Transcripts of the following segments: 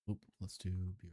Oop, let's do beer.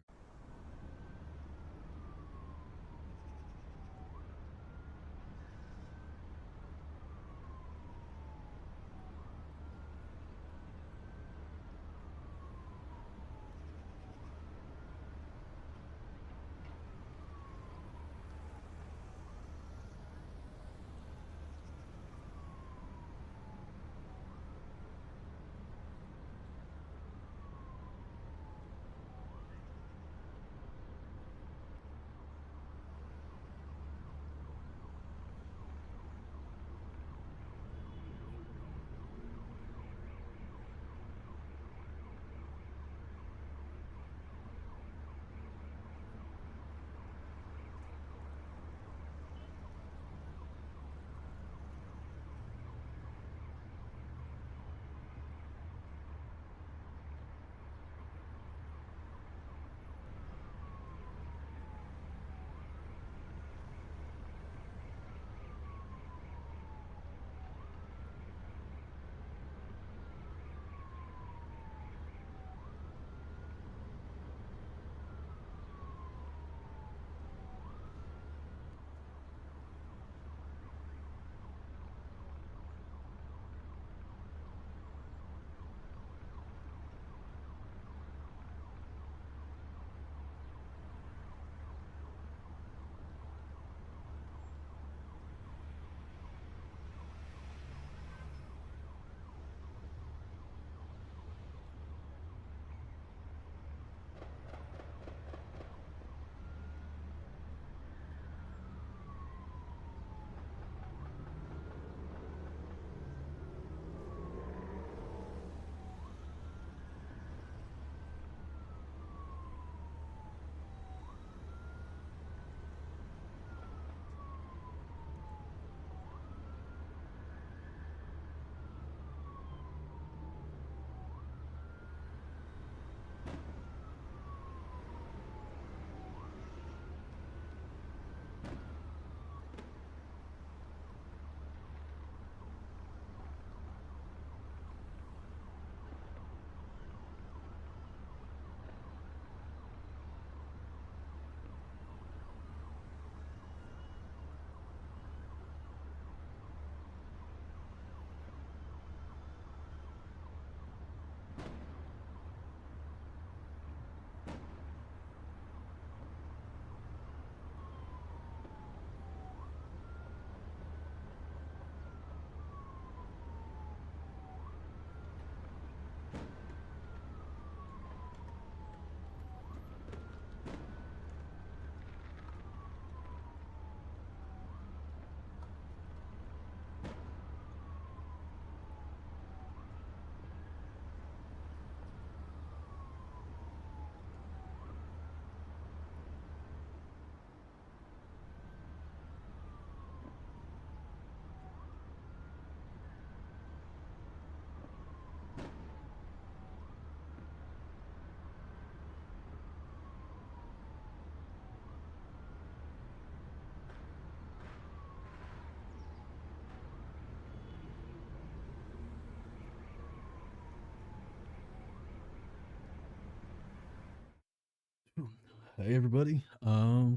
Hey everybody.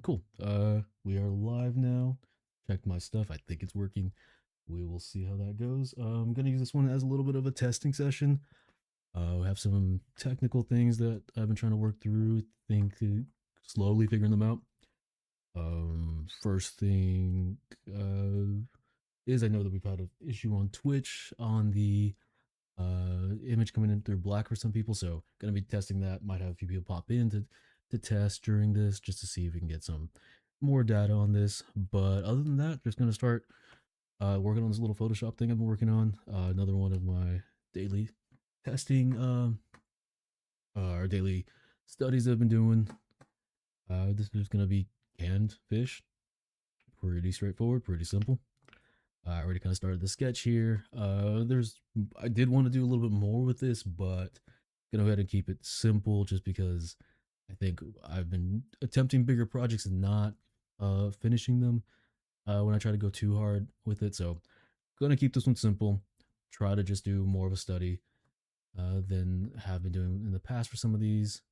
Cool. We are live now. Checked my stuff. I think it's working. We will see how that goes. I'm gonna use this one as a little bit of a testing session. We have some technical things that I've been trying to work through. Slowly figuring them out. First thing is I know that we've had an issue on Twitch on the image coming in through black for some people. So gonna be testing that. Might have a few people pop in to test during this just to see if we can get some more data on this. But other than that, just gonna start working on this little Photoshop thing I've been working on. Another one of my daily testing, our daily studies I've been doing. This is gonna be canned fish. Pretty straightforward, pretty simple. I already kind of started the sketch here. I did want to do a little bit more with this, but gonna go ahead and keep it simple just because I think I've been attempting bigger projects and not finishing them when I try to go too hard with it. So gonna keep this one simple. Try to just do more of a study than have been doing in the past for some of these.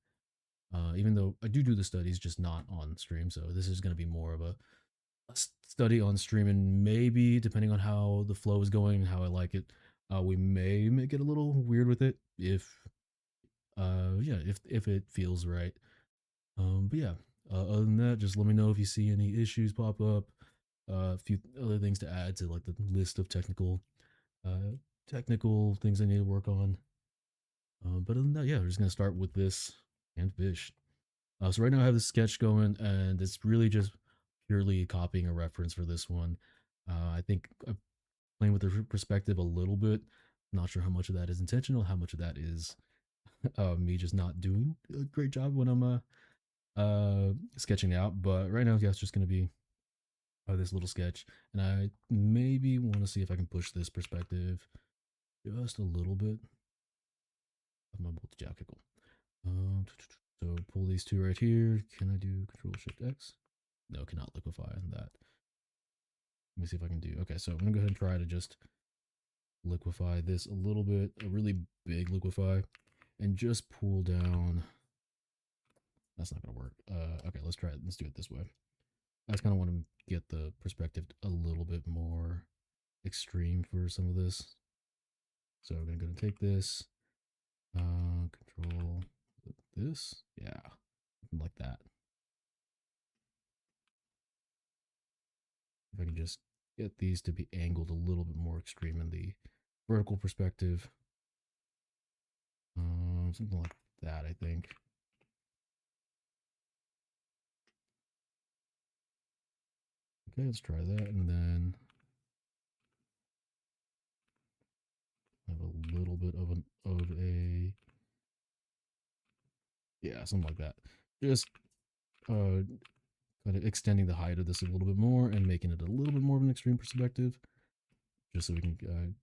Even though I do the studies, just not on stream. So this is going to be more of a study on stream, and maybe depending on how the flow is going and how I like it, we may make it a little weird with it if yeah, if it feels right. But yeah, other than that, just let me know if you see any issues pop up. A few other things to add to like the list of uh, technical things I need to work on. But other than that, yeah, we're just gonna start with this and fish. So right now I have this sketch going, and it's really just purely copying a reference for this one. I think I'm playing with the perspective a little bit. Not sure how much of that is intentional, how much of that is me just not doing a great job when I'm sketching out. But right now, yeah, it's just gonna be this little sketch, and I maybe want to see if I can push this perspective just a little bit. I'm able to okay, cool. So pull these two right here. Can I do Control Shift X? No, cannot liquefy on that. Let me see if I can do. Okay, so I'm gonna go ahead and try to just liquefy this a little bit, a really big liquefy, and just pull down. That's not gonna work. Okay, let's try it. Let's do it this way. I just kind of want to get the perspective a little bit more extreme for some of this. So I'm gonna take this, control this, yeah, like that. If I can just get these to be angled a little bit more extreme in the vertical perspective, something like that, I think. Okay, let's try that, and then have a little bit of a yeah, something like that. Just kind of extending the height of this a little bit more and making it a little bit more of an extreme perspective, just so we can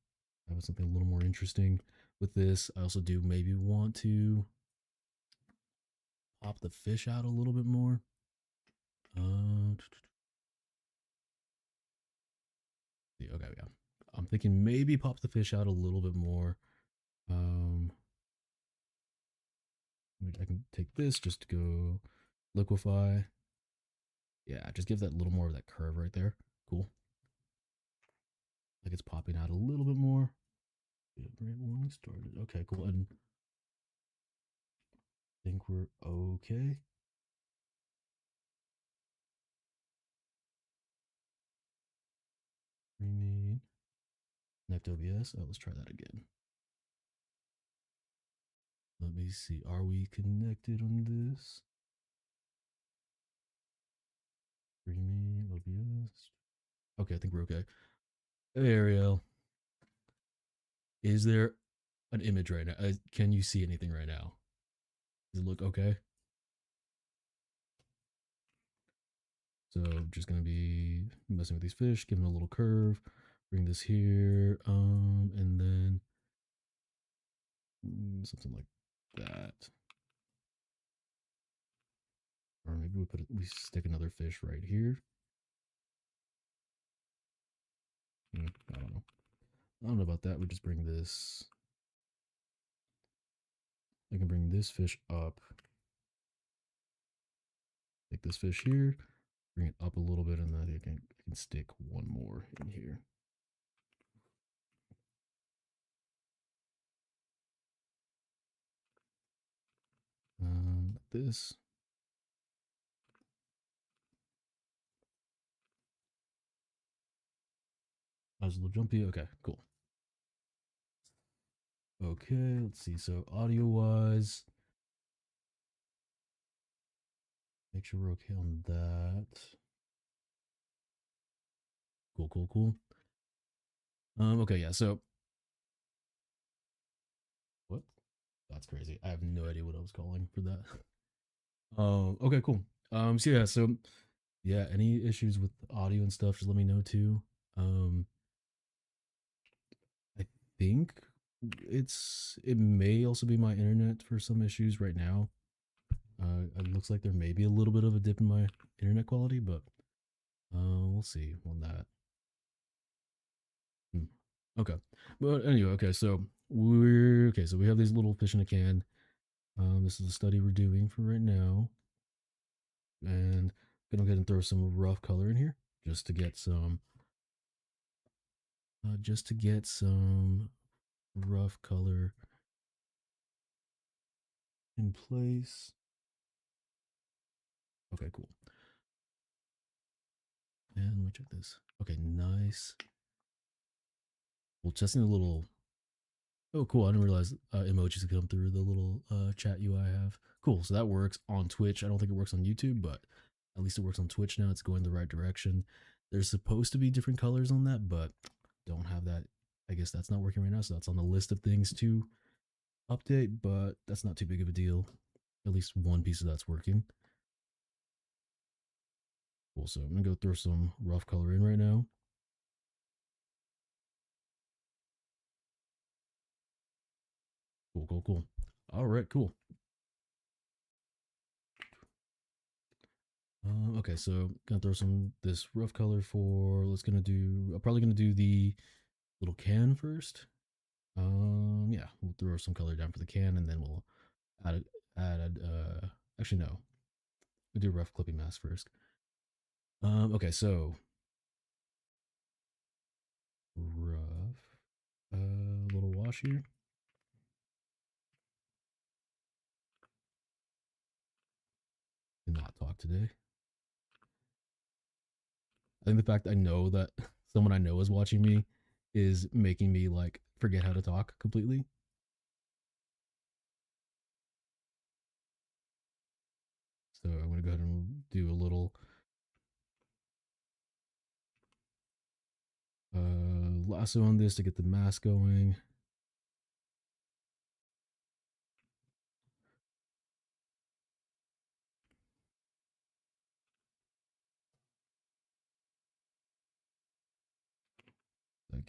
have something a little more interesting with this. I also do maybe want to pop the fish out a little bit more. Okay, yeah. I'm thinking maybe pop the fish out a little bit more. Um, I can take this just to go liquefy. Yeah, just give that a little more of that curve right there. Cool. Like it's popping out a little bit more. Yeah, right when we started. Okay, cool. And I think we're okay. Remain. Connect OBS. Oh, let's try that again. Let me see. Are we connected on this? Remain OBS. Okay, I think we're okay. Hey, Ariel. Is there an image right now? Can you see anything right now? Does it look okay? So I'm just gonna be messing with these fish, giving a little curve, bring this here, and then something like that. Or maybe we stick another fish right here. I don't know. I don't know about that. We just bring this. I can bring this fish up. Take this fish here, bring it up a little bit, and then I can stick one more in here. This. I was a little jumpy. Okay, cool. Okay, let's see. So audio wise, make sure we're okay on that. Cool, cool, cool. Okay, yeah. So what? That's crazy. I have no idea what I was calling for that. Okay, cool. So yeah, so yeah, any issues with audio and stuff, just let me know too. I think it may also be my internet for some issues right now. It looks like there may be a little bit of a dip in my internet quality, but we'll see on that. Okay, but anyway, okay, so we have these little fish in a can. This is the study we're doing for right now, and I'm gonna go ahead and throw some rough color in here just to get some rough color in place. Okay, cool. And let me check this. Okay, nice. Well, testing the little. Oh, cool. I didn't realize emojis could come through the little chat UI I have. Cool. So that works on Twitch. I don't think it works on YouTube, but at least it works on Twitch now. It's going the right direction. There's supposed to be different colors on that, but don't have that. I guess that's not working right now. So that's on the list of things to update, but that's not too big of a deal. At least one piece of that's working. Cool. So I'm going to go throw some rough color in right now. Cool, cool, cool. All right, cool. Okay, so gonna throw some this rough color for. Let's gonna do. I'm probably gonna do the little can first. Yeah, we'll throw some color down for the can, and then we'll add it. Actually no, we'll do rough clipping mask first. Okay, so rough. Little wash here. Cannot talk today. I think the fact I know that someone I know is watching me is making me like forget how to talk completely. So I'm gonna go ahead and do a little lasso on this to get the mask going.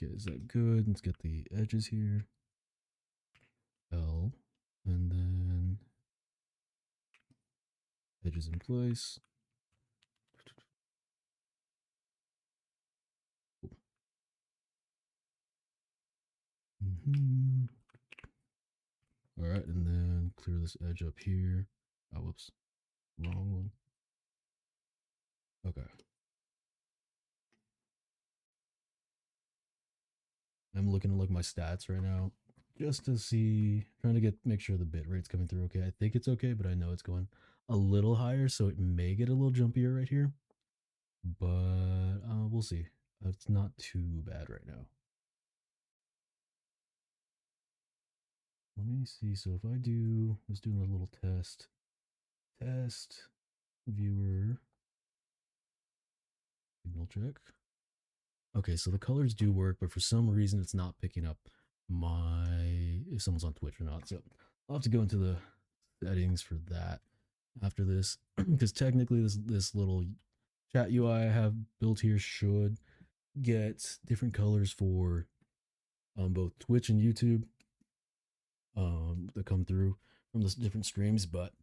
Is that good? Let's get the edges here. L, and then edges in place. Cool. All right, and then clear this edge up here. Oh, whoops, wrong one. Okay. I'm looking at like my stats right now just to see, trying to make sure the bit rate's coming through okay. I think it's okay, but I know it's going a little higher, so it may get a little jumpier right here. But we'll see. It's not too bad right now. Let me see. So if I do, let's do a little test. Test viewer signal check. Okay, so the colors do work, but for some reason it's not picking up if someone's on Twitch or not. So I'll have to go into the settings for that after this, because technically this little chat UI I have built here should get different colors for both Twitch and YouTube that come through from the different streams, but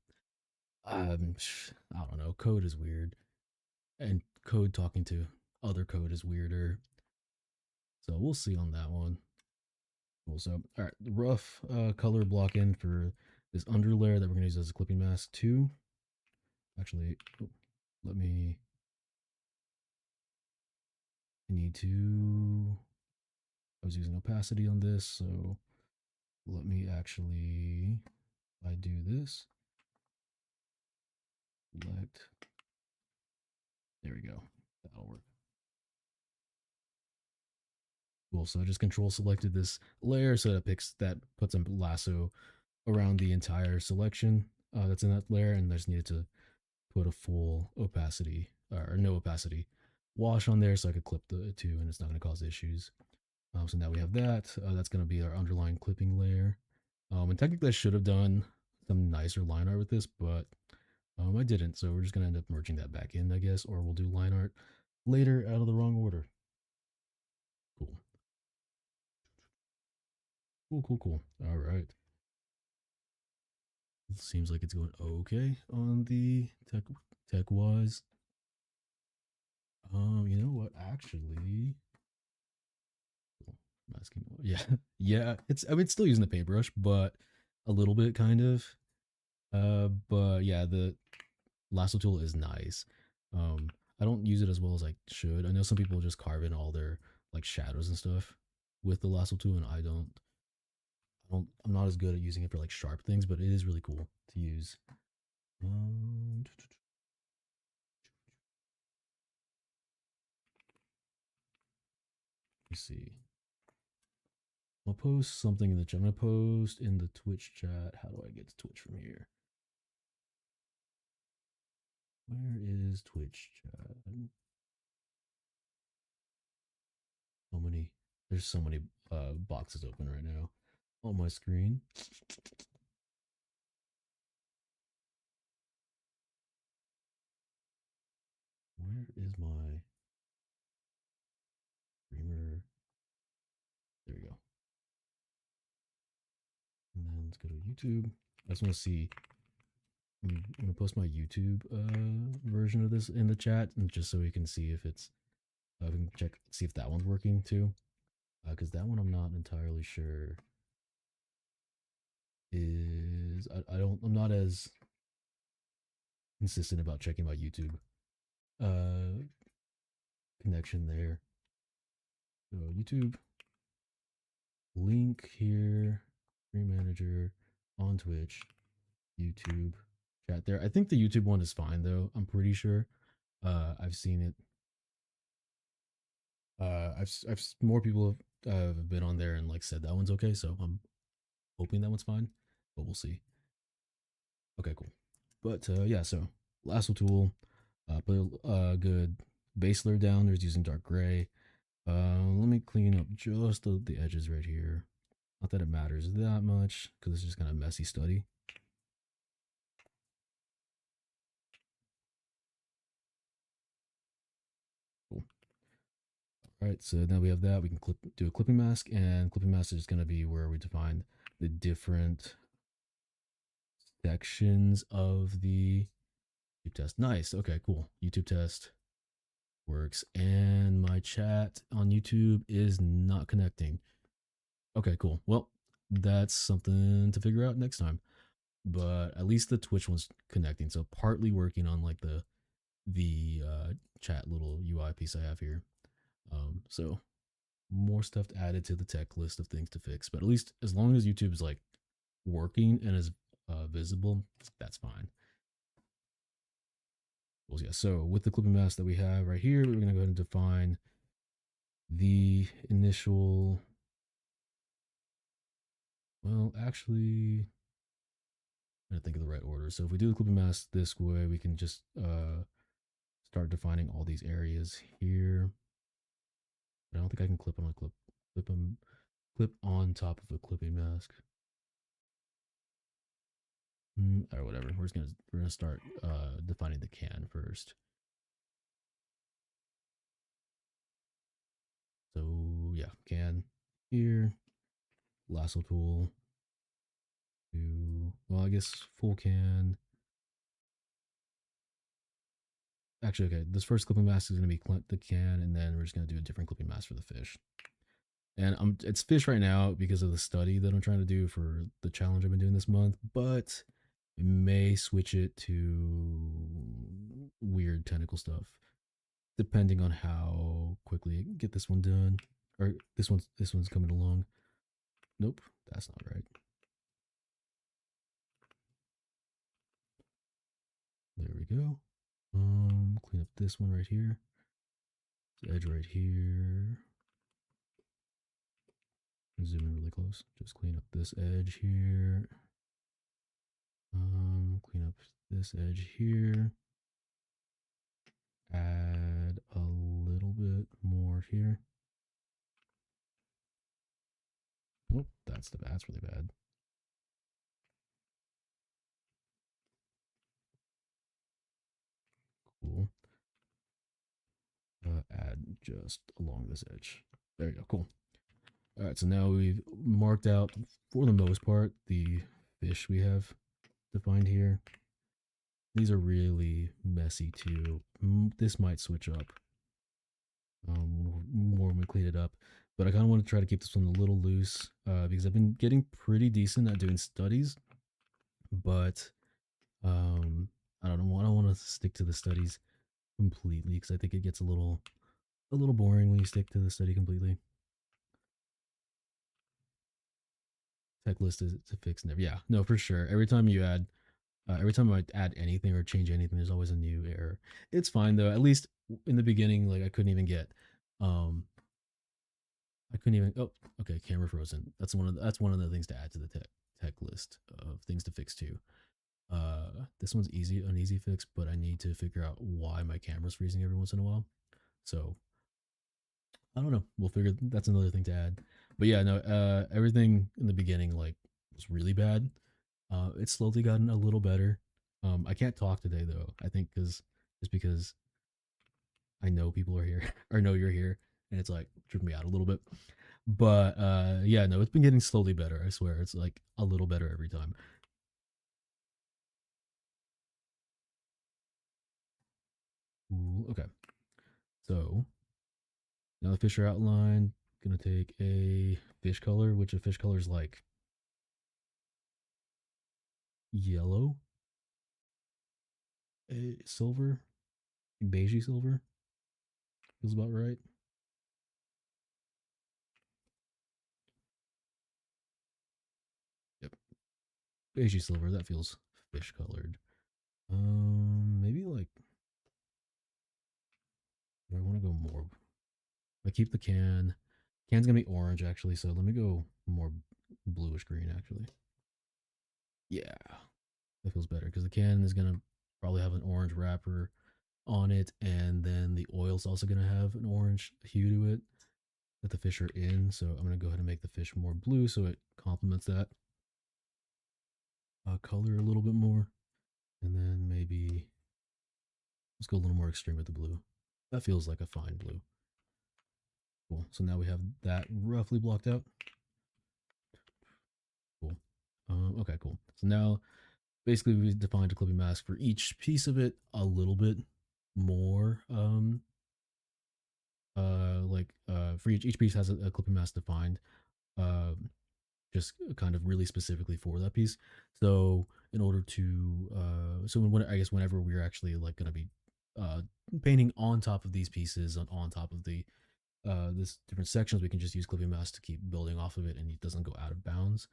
I don't know. Code is weird, and code talking to other code is weirder. So we'll see on that one. Cool. So all right, the rough color block in for this underlayer that we're gonna use as a clipping mask too. Actually, let me. I need to. I was using opacity on this, so let me actually. I do this. Select. There we go. That'll work. Cool. So I just control selected this layer so that puts a lasso around the entire selection that's in that layer, and I just needed to put a full opacity or no opacity wash on there so I could clip the two and it's not going to cause issues. So now we have that. That's going to be our underlying clipping layer. And technically I should have done some nicer line art with this, but I didn't. So we're just going to end up merging that back in, I guess, or we'll do line art later out of the wrong order. Cool. Cool, cool, cool. All right. Seems like it's going okay on the tech wise. You know what? Actually, masking. Yeah, yeah. It's still using the paintbrush, but a little bit kind of. But yeah, the lasso tool is nice. Um, I don't use it as well as I should. I know some people just carve in all their like shadows and stuff with the lasso tool, and I don't. I'm not as good at using it for like sharp things, but it is really cool to use. Let me see. I'll post something in the chat. I'm gonna post in the Twitch chat. How do I get to Twitch from here? Where is Twitch chat? So many. There's so many boxes open right now on my screen. Where is my streamer? There we go. And then let's go to YouTube. I just want to see. I'm gonna post my YouTube version of this in the chat, and just so we can see if it's. We can check, see if that one's working too, because that one I'm not entirely sure. I'm not as consistent about checking my YouTube uh connection there. So YouTube link here, stream manager on Twitch, YouTube chat there. I think the YouTube one is fine though. I'm pretty sure. I've seen it. I've more people have been on there and like said that one's okay. So I'm hoping that one's fine, but we'll see. Okay, cool. But yeah, so lasso tool, put a good base layer down. There's using dark gray. Let me clean up just the edges right here. Not that it matters that much because it's just kind of messy study. Cool. All right, so now we have that. We can do a clipping mask, and clipping mask is going to be where we define the different sections of the YouTube test. Nice. Okay, cool. YouTube test works, and my chat on YouTube is not connecting. Okay, cool. Well, that's something to figure out next time. But at least the Twitch one's connecting, so partly working on like the chat little UI piece I have here. So more stuff added to the tech list of things to fix. But at least as long as YouTube is like working and is visible, that's fine. Well, yeah. So with the clipping mask that we have right here, we're gonna go ahead and define the initial. Well, actually, I'm gonna think of the right order. So if we do the clipping mask this way, we can just start defining all these areas here. But I don't think I can clip on top of a clipping mask. Or whatever. We're gonna start defining the can first. So yeah, can here, lasso tool. Well, I guess full can. Actually, okay. This first clipping mask is gonna be the can, and then we're just gonna do a different clipping mask for the fish. And it's fish right now because of the study that I'm trying to do for the challenge I've been doing this month, but we may switch it to weird tentacle stuff depending on how quickly I can get this one done. Or this one's coming along. Nope, that's not right. There we go. Clean up this one right here. The edge right here. Zoom in really close. Just clean up this edge here. Clean up this edge here. Add a little bit more here. Oh, that's really bad. Cool. Add just along this edge. There you go. Cool. All right, so now we've marked out, for the most part, the fish we have defined here. These are really messy too. This might switch up more when we clean it up. But I kind of want to try to keep this one a little loose because I've been getting pretty decent at doing studies. But stick to the studies completely because I think it gets a little boring when you stick to the study completely. Tech list is to fix never. Yeah, no, for sure. Every time I add anything or change anything, there's always a new error. It's fine though. At least in the beginning, like um, I couldn't even. Oh, okay, camera frozen. That's one of the things to add to the tech list of things to fix too. This one's an easy fix, but I need to figure out why my camera's freezing every once in a while. So I don't know. We'll figure. That's another thing to add. But yeah, no. Everything in the beginning like was really bad. It's slowly gotten a little better. I can't talk today though. I think because I know people are here or know you're here, and it's like tripping me out a little bit. But yeah, no, it's been getting slowly better. I swear, it's like a little better every time. Ooh, okay, so now the fish are outlined. Gonna take a fish color, which a fish color is like yellow, a silver, beigey silver. Feels about right. Yep, beigey silver. That feels fish colored. Maybe like I want to go more. I keep the can. Can's gonna be orange actually, so let me go more bluish green actually. Yeah, that feels better because the can is gonna probably have an orange wrapper on it, and then the oil's also gonna have an orange hue to it that the fish are in. So I'm gonna go ahead and make the fish more blue so it complements that color a little bit more, and then maybe let's go a little more extreme with the blue. That feels like a fine blue. Cool. So now we have that roughly blocked out. Cool. Okay, cool. So now basically we defined a clipping mask for each piece of it a little bit more. For each piece has a clipping mask defined. Um, just kind of really specifically for that piece. So in order to I guess whenever we're actually like going to be uh, painting on top of these pieces on top of the this different sections, we can just use clipping mask to keep building off of it, and it doesn't go out of bounds.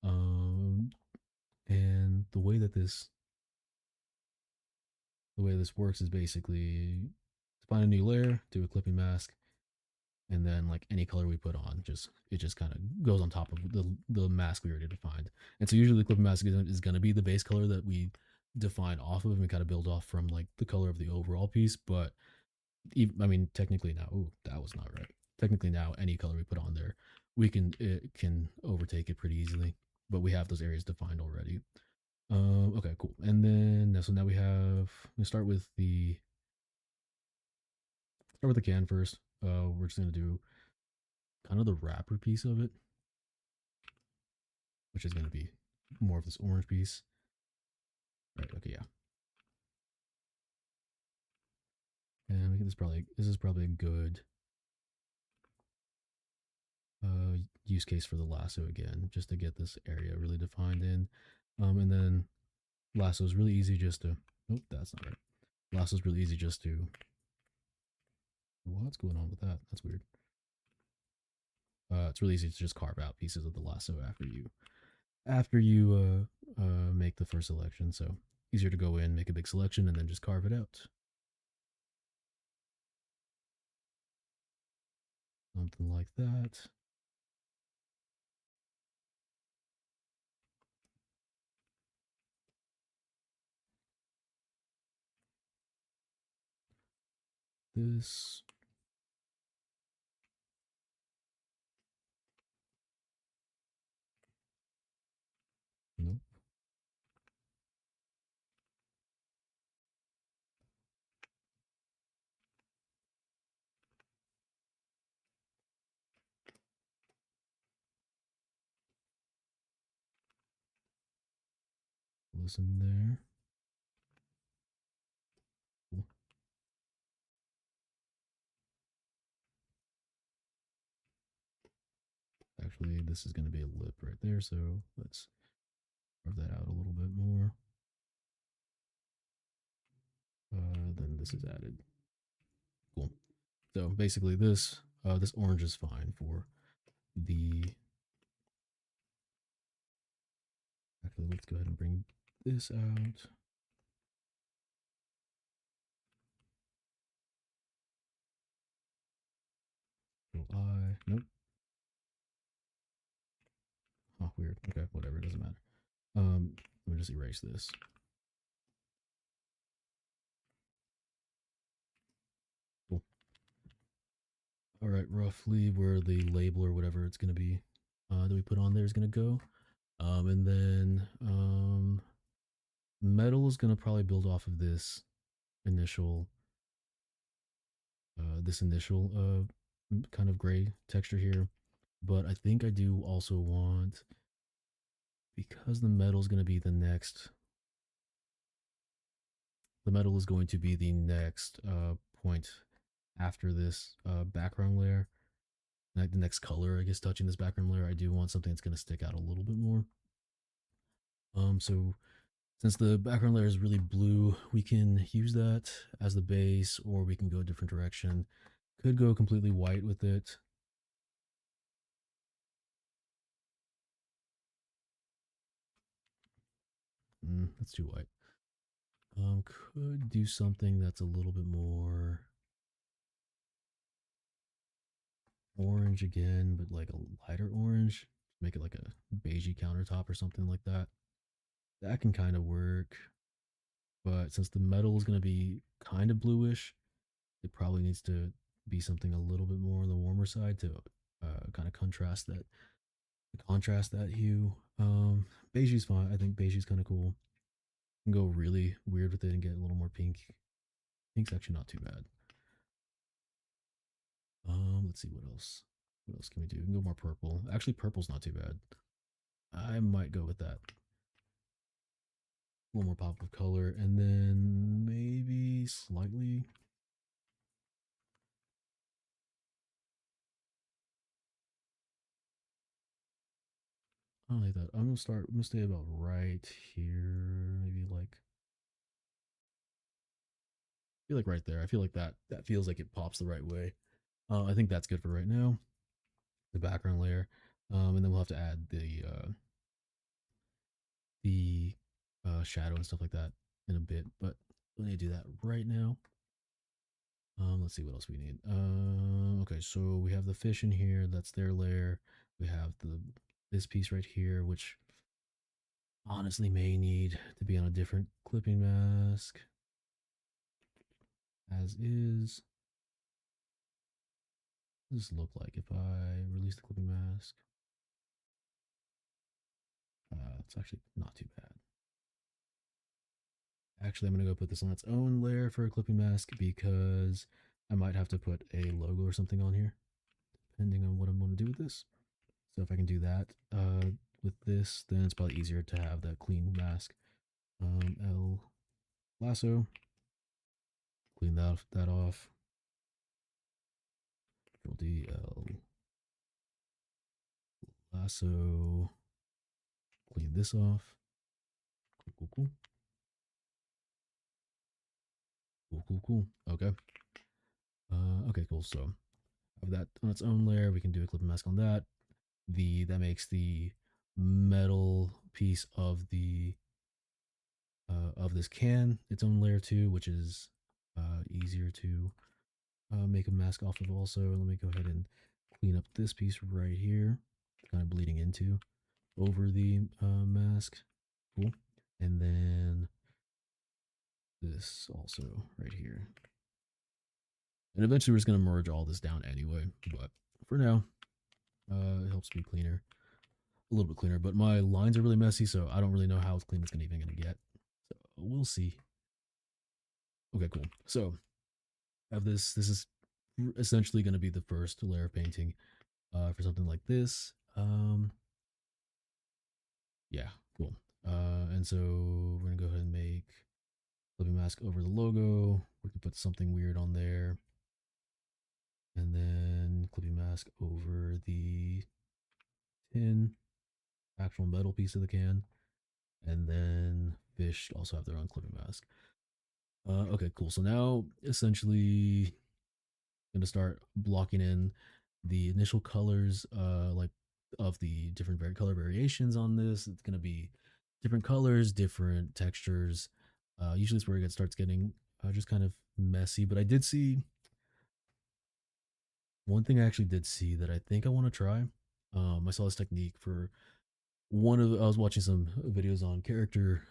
Um, and the way this works is basically define a new layer, do a clipping mask, and then like any color we put on, it just kind of goes on top of the mask we already defined. And so usually the clipping mask is going to be the base color that we define off of, and we kind of build off from like the color of the overall piece. But I mean, technically now, ooh, that was not right. Technically now, any color we put on there, it can overtake it pretty easily. But we have those areas defined already. Okay, cool. And then so now we start with the can first. We're just gonna do kind of the wrapper piece of it, which is gonna be more of this orange piece. Right. Okay. Yeah. And we can this is probably a good use case for the lasso again, just to get this area really defined in. And then lasso is really easy just to. Nope, that's not right. Lasso is really easy just to. What's going on with that? That's weird. It's really easy to just carve out pieces of the lasso after you make the first selection. So easier to go in, make a big selection, and then just carve it out. Something like that. This. Nope. Listen there. Cool. Actually, this is going to be a lip right there, so let's carve that out a little bit more. this is added. Cool. So basically, this orange is fine for the. Actually, let's go ahead and bring this out. Nope. Oh, weird. Okay, whatever. It doesn't matter. Let me just erase this. Cool. All right, roughly where the label or whatever it's gonna be that we put on there is gonna go. And then metal is gonna probably build off of initial this initial kind of gray texture here. But I think I do also want, because the metal is going to be the next point after this background layer, like the next color I guess touching this background layer. I do want something that's going to stick out a little bit more. So since the background layer is really blue, we can use that as the base, or we can go a different direction. Could go completely white with it. That's too white. Could do something that's a little bit more orange again, but like a lighter orange. Make it like a beigey countertop or something like that. That can kind of work. But since the metal is going to be kind of bluish, it probably needs to be something a little bit more on the warmer side to kind of contrast that hue. Beige is fine. I think beige is kind of cool. You can go really weird with it and get a little more pink. Pink's actually not too bad. Let's see what else. What else can we do? We can go more purple. Actually, purple's not too bad. I might go with that. A little more pop of color, and then maybe slightly. I like that. I'm gonna stay about right here. Maybe like, I feel like right there. I feel like that feels like it pops the right way. I think that's good for right now. The background layer, and then we'll have to add the shadow and stuff like that in a bit. But we need to do that right now. Let's see what else we need. Okay, so we have the fish in here. That's their layer. We have this piece right here, which honestly may need to be on a different clipping mask. As is. What does this look like if I release the clipping mask? It's actually not too bad. Actually, I'm going to go put this on its own layer for a clipping mask because I might have to put a logo or something on here, depending on what I'm going to do with this. So if I can do that with this, then it's probably easier to have that clean mask. L lasso, clean that off. Control D, L lasso, clean this off. Cool. Cool. Okay. Okay, cool. So of that on its own layer, we can do a clipping mask on that. That makes the metal piece of this can its own layer too, which is easier to make a mask off of. Also, let me go ahead and clean up this piece right here, kind of bleeding into over the mask. Cool. And then this also right here. And eventually we're just going to merge all this down anyway, but for now, it helps be cleaner, a little bit cleaner. But my lines are really messy, so I don't really know how clean it's even going to get. So we'll see. Okay, cool. So I have this. This is essentially going to be the first layer of painting for something like this. Yeah, cool. And so we're gonna go ahead and make clipping mask over the logo. We can put something weird on there, and then clipping mask over the tin, actual metal piece of the can, and then fish also have their own clipping mask. Okay, cool. So now essentially gonna start blocking in the initial colors, like of the different color variations on this. It's gonna be different colors, different textures. Usually, it's where it starts getting just kind of messy. But I did see one thing. I actually did see that I think I want to try. I saw this technique for one of. I was watching some videos on character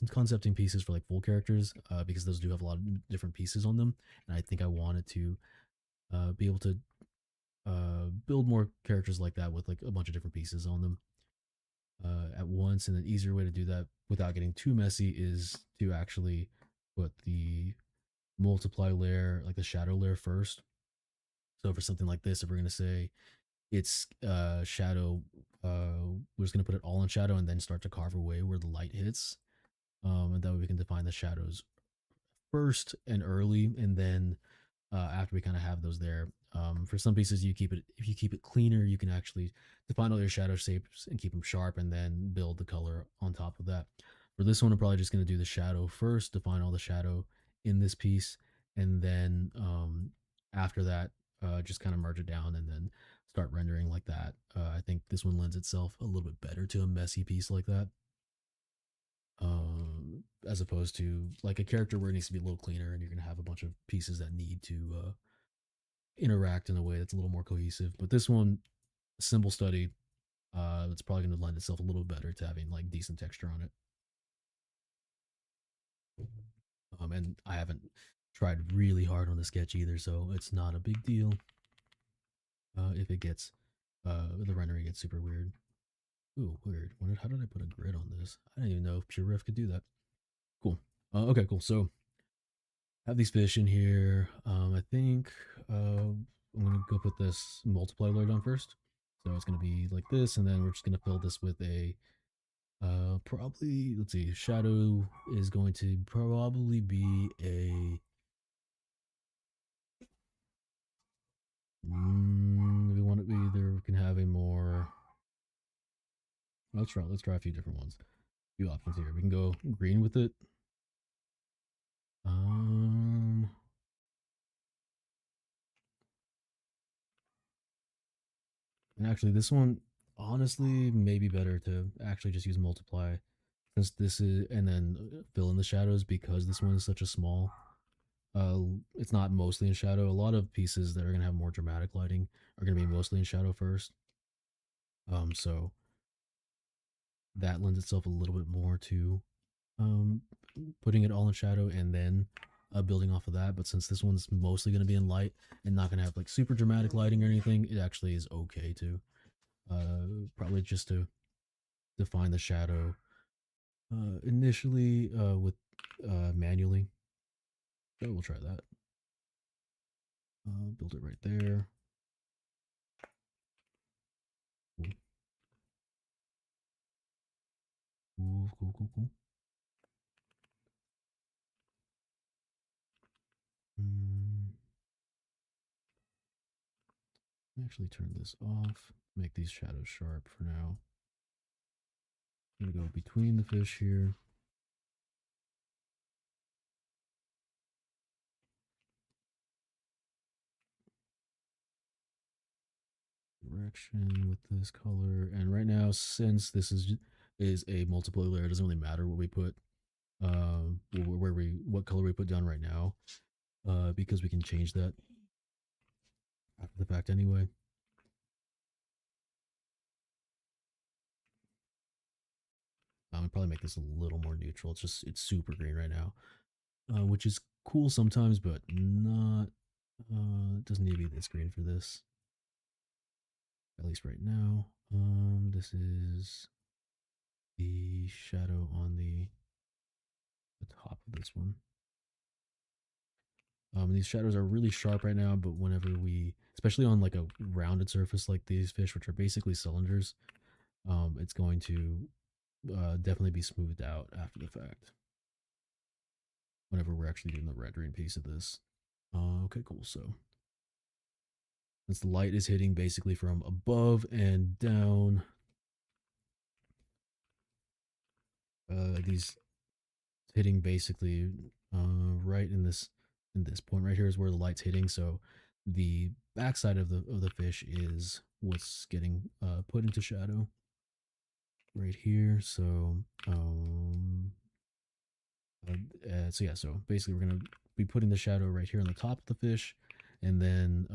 concepting pieces for like full characters because those do have a lot of different pieces on them, and I think I wanted to be able to build more characters like that with like a bunch of different pieces on them at once. And an easier way to do that without getting too messy is to actually put the multiply layer, like the shadow layer first. So for something like this, if we're going to say it's shadow, we're just going to put it all in shadow and then start to carve away where the light hits. And that way we can define the shadows first and early, and then after we kind of have those there. For some pieces, you keep it if you keep it cleaner, you can actually define all your shadow shapes and keep them sharp, and then build the color on top of that. For this one, I'm probably just going to do the shadow first, define all the shadow in this piece, and then after that, just kind of merge it down and then start rendering like that. I think this one lends itself a little bit better to a messy piece like that, as opposed to like a character where it needs to be a little cleaner, and you're going to have a bunch of pieces that need to interact in a way that's a little more cohesive. But this one, symbol study, it's probably going to lend itself a little better to having like decent texture on it. And I haven't tried really hard on the sketch either, so it's not a big deal if it gets the rendering gets super weird. Ooh, weird. How did I put a grid on this? I didn't even know if PureRef could do that. Cool. Okay, cool. So have these fish in here. I think I'm gonna go put this multiply layer down first. So it's gonna be like this, and then we're just gonna fill this with a probably, let's see, shadow is going to probably be a we want it either we can have a more let's try a few different ones. A few options here. We can go green with it. Um and actually this one honestly may be better to actually just use multiply, since this is, and then fill in the shadows, because this one is such a small it's not mostly in shadow. A lot of pieces that are going to have more dramatic lighting are going to be mostly in shadow first. So that lends itself a little bit more to um putting it all in shadow and then building off of that. But since this one's mostly going to be in light and not going to have like super dramatic lighting or anything, it actually is okay to probably just to define the shadow initially with manually. So we'll try that. Build it right there. Cool. Cool, cool, cool, cool. Mm, actually turn this off. Make these shadows sharp for now. I'm gonna go between the fish here. Direction with this color, and right now, since this is a multiple layer, it doesn't really matter what we put, where we what color we put down right now, because we can change that after the fact anyway. I'd probably make this a little more neutral. It's super green right now, which is cool sometimes, but not. It doesn't need to be this green for this, at least right now. This is the shadow on the top of this one. These shadows are really sharp right now, but whenever we, especially on like a rounded surface like these fish, which are basically cylinders, it's going to definitely be smoothed out after the fact. Whenever we're actually doing the rendering piece of this. Okay, cool. So since the light is hitting basically from above and down, these hitting basically right in this point right here is where the light's hitting. So the backside of the fish is what's getting put into shadow right here. So yeah, so basically we're gonna be putting the shadow right here on the top of the fish, and then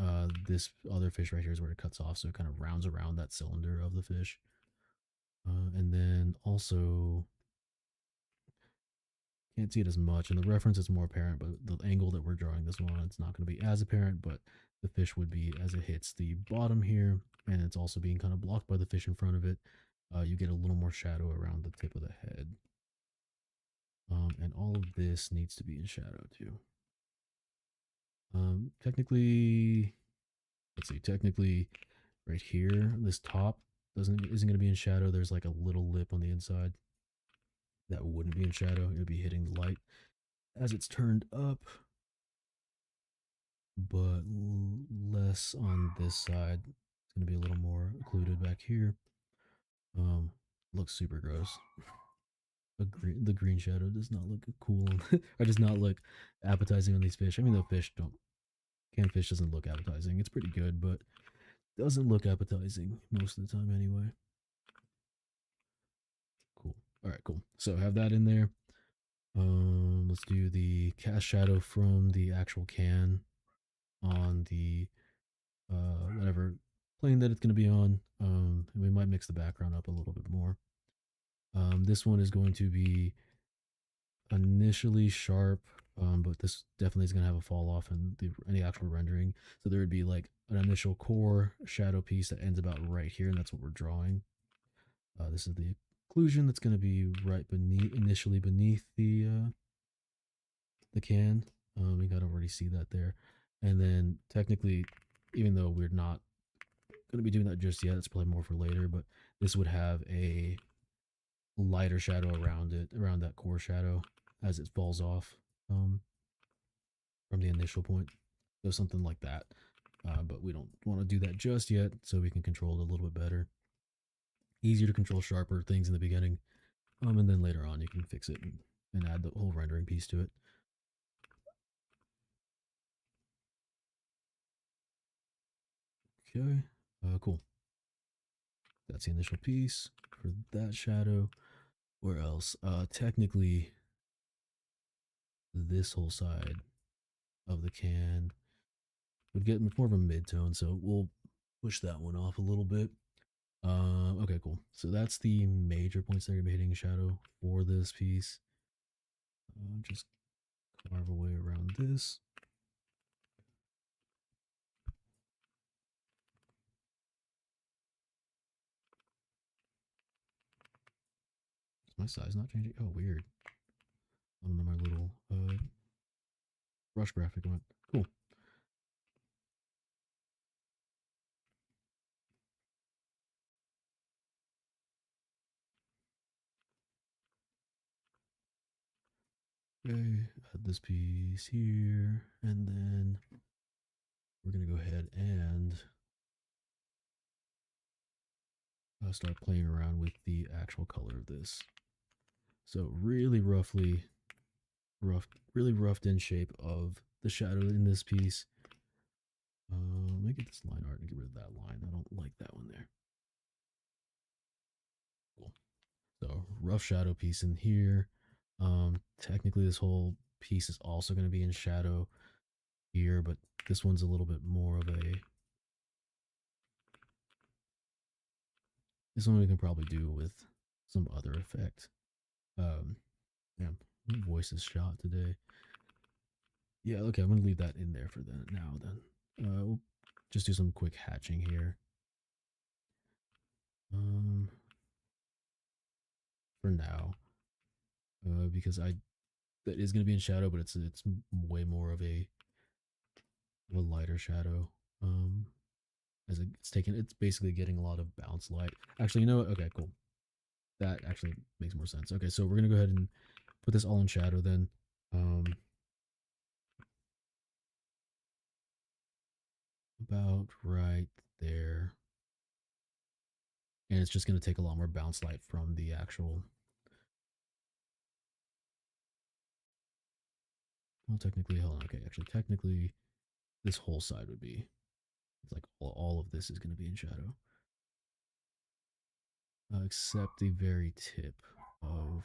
this other fish right here is where it cuts off, so it kind of rounds around that cylinder of the fish. And then also can't see it as much, and the reference is more apparent, but the angle that we're drawing this one on, it's not going to be as apparent, but the fish would be as it hits the bottom here, and it's also being kind of blocked by the fish in front of it. You get a little more shadow around the tip of the head. And all of this needs to be in shadow too. Technically, let's see, technically right here, this top isn't going to be in shadow. There's like a little lip on the inside that wouldn't be in shadow. It would be hitting the light as it's turned up, but less on this side. It's going to be a little more occluded back here. Looks super gross. The green shadow does not look cool or does not look appetizing on these fish. I mean, the fish don't, canned fish doesn't look appetizing. It's pretty good, but doesn't look appetizing most of the time anyway. Cool. All right, cool. So have that in there. Let's do the cast shadow from the actual can on the whatever plane that it's going to be on. And we might mix the background up a little bit more. This one is going to be initially sharp, but this definitely is going to have a fall off in the actual rendering. So there would be like an initial core shadow piece that ends about right here, and that's what we're drawing. This is the occlusion that's going to be right beneath, initially beneath the can. We got to already see that there. And then technically, even though we're not going to be doing that just yet, it's probably more for later, but this would have a lighter shadow around it, around that core shadow as it falls off from the initial point. So something like that. But we don't want to do that just yet, so we can control it a little bit better. Easier to control sharper things in the beginning, and then later on you can fix it and add the whole rendering piece to it. Okay, cool. That's the initial piece for that shadow. Where else? Technically, this whole side of the can would get more of a mid-tone, so we'll push that one off a little bit. Okay, cool. So that's the major points that are going to be hitting shadow for this piece. Just carve away around this. Is my size not changing? Oh, weird. I don't know, my little brush graphic went. Cool. Okay, add this piece here, and then we're going to go ahead and start playing around with the actual color of this. So really really roughed in shape of the shadow in this piece. Let me get this line art and get rid of that line. I don't like that one there. Cool. So rough shadow piece in here. Technically this whole piece is also going to be in shadow here, but this one's a little bit more of a, this one we can probably do with some other effect. Yeah, my voice is shot today. Yeah, okay, I'm gonna leave that in there for now then. We'll just do some quick hatching here. For now, because that is gonna be in shadow, but it's way more of a lighter shadow. As it's basically getting a lot of bounce light. Actually, you know what? Okay, cool. That actually makes more sense. Okay, so we're gonna go ahead and put this all in shadow then. About right there. And it's just going to take a lot more bounce light from the actual well, technically, hold on. Okay, actually, technically, this whole side would be. It's like all of this is going to be in shadow, except the very tip of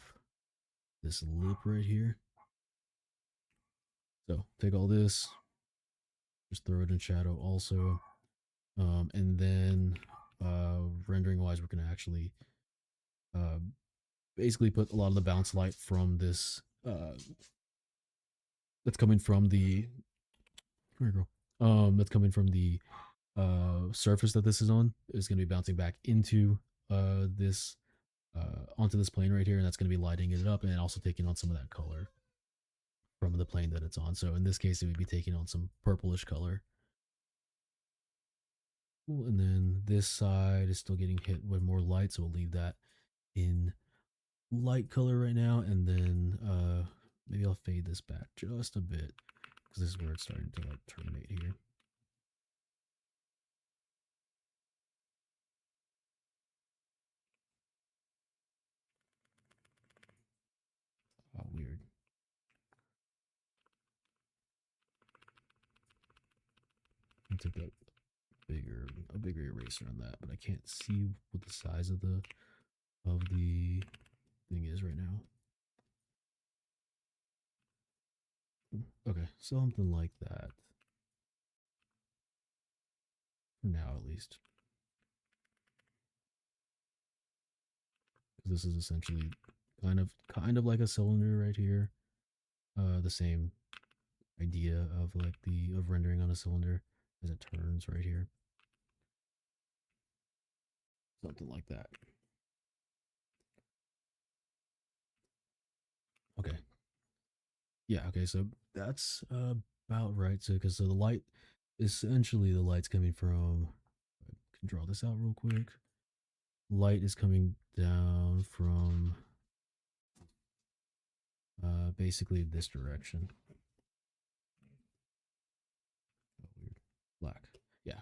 this lip right here. So take all this, just throw it in shadow also. And then rendering wise, we're going to actually uh, basically put a lot of the bounce light from this that's coming from the where go that's coming from the surface that this is on is going to be bouncing back into this onto this plane right here, and that's going to be lighting it up and also taking on some of that color from the plane that it's on. So in this case, it would be taking on some purplish color. Cool. And then this side is still getting hit with more light, so we'll leave that in light color right now, and then maybe I'll fade this back just a bit because this is where it's starting to like terminate here. Oh, weird. I took a bigger eraser on that, but I can't see what the size of the thing is right now. Okay, something like that. For now, at least. Because this is essentially kind of like a cylinder right here. The same idea of like of rendering on a cylinder as it turns right here. Something like that. Okay. Yeah, okay, so that's about right. So because the light, essentially the light's coming from, I can draw this out real quick. Light is coming down from basically this direction. Oh, weird. Black. Yeah,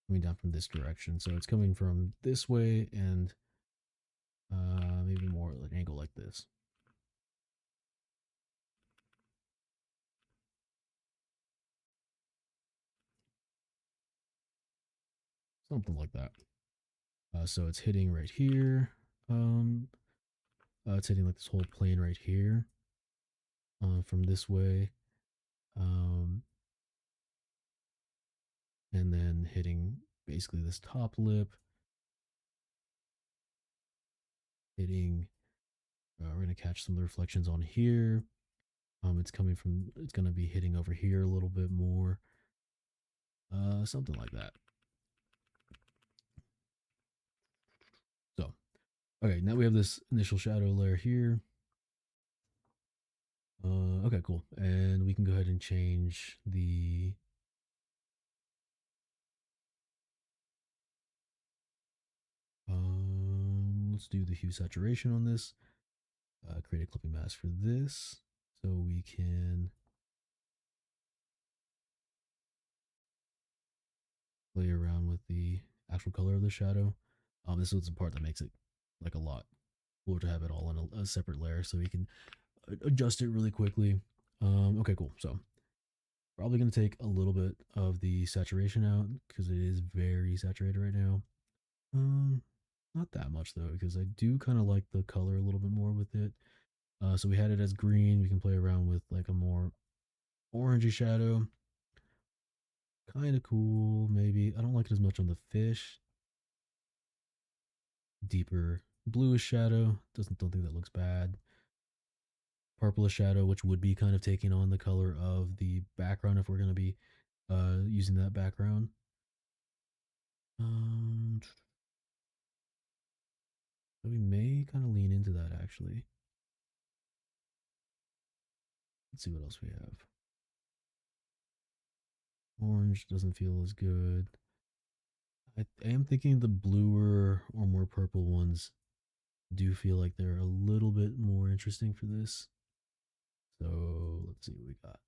coming down from this direction. So it's coming from this way and maybe more like an angle like this. Something like that. So it's hitting right here. It's hitting like this whole plane right here from this way. And then hitting basically this top lip, hitting, we're going to catch some of the reflections on here. It's going to be hitting over here a little bit more, something like that. So, okay, now we have this initial shadow layer here. Okay, cool. And we can go ahead and change the let's do the hue saturation on this. Create a clipping mask for this so we can play around with the actual color of the shadow. This is the part that makes it like a lot cooler to have it all in a separate layer so we can adjust it really quickly. Okay, cool. So probably going to take a little bit of the saturation out because it is very saturated right now. Not that much though, because I do kind of like the color a little bit more with it. So we had it as green. We can play around with like a more orangey shadow. Kind of cool, maybe. I don't like it as much on the fish. Deeper bluish shadow. Don't think that looks bad. Purplish shadow, which would be kind of taking on the color of the background if we're going to be using that background. So we may kind of lean into that actually. Let's see what else we have. Orange doesn't feel as good. I am thinking the bluer or more purple ones do feel like they're a little bit more interesting for this. So let's see what we got.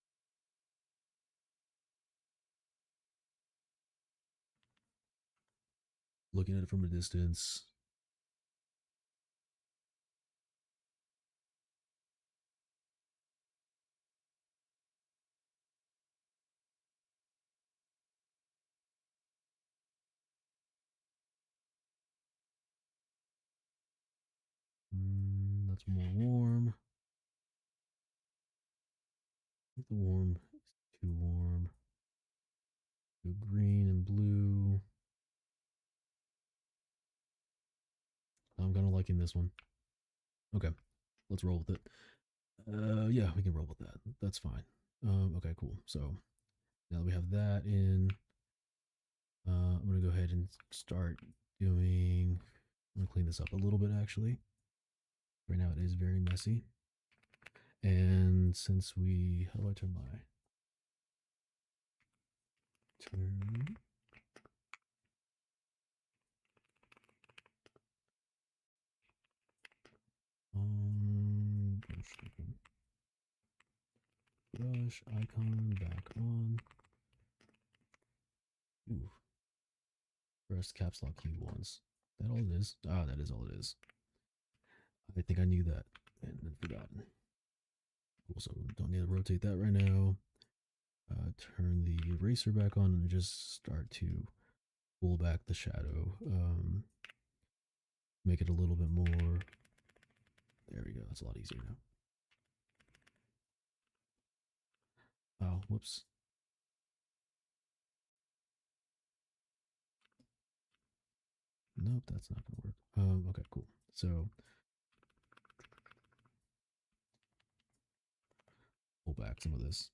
Looking at it from a distance. That's more warm. I think the warm is too warm. Go green and blue. I'm kind of liking this one. Okay, let's roll with it. Yeah, we can roll with that. That's fine. Okay, cool. So now that we have that in, I'm gonna go ahead and start doing. I'm gonna clean this up a little bit actually. Right now it is very messy. And since we, how do I turn my turn? Brush icon back on. Ooh. Press caps lock key once. That all it is? Ah, that is all it is. I think I knew that and then forgotten. Cool, so don't need to rotate that right now. Turn the eraser back on and just start to pull back the shadow. Make it a little bit more. There we go. That's a lot easier now. Oh, whoops. Nope, that's not gonna work. Okay, cool. So pull back some of this.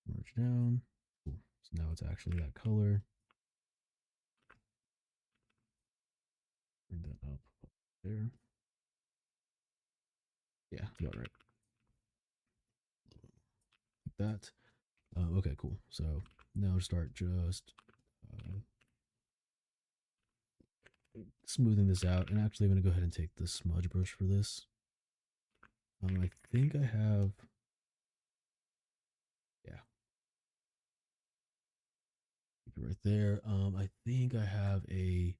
Merge down. Cool. So now it's actually that color. Bring that up there. Yeah, about right. Like that. Okay, cool. So now start just smoothing this out. And actually, I'm going to go ahead and take the smudge brush for this. I think I have. Yeah. Keep it right there. I think I have a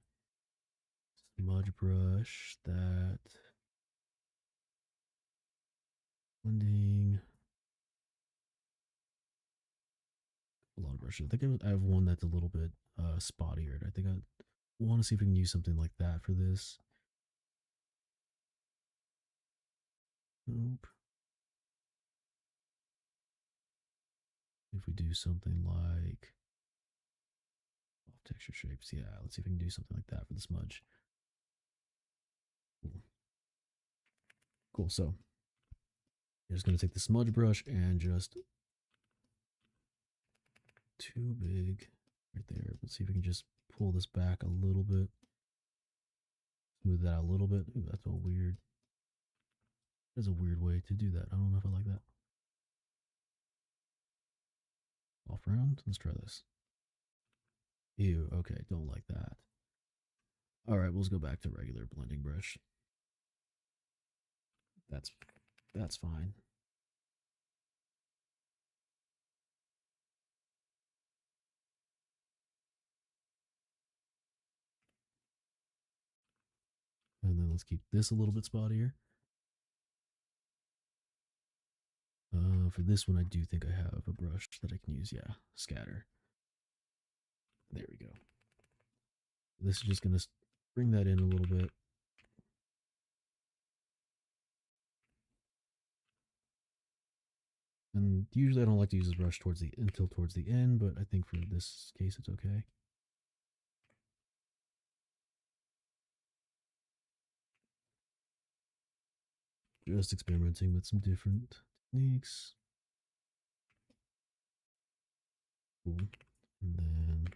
smudge brush that blending. A lot of brushes. I think I have one that's a little bit spottier. I think I want to see if we can use something like that for this. Nope. If we do something like off texture shapes, yeah, let's see if we can do something like that for the smudge. Cool. Cool. So I'm just going to take the smudge brush and just too big right there. Let's see if we can just pull this back a little bit. Smooth that out a little bit. Ooh, that's all weird. There's a weird way to do that. I don't know if I like that. Off round. Let's try this. Ew. Okay. Don't like that. All right. We'll just go back to regular blending brush. That's fine. And then let's keep this a little bit spottier. For this one, I do think I have a brush that I can use. Yeah, scatter. There we go. This is just going to bring that in a little bit. And usually I don't like to use this brush until towards the end, but I think for this case it's okay. Just experimenting with some different techniques. Cool. And then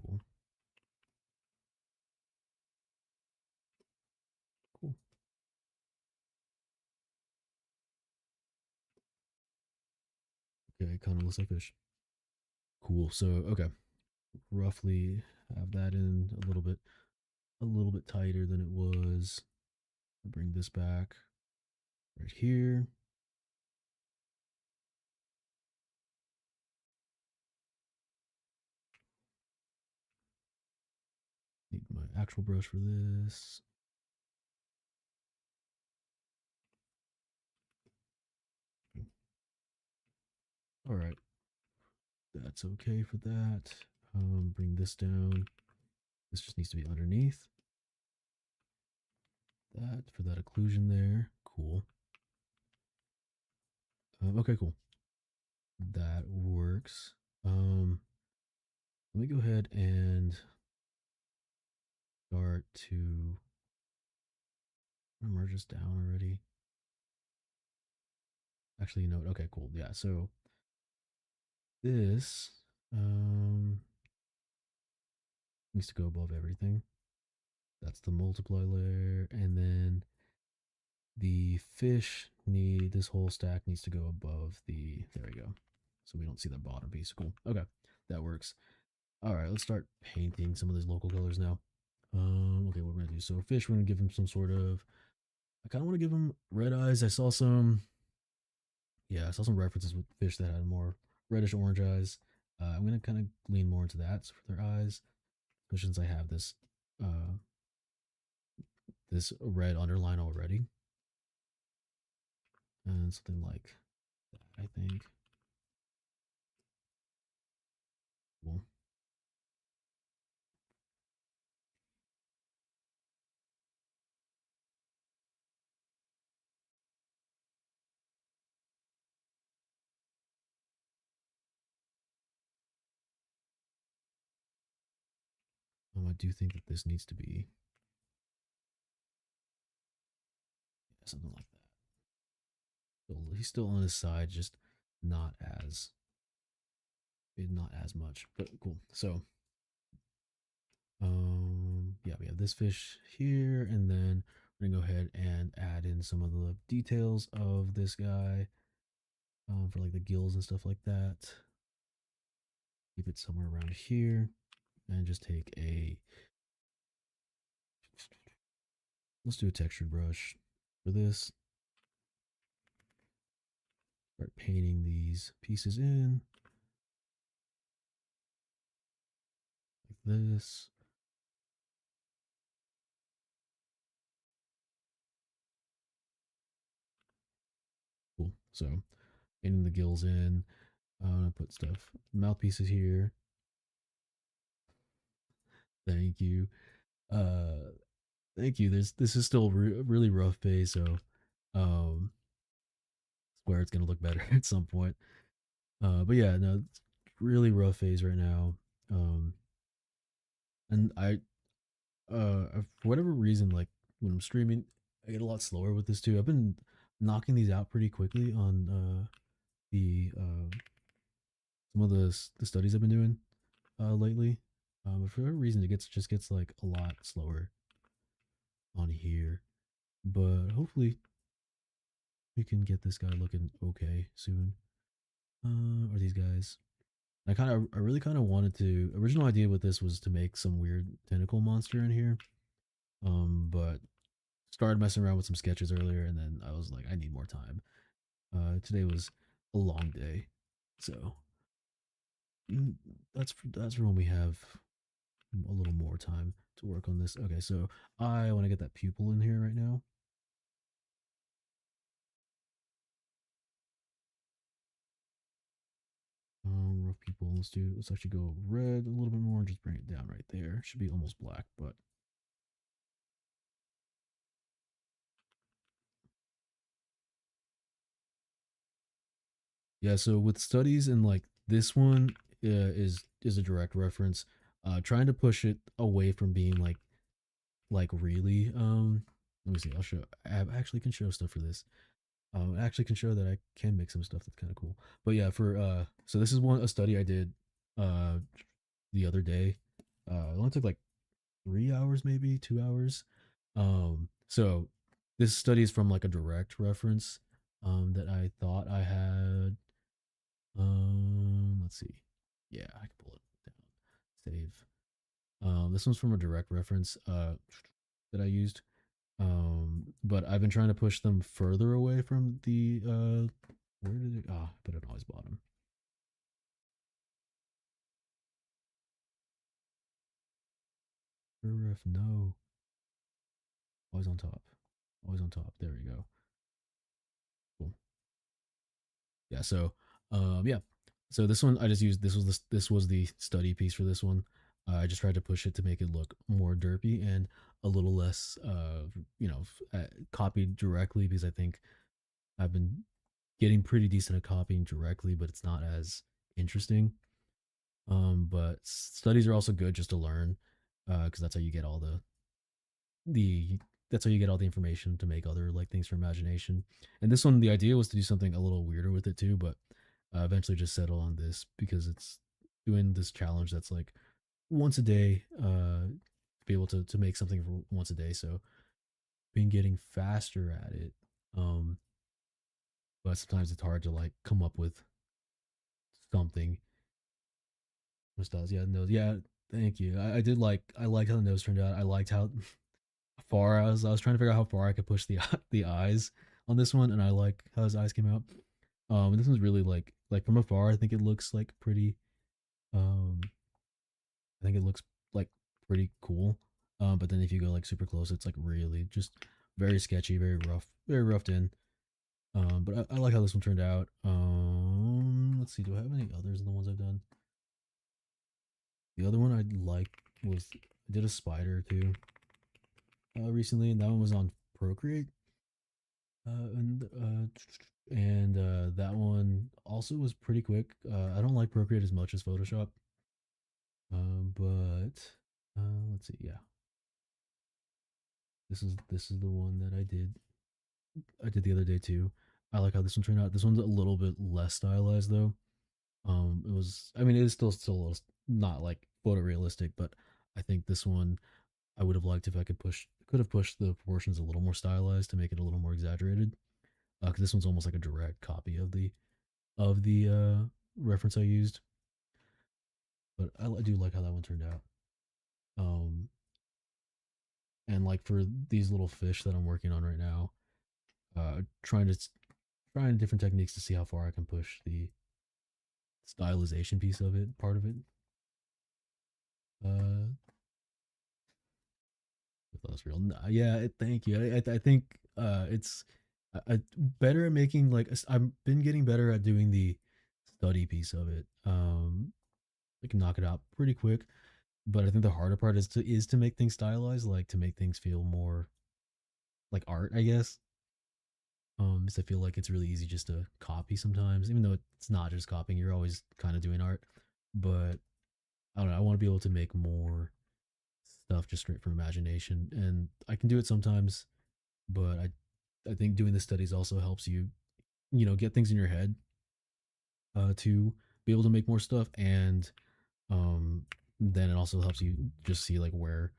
cool. Cool. Okay, kind of looks like fish. Cool. So okay, roughly have that in a little bit tighter than it was. I'll bring this back right here. Need my actual brush for this. All right, that's okay for that. Bring this down. This just needs to be underneath. That for that occlusion there. Cool. Okay, cool. That works. Let me go ahead and start to merge this down already. Actually, you know what? Okay, cool. Yeah, so this needs to go above everything. That's the multiply layer, and then the fish need this whole stack needs to go above the. There we go. So we don't see the bottom piece. Cool. Okay, that works. All right, let's start painting some of these local colors now. Okay, what we're gonna do? So fish, we're gonna give him some sort of. I kind of want to give him red eyes. I saw some. Yeah, I saw some references with fish that had more reddish orange eyes. I'm gonna kind of lean more into that for their eyes, especially since I have uh, this red underline already, and something like that. I think. Cool. I do think that this needs to be yeah, something like that. He's still on his side, just not as not as much, but cool. So, yeah, we have this fish here, and then we're gonna go ahead and add in some of the details of this guy, for like the gills and stuff like that. Keep it somewhere around here, and just take a. Let's do a textured brush for this. Start painting these pieces in like this. Cool. So, painting the gills in. I'm gonna put stuff mouthpieces here. Thank you. Uh, thank you. This is still really rough phase, so um, swear it's gonna look better at some point. But yeah, no, it's really rough phase right now. Um, and for whatever reason, like when I'm streaming, I get a lot slower with this too. I've been knocking these out pretty quickly on the some of the studies I've been doing lately. But for whatever reason, it gets like a lot slower on here. But hopefully we can get this guy looking okay soon. Or these guys. I really kind of wanted to. Original idea with this was to make some weird tentacle monster in here. But started messing around with some sketches earlier, and then I was like, I need more time. Today was a long day, so mm, that's for when we have a little more time to work on this. Okay, so I want to get that pupil in here right now. Rough pupil. Let's actually go red a little bit more and just bring it down right there. Should be almost black, but yeah. So with studies and like this one is a direct reference. Trying to push it away from being like really let me see. I'll show. I actually can show stuff for this. I actually can show that I can make some stuff that's kind of cool. But yeah, for so this is a study I did uh the other day. It only took like 3 hours, maybe 2 hours. So this study is from like a direct reference that I thought I had. Let's see. Yeah, I can pull it down. Save. This one's from a direct reference that I used. But I've been trying to push them further away from the where did it I put it always bottom. Ref no. Always on top. Always on top. There we go. Cool. Yeah, so yeah. So this one I just used this was the study piece for this one. I just tried to push it to make it look more derpy and a little less copied directly, because I think I've been getting pretty decent at copying directly, but it's not as interesting. But studies are also good just to learn, because that's how you get all the that's how you get all the information to make other like things for imagination. And this one, the idea was to do something a little weirder with it too, but eventually just settle on this because it's doing this challenge that's like once a day, to be able to make something for once a day. So been getting faster at it. Um, but sometimes it's hard to like come up with something. Which does, yeah, nose, yeah. Thank you. I did like I liked how the nose turned out. I liked how far I was trying to figure out how far I could push the the eyes on this one, and I like how his eyes came out. And this one's really like from afar, I think it looks like pretty. Um, I think it looks like pretty cool. But then if you go like super close, it's like really just very sketchy, very roughed in. But I like how this one turned out. Let's see. Do I have any others of the ones I've done? The other one I like was I did a spider too recently, and that one was on Procreate. That one also was pretty quick. I don't like Procreate as much as Photoshop, but let's see. Yeah, this is the one that I did. I did the other day too. I like how this one turned out. This one's a little bit less stylized though. It was. I mean, it is still a little not like photorealistic, but I think this one I would have liked if I could have pushed the proportions a little more stylized to make it a little more exaggerated. Because this one's almost like a direct copy of the reference I used. But I do like how that one turned out. Um, and like for these little fish that I'm working on right now, trying different techniques to see how far I can push the stylization piece of it, part of it. Uh, if that was real. Yeah, thank you. I think it's better at making like I've been getting better at doing the study piece of it. I can knock it out pretty quick. But I think the harder part is to make things stylized, like to make things feel more like art, I guess. Because I feel like it's really easy just to copy sometimes, even though it's not just copying. You're always kind of doing art, but I don't know. I want to be able to make more stuff just straight from imagination, and I can do it sometimes. But I think doing the studies also helps you, get things in your head to be able to make more stuff, and um, then it also helps you just see like where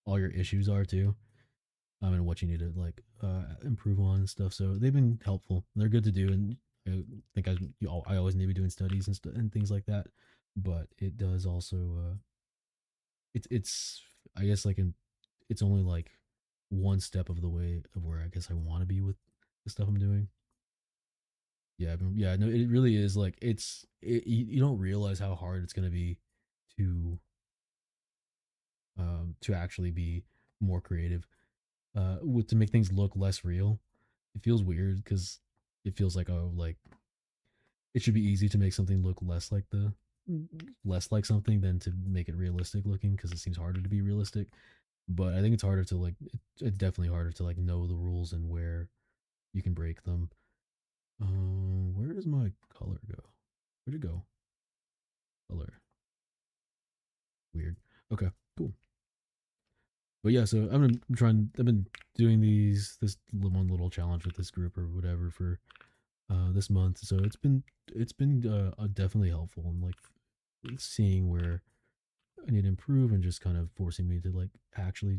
all your issues are too, and what you need to like improve on and stuff. So they've been helpful. They're good to do, and I think I always need to be doing studies and things like that. But it does also it's I guess it's only like one step of the way of where I guess I want to be with the stuff I'm doing. Yeah, yeah, no, it really is like you don't realize how hard it's gonna be to to actually be more creative, with to make things look less real. It feels weird because it feels like, oh, like it should be easy to make something look less like something than to make it realistic looking, because it seems harder to be realistic. But I think it's harder to like it's definitely harder to like know the rules and where you can break them. Where does my color go? Where'd it go? Color. Weird. Okay, cool. But yeah, so I've been doing one little challenge with this group or whatever for this month. So it's been definitely helpful in like seeing where I need to improve, and just kind of forcing me to like actually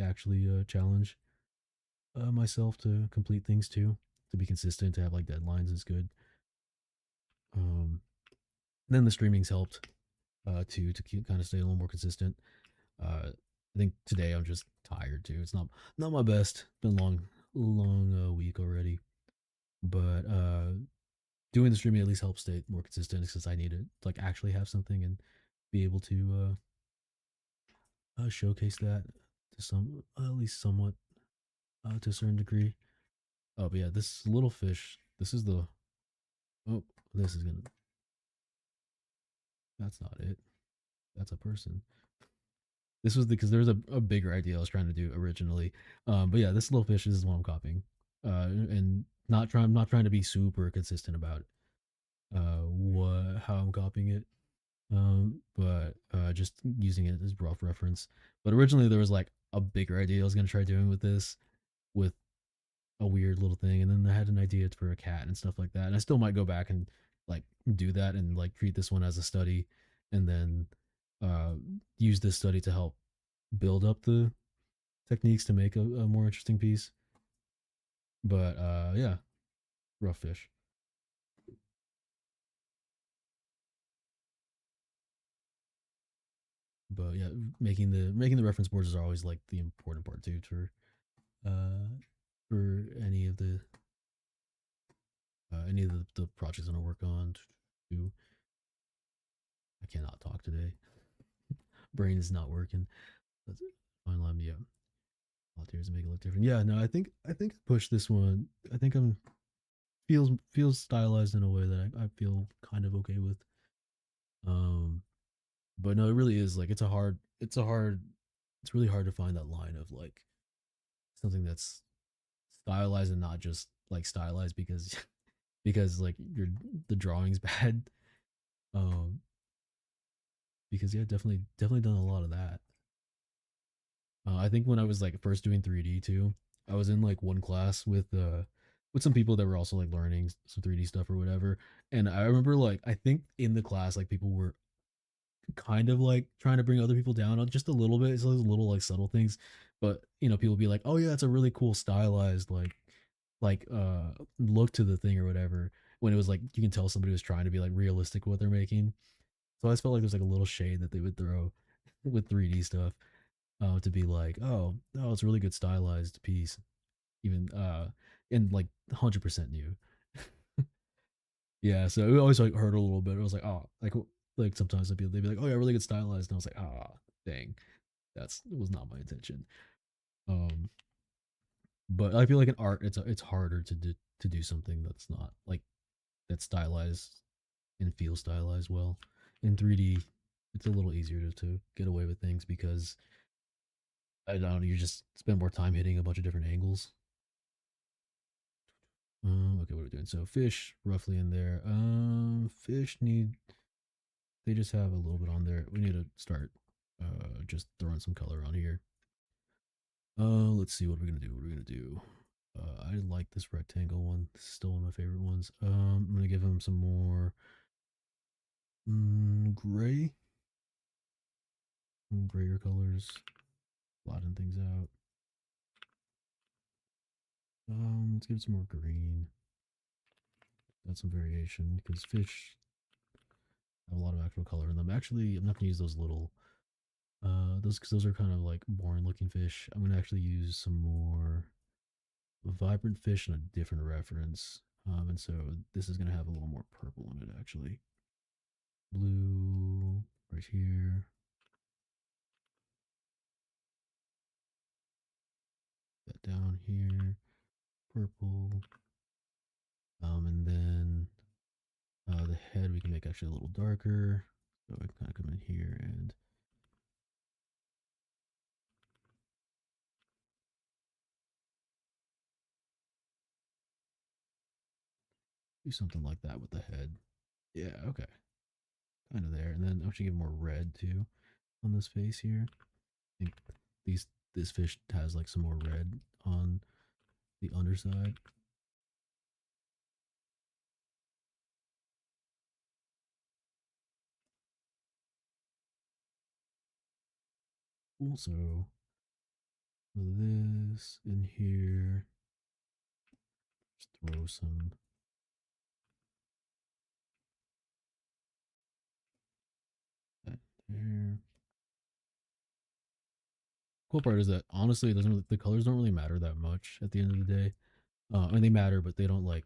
actually challenge myself to complete things too, to be consistent, to have like deadlines is good. Um, then the streaming's helped too, to keep kind of stay a little more consistent. I think today I'm just tired too. It's not my best. Been a long week already, but doing the streaming at least helps stay more consistent, because I need to like actually have something and be able to showcase that to some at least somewhat, to a certain degree. Oh, but yeah, this little fish. This is the Oh, this is gonna. That's not it. That's a person. This was because there was a bigger idea I was trying to do originally. But yeah, this little fish is what I'm copying. And not trying to be super consistent about it. What how I'm copying it. But just using it as rough reference. But originally there was like a bigger idea I was gonna try doing with this, with a weird little thing, and then I had an idea for a cat and stuff like that. And I still might go back and like do that and like treat this one as a study, and then uh use this study to help build up the techniques to make a more interesting piece. But yeah, rough fish. But yeah, making the reference boards is always like the important part too uh for any of the projects I'm gonna work on. I cannot talk today. Brain is not working. That's it. Fine line, yeah. Volunteers make it look different. Yeah, no, I think I pushed this one. I think I'm feels stylized in a way that I feel kind of okay with. Um, but no, it really is like it's really hard to find that line of like something that's stylized and not just like stylized because because like the drawing's bad. Um, because yeah, definitely done a lot of that. I think when I was like first doing 3D too, I was in like one class with some people that were also like learning some 3D stuff or whatever. And I remember like I think in the class like people were kind of like trying to bring other people down on just a little bit. It's those little like subtle things. But you know, people be like, "Oh yeah, it's a really cool stylized look to the thing or whatever." When it was like you can tell somebody was trying to be like realistic with what they're making. So I just felt like there's like a little shade that they would throw with 3D stuff, to be like, oh, it's a really good stylized piece, even and like 100% new. Yeah, so it always like hurt a little bit. It was like, oh, like sometimes they'd be like, oh yeah, really good stylized, and I was like, ah, dang, that's it was not my intention. Um, but I feel like in art, it's harder to do something that's not like that's stylized and feel stylized well. In 3D, it's a little easier to get away with things because I don't know, you just spend more time hitting a bunch of different angles. Okay, what are we doing? So fish roughly in there. Fish need they just have a little bit on there. We need to start just throwing some color on here. Let's see what we're gonna do. What are we gonna do? I like this rectangle one. This is still one of my favorite ones. I'm gonna give him some more gray, grayer colors, flatten things out. Let's give it some more green. That's some variation because fish have a lot of actual color in them. Actually, I'm not gonna use those little those because those are kind of like boring looking fish. I'm gonna actually use some more vibrant fish and a different reference. And so this is gonna have a little more purple in it actually. Blue right here. That down here. Purple. And then the head we can make actually a little darker. So I can kind of come in here and do something like that with the head. Yeah, okay. Kind of there. And then actually give more red too on this face here. I think these this fish has like some more red on the underside. Also, this in here, just throw some that there. Cool part is that honestly, it doesn't really, the colors don't really matter that much at the end of the day. I mean, they matter, but they don't like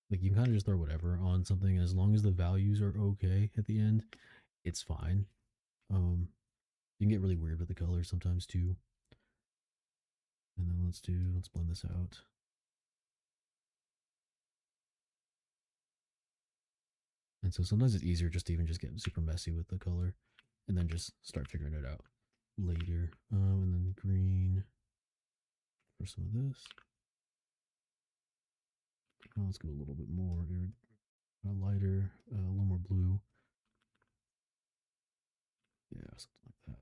you can kind of just throw whatever on something, and as long as the values are okay at the end, it's fine. You can get really weird with the colors sometimes too. And then let's blend this out. And so sometimes it's easier just to even just get super messy with the color and then just start figuring it out later. And then green for some of this. Let's go a little bit more lighter, a little more blue. Yeah, something like that.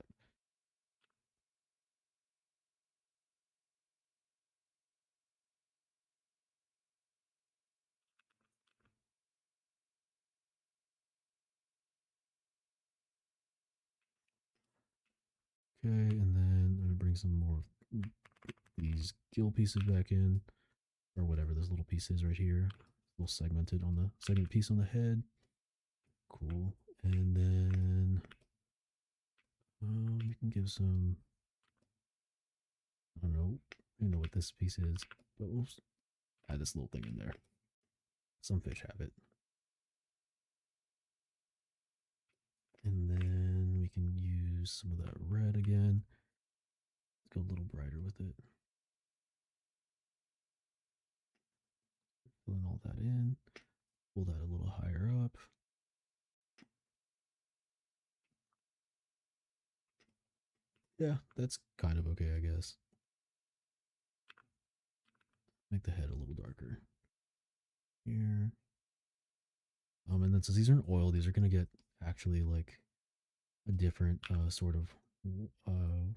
Okay, and then I'm gonna bring some more of these gill pieces back in, or whatever this little piece is right here. A little segmented on the segment piece on the head. Cool. And then we can give some, I don't know, what this piece is, but we'll add this little thing in there. Some fish have it. And then we can use some of that red again. Let's go a little brighter with it. Filling all that in. Pull that a little higher up. Yeah, that's kind of okay, I guess. Make the head a little darker. Here. And then since these are in oil, these are going to get actually like a different sort of going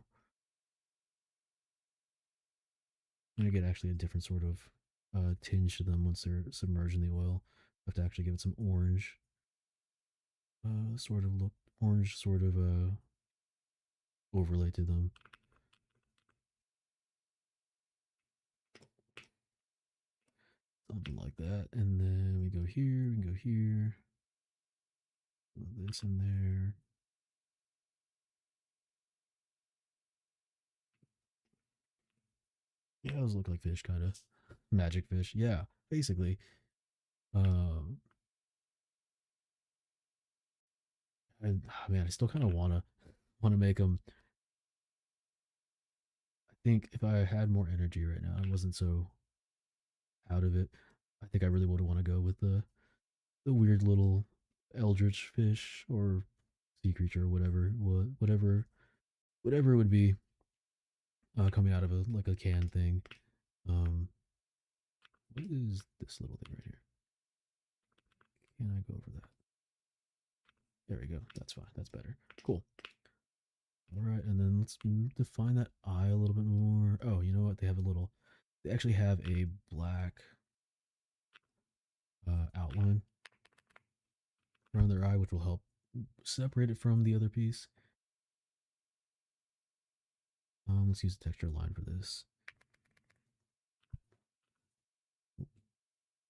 to get actually a different sort of tinge to them once they're submerged in the oil. I have to actually give it some orange sort of look, orange sort of overlay to them. Something like that. And then we go here, we can go here. Put this in there. Yeah, those look like fish, kind of. Magic fish. Yeah, basically. And man, I still kind of wanna make them. I think if I had more energy right now, I wasn't so out of it. I think I really would want to go with the weird little eldritch fish or sea creature or whatever it would be coming out of a like a can thing. Um, what is this little thing right here? Can I go over that? There we go. That's fine. That's better. Cool. All right, and then let's define that eye a little bit more. Oh, you know what? They have a little. They actually have a black outline around their eye, which will help separate it from the other piece. Let's use a texture line for this.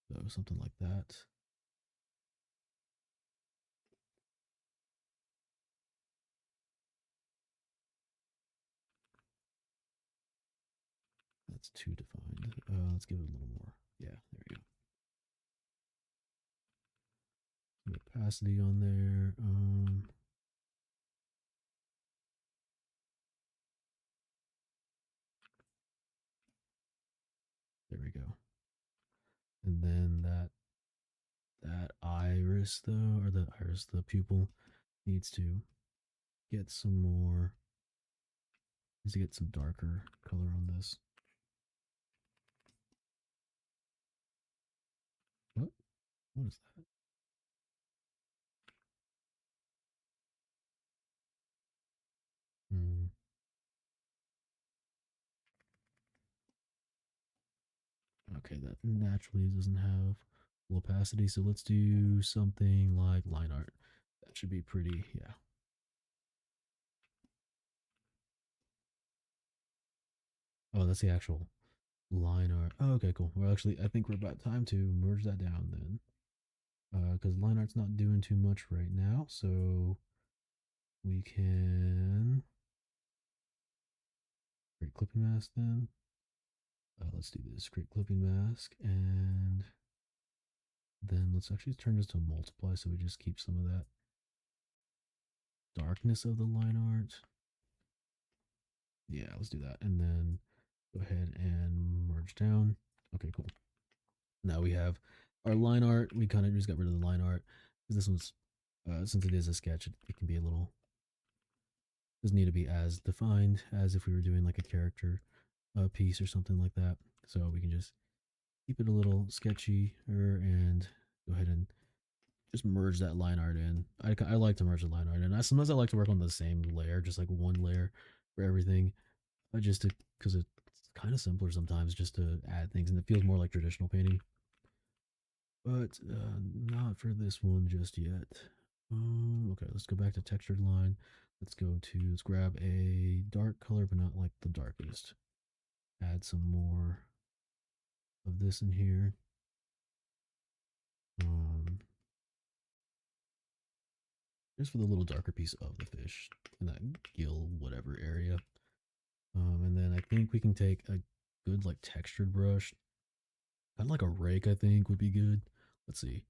So something like that. That's too defined. Let's give it a little more. Yeah, there we go. Some opacity on there. There we go. And then that iris though, or the pupil needs to get some more. Needs to get some darker color on this. What? What is that? Hmm. Okay, that naturally doesn't have full opacity, so let's do something like line art. That should be pretty, yeah. Oh, that's the actual line art. Oh, okay, cool. Well, actually, I think we're about time to merge that down then. Because line art's not doing too much right now, so we can create clipping mask then. Let's do this, create clipping mask, and then let's actually turn this to a multiply so we just keep some of that darkness of the line art. Yeah, let's do that. And then go ahead and merge down. Okay, cool. Now we have our line art. We kind of just got rid of the line art. because this one's since it is a sketch, it can be a little doesn't need to be as defined as if we were doing like a character piece or something like that. So we can just keep it a little sketchy and go ahead and just merge that line art in. I like to merge the line art in. Sometimes I like to work on the same layer, just like one layer for everything, just to because it's kind of simpler sometimes just to add things and it feels more like traditional painting. But not for this one just yet. Okay, let's go back to textured line. Let's grab a dark color, but not like the darkest. Add some more of this in here. Just for the little darker piece of the fish in that gill whatever area. And then I think we can take a good like textured brush, kind of like a rake. I think would be good. Let's see.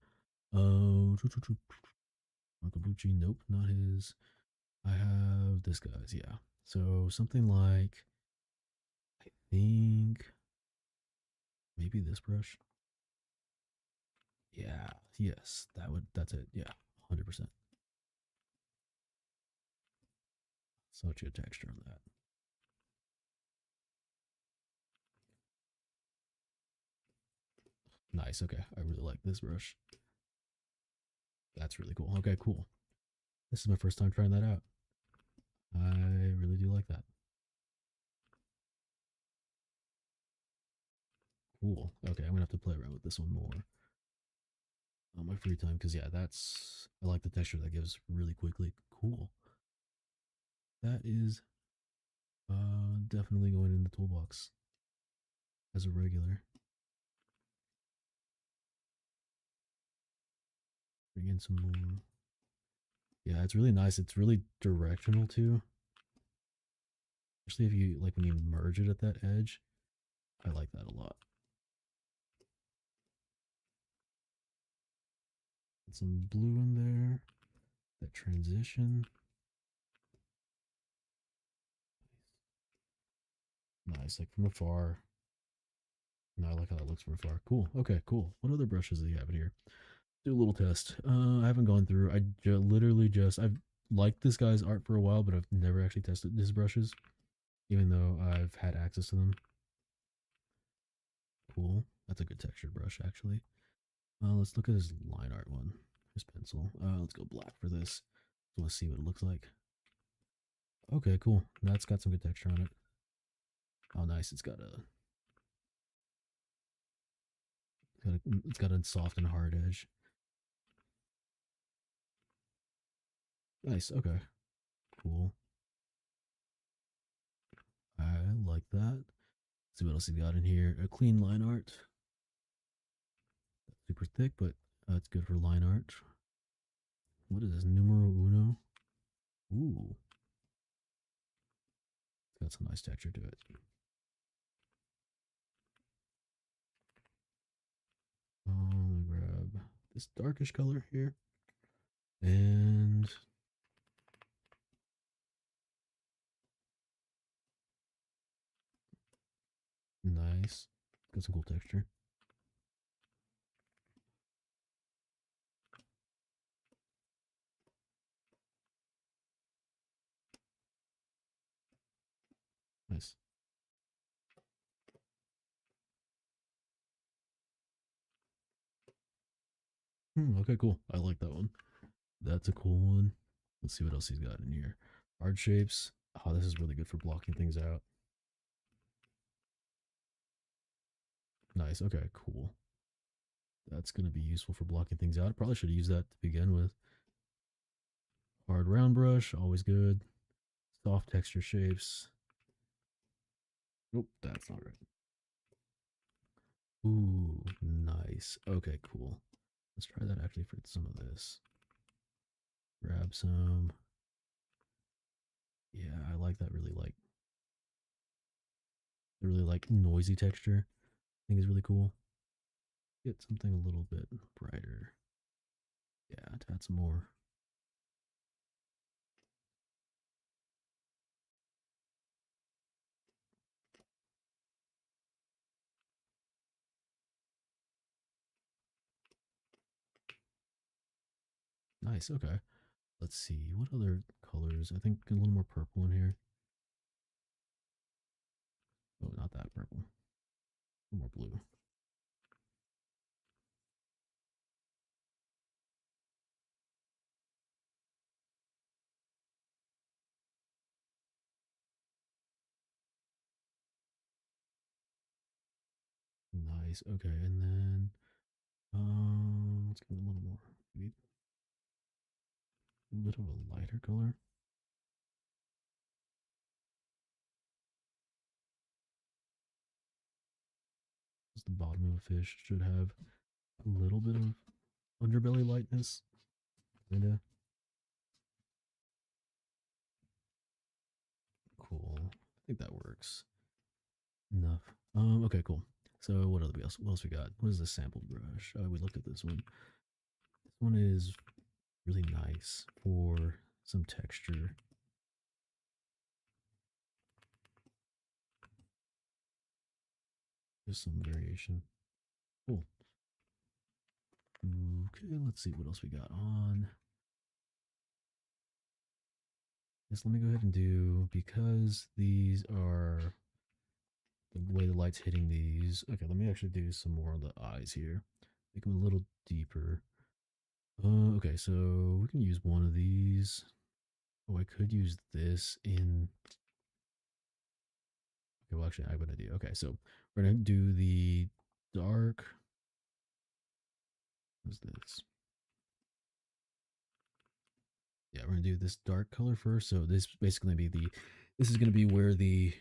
Makabuchi, nope, not his. I have this guy's, yeah. So something like, I think maybe this brush. Yeah, yes, that's it. Yeah, 100%. Such good texture on that. Nice. Okay, I really like this brush. That's really cool. Okay, cool. This is my first time trying that out. I really do like that. Cool. Okay, I'm gonna have to play around with this one more on my free time because yeah, I like the texture that gives really quickly. Cool. That is definitely going in the toolbox as a regular. Bring in some more. Yeah, it's really nice. It's really directional too. Especially if you like when you merge it at that edge. I like that a lot. Get some blue in there. That transition. Nice, like from afar. No, I like how that looks from afar. Cool. Okay, cool. What other brushes do you have in here? Do a little test. I haven't gone through. Literally just I've liked this guy's art for a while, but I've never actually tested his brushes, even though I've had access to them. Cool. That's a good textured brush, actually. Let's look at his line art one. His pencil. Let's go black for this. Just want to see what it looks like. Okay, cool. That's got some good texture on it. Oh, nice. It's got a soft and hard edge. Nice. Okay. Cool. I like that. Let's see what else he got in here. A clean line art. Super thick, but it's good for line art. What is this? Numero uno. Ooh. It's got some nice texture to it. Let me grab this darkish color here. And nice. Got some cool texture. Nice. Okay, cool. I like that one. That's a cool one. Let's see what else he's got in here. Hard shapes. Oh, this is really good for blocking things out. Nice. Okay, cool. That's going to be useful for blocking things out. I probably should have used that to begin with. Hard round brush, always good. Soft texture shapes. Nope, that's not right. Ooh, nice. Okay, cool. Let's try that actually for some of this. Grab some. Yeah, I like that really like noisy texture. I think is really cool. Get something a little bit brighter. Yeah, to add some more. Nice. Okay. Let's see. What other colors? I think a little more purple in here. Oh, not that purple. A little more blue. Nice. Okay. And then let's get a little more, maybe a bit of a lighter color. The bottom of a fish should have a little bit of underbelly lightness. Kinda cool. I think that works enough. Okay, cool. So what else? What else we got? What is this sample brush? We looked at this one. This one is really nice for some texture. Just some variation. Cool. Okay, let's see what else we got on. Yes, let me go ahead and do, because these are the way the light's hitting these. Okay, let me actually do some more of the eyes here. Make them a little deeper. Okay, so we can use one of these. Oh, I could use this in. Okay, well, actually, I have an idea. Okay, so we're gonna do the dark. What's this? Yeah, we're gonna do this dark color first. So this basically be the. This is gonna be where the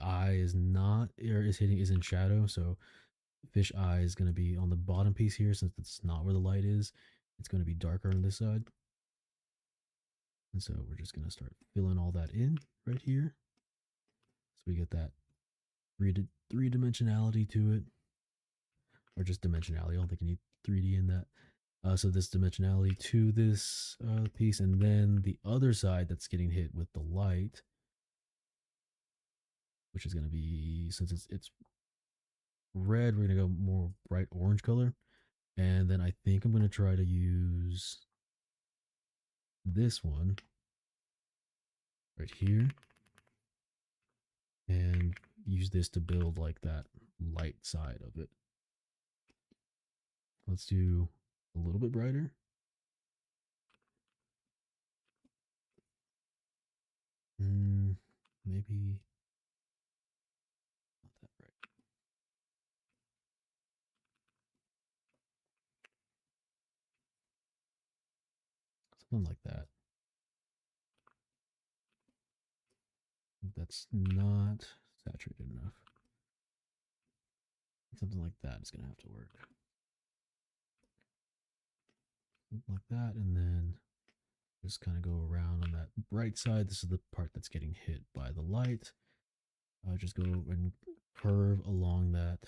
eye is not, or is hitting, is in shadow. So fish eye is going to be on the bottom piece here, since it's not where the light is. It's going to be darker on this side. And so we're just going to start filling all that in right here. So we get that three dimensionality to it, or just dimensionality. I don't think you need 3D in that. So this dimensionality to this piece, and then the other side that's getting hit with the light, which is going to be, since it's red, we're going to go more bright orange color. And then I think I'm going to try to use this one right here and use this to build like that light side of it. Let's do a little bit brighter. Maybe not that bright. Something like that. That's not saturated enough. Something like that is going to have to work. Something like that, and then just kind of go around on that bright side. This is the part that's getting hit by the light. Just go and curve along that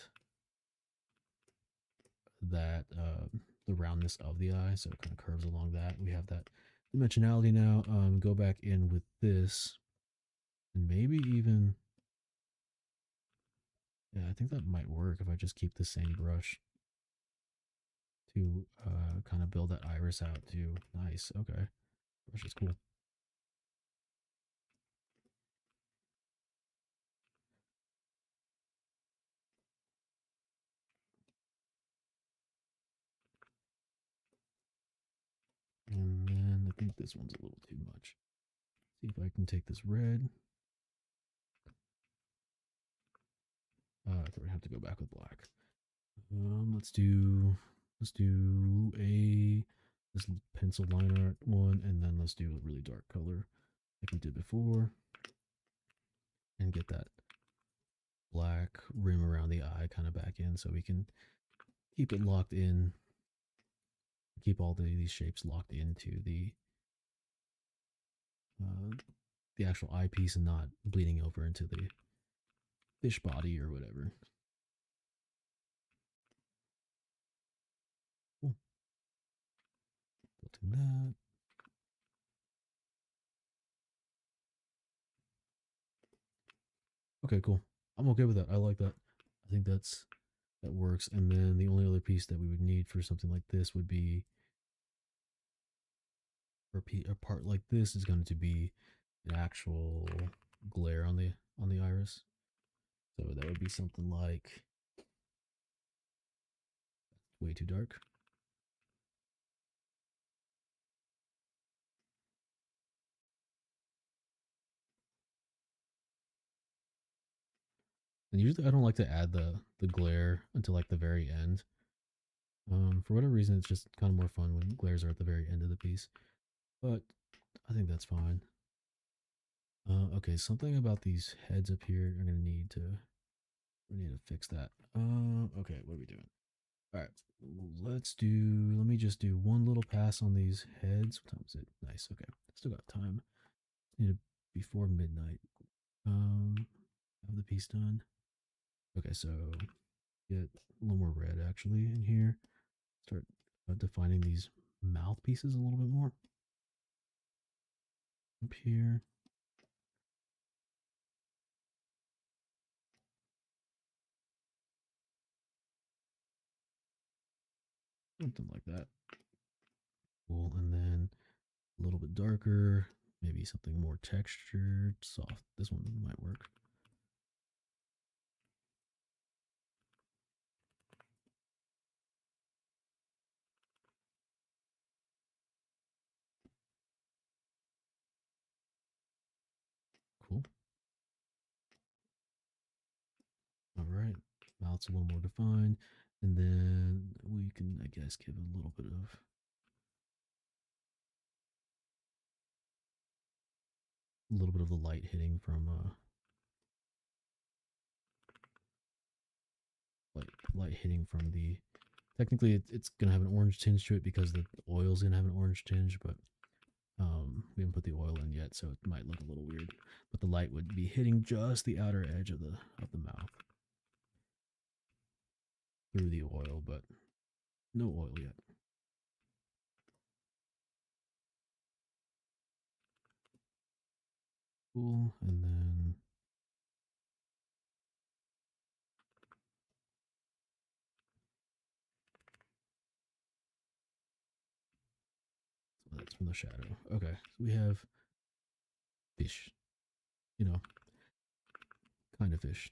the roundness of the eye, so it kind of curves along that. We have that dimensionality now. Go back in with this, and maybe even, yeah, I think that might work if I just keep the same brush to kind of build that iris out too. Nice. Okay, brush is cool. And then I think this one's a little too much. See if I can take this red. We're gonna have to go back with black. Let's do a this pencil line art one, and then let's do a really dark color like we did before, and get that black rim around the eye kind of back in, so we can keep it locked in, keep all these shapes locked into the actual eyepiece and not bleeding over into the fish body or whatever. Cool. Built in that. Okay, cool. I'm okay with that. I like that. I think that works. And then the only other piece that we would need for something like this would be a part like this is going to be an actual glare on the iris. So that would be something like way too dark. And usually I don't like to add the glare until like the very end. For whatever reason, it's just kind of more fun when glares are at the very end of the piece. But I think that's fine. Okay, something about these heads up here. I'm gonna need to we need to fix that. Okay, what are we doing? All right, let's do. Let me just do one little pass on these heads. What time is it? Nice. Okay, still got time. Need to before midnight. Have the piece done. Okay, so get a little more red actually in here. Start defining these mouthpieces a little bit more up here. Something like that. Cool. And then a little bit darker, maybe something more textured, soft. This one might work. Cool. All right. Mouth's a little more defined. And then we can, I guess, give a little bit of the light hitting from light hitting from the technically it's gonna have an orange tinge to it because the oil's gonna have an orange tinge, but we haven't put the oil in yet, so it might look a little weird. But the light would be hitting just the outer edge of the mouth through the oil, but no oil yet. Cool, and then so that's from the shadow. Okay, so we have fish, you know, kind of fish.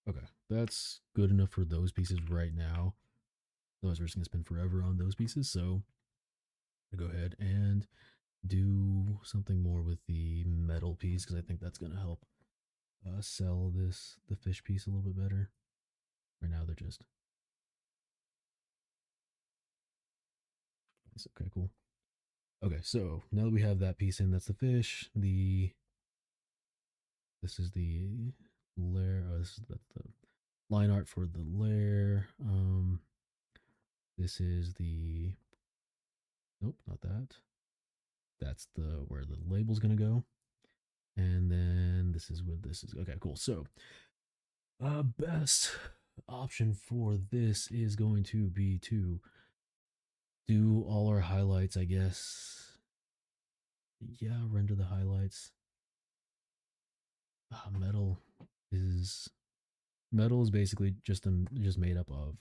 Okay, that's good enough for those pieces right now. Otherwise, we're just gonna spend forever on those pieces. So I go ahead and do something more with the metal piece because I think that's gonna help sell the fish piece a little bit better. Right now, they're just nice. Okay, cool. Okay, so now that we have that piece in, that's the fish. This is the layer. Oh, that's the line art for the layer. This is the nope, not that. That's the where the label's gonna go. And then this is what this is. Okay, cool. So, best option for this is going to be to do all our highlights, I guess. Yeah, render the highlights. Metal is basically just made up of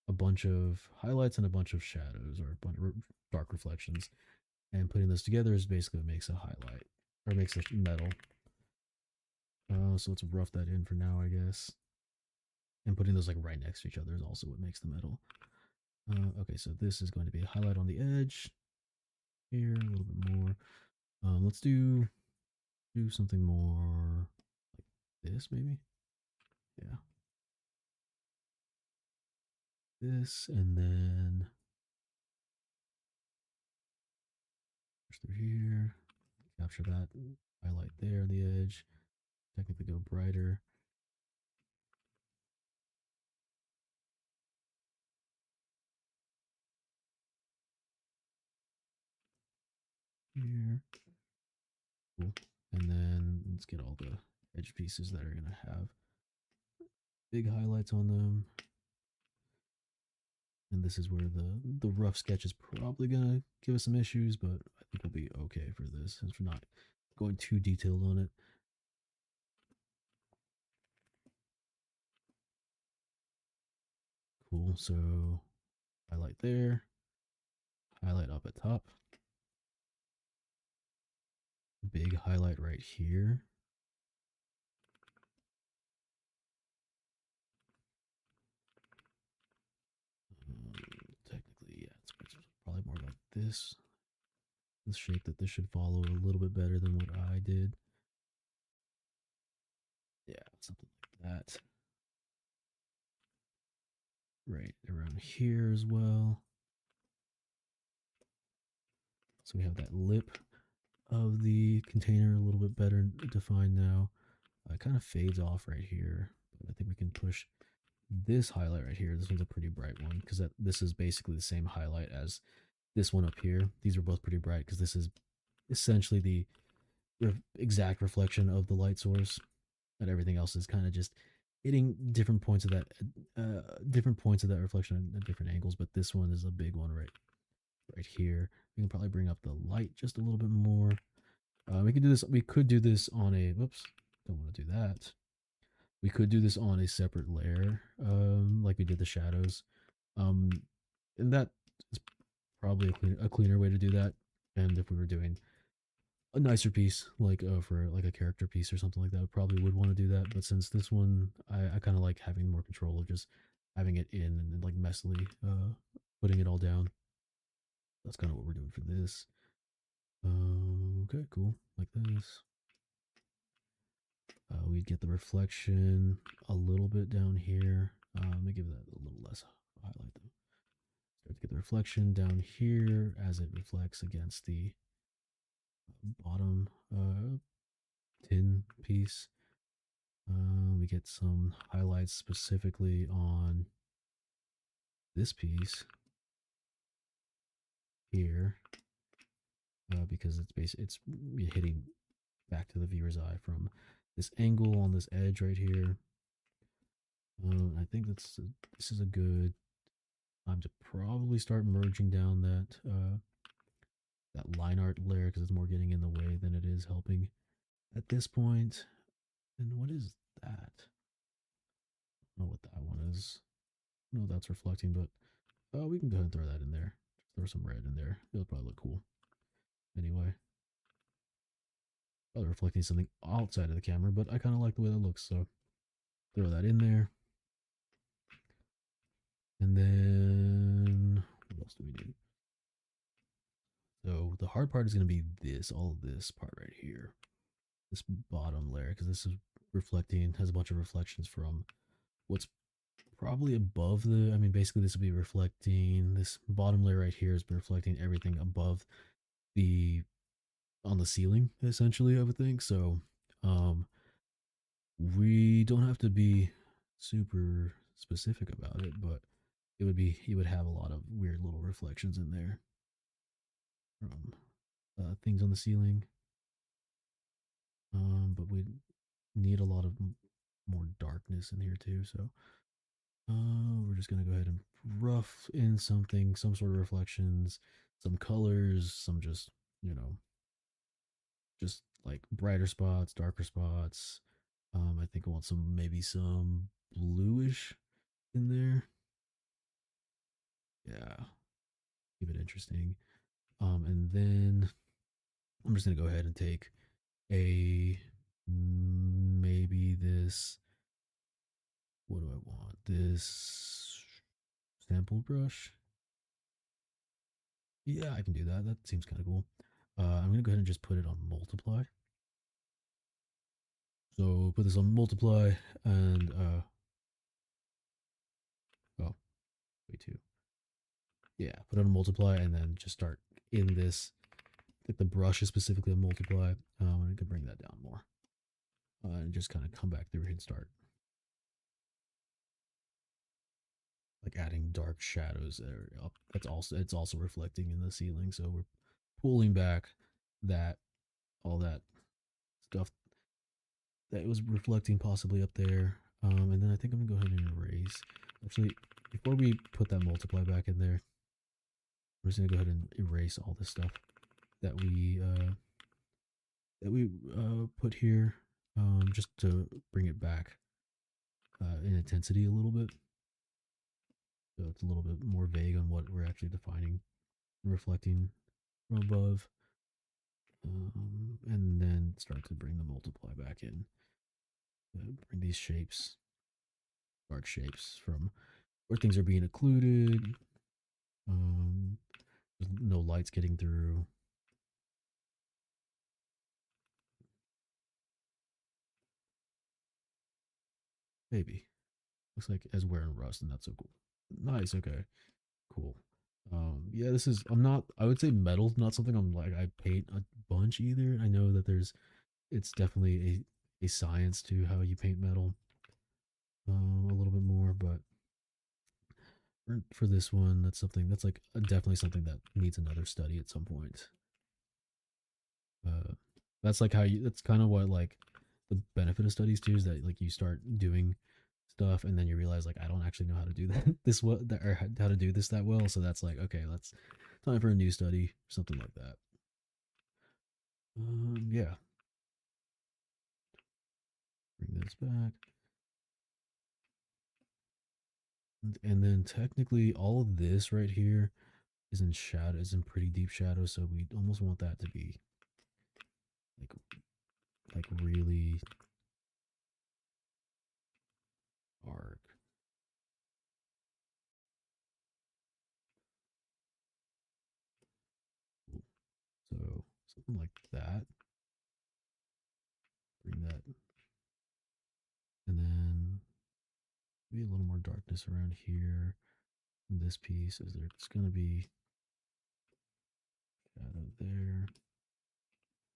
a bunch of highlights and a bunch of shadows or a bunch of dark reflections, and putting those together is basically what makes a highlight or makes a metal. So let's rough that in for now, I guess. And putting those like right next to each other is also what makes the metal. Okay, so this is going to be a highlight on the edge here, a little bit more. Let's do something more like this, maybe. Yeah, this, and then push through here, capture that highlight there on the edge. Technically, go brighter. Here. Cool. And then let's get all the edge pieces that are going to have big highlights on them. And this is where the rough sketch is probably going to give us some issues, but I think we'll be okay for this since we're not going too detailed on it. Cool. So highlight there, highlight up at top. Big highlight right here. Technically, yeah, it's probably more like this. This shape that this should follow a little bit better than what I did. Yeah, something like that. Right around here as well. So we have that lip of the container a little bit better defined now. It kind of fades off right here, but I think we can push this highlight right here. This one's a pretty bright one because this is basically the same highlight as this one up here. These are both pretty bright because this is essentially the exact reflection of the light source, and everything else is kind of just hitting different points of that reflection at different angles. But this one is a big one right here. We can probably bring up the light just a little bit more. We could do this. We could do this on a. Whoops, don't want to do that. We could do this on a separate layer, like we did the shadows, and that is probably a cleaner way to do that. And if we were doing a nicer piece, like for like a character piece or something like that, I probably would want to do that. But since this one, I kind of like having more control of just having it in and then like messily putting it all down. That's kind of what we're doing for this. Okay, cool. Like this. We'd get the reflection a little bit down here. Let me give that a little less highlight though. Start to get the reflection down here as it reflects against the bottom tin piece. We get some highlights specifically on this piece here because it's hitting back to the viewer's eye from this angle on this edge right here. I think this is a good time to probably start merging down that line art layer because it's more getting in the way than it is helping at this point. And what is that? I don't know what that one is. I don't know what that's reflecting, but we can go ahead and throw that in there. Just throw some red in there. It'll probably look cool. Anyway, probably reflecting something outside of the camera, but I kind of like the way that looks, so throw that in there. And then what else do we need? So the hard part is going to be all of this part right here, this bottom layer, because this is reflecting, has a bunch of reflections from what's probably above I mean, basically this will be reflecting, this bottom layer right here is reflecting everything above on the ceiling, essentially, I would think. So, we don't have to be super specific about it, but you would have a lot of weird little reflections in there from things on the ceiling. But we need a lot of more darkness in here too. So we're just gonna go ahead and rough in some sort of reflections, some colors, some just just like brighter spots, darker spots. I think I want maybe some bluish in there. Yeah, keep it interesting. And then I'm just gonna go ahead and take maybe this. What do I want? This sample brush. Yeah, I can do that. That seems kind of cool. I'm gonna go ahead and just put it on multiply. So put this on multiply and oh, way too. Yeah, put it on multiply and then just start in this. Like the brush is specifically on multiply. I'm gonna bring that down more and just kind of come back through and start like adding dark shadows there. It's also reflecting in the ceiling, so we're pulling back that all that stuff that was reflecting possibly up there. And then I think I'm gonna go ahead and erase. Actually, before we put that multiply back in there, I'm just gonna go ahead and erase all this stuff that we put here, just to bring it back in intensity a little bit. So it's a little bit more vague on what we're actually defining reflecting from above, and then start to bring the multiply back in. Bring these shapes, dark shapes, from where things are being occluded. There's no lights getting through. Maybe. Looks like as wearing rust, and that's so cool. Nice, okay. Cool. Yeah, this is, I would say metal's not something I paint a bunch either. I know that it's definitely a science to how you paint metal, a little bit more, but for this one, that's like definitely something that needs another study at some point. Uh, that's like that's kind of what like the benefit of studies too, is that like you start doing stuff and then you realize like I don't actually know how to do that or how to do this that well. So that's like, okay, that's time for a new study, something like that. Yeah. Bring this back. And then technically all of this right here is in shadow, is in pretty deep shadow, so we almost want that to be like really dark. So something like that. Bring that, and then maybe a little more darkness around here. This piece is there's gonna be shadow there.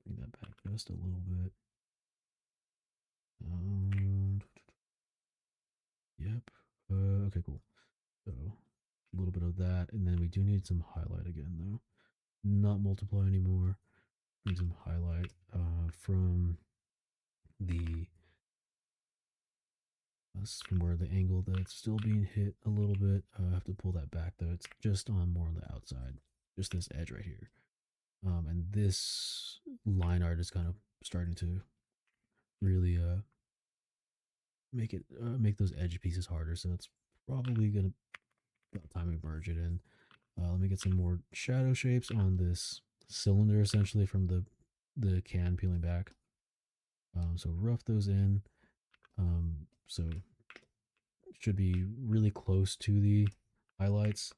Bring that back just a little bit. Yep. Okay, cool. So a little bit of that, and then we do need some highlight again, though. Not multiply anymore. Need some highlight from the from where the angle that's still being hit a little bit. I have to pull that back though. It's just on more on the outside, just this edge right here. And this line art is kind of starting to really make those edge pieces harder. So it's probably gonna about time we merge it in. Let me get some more shadow shapes on this cylinder, essentially from the can peeling back. So rough those in. So it should be really close to the highlights.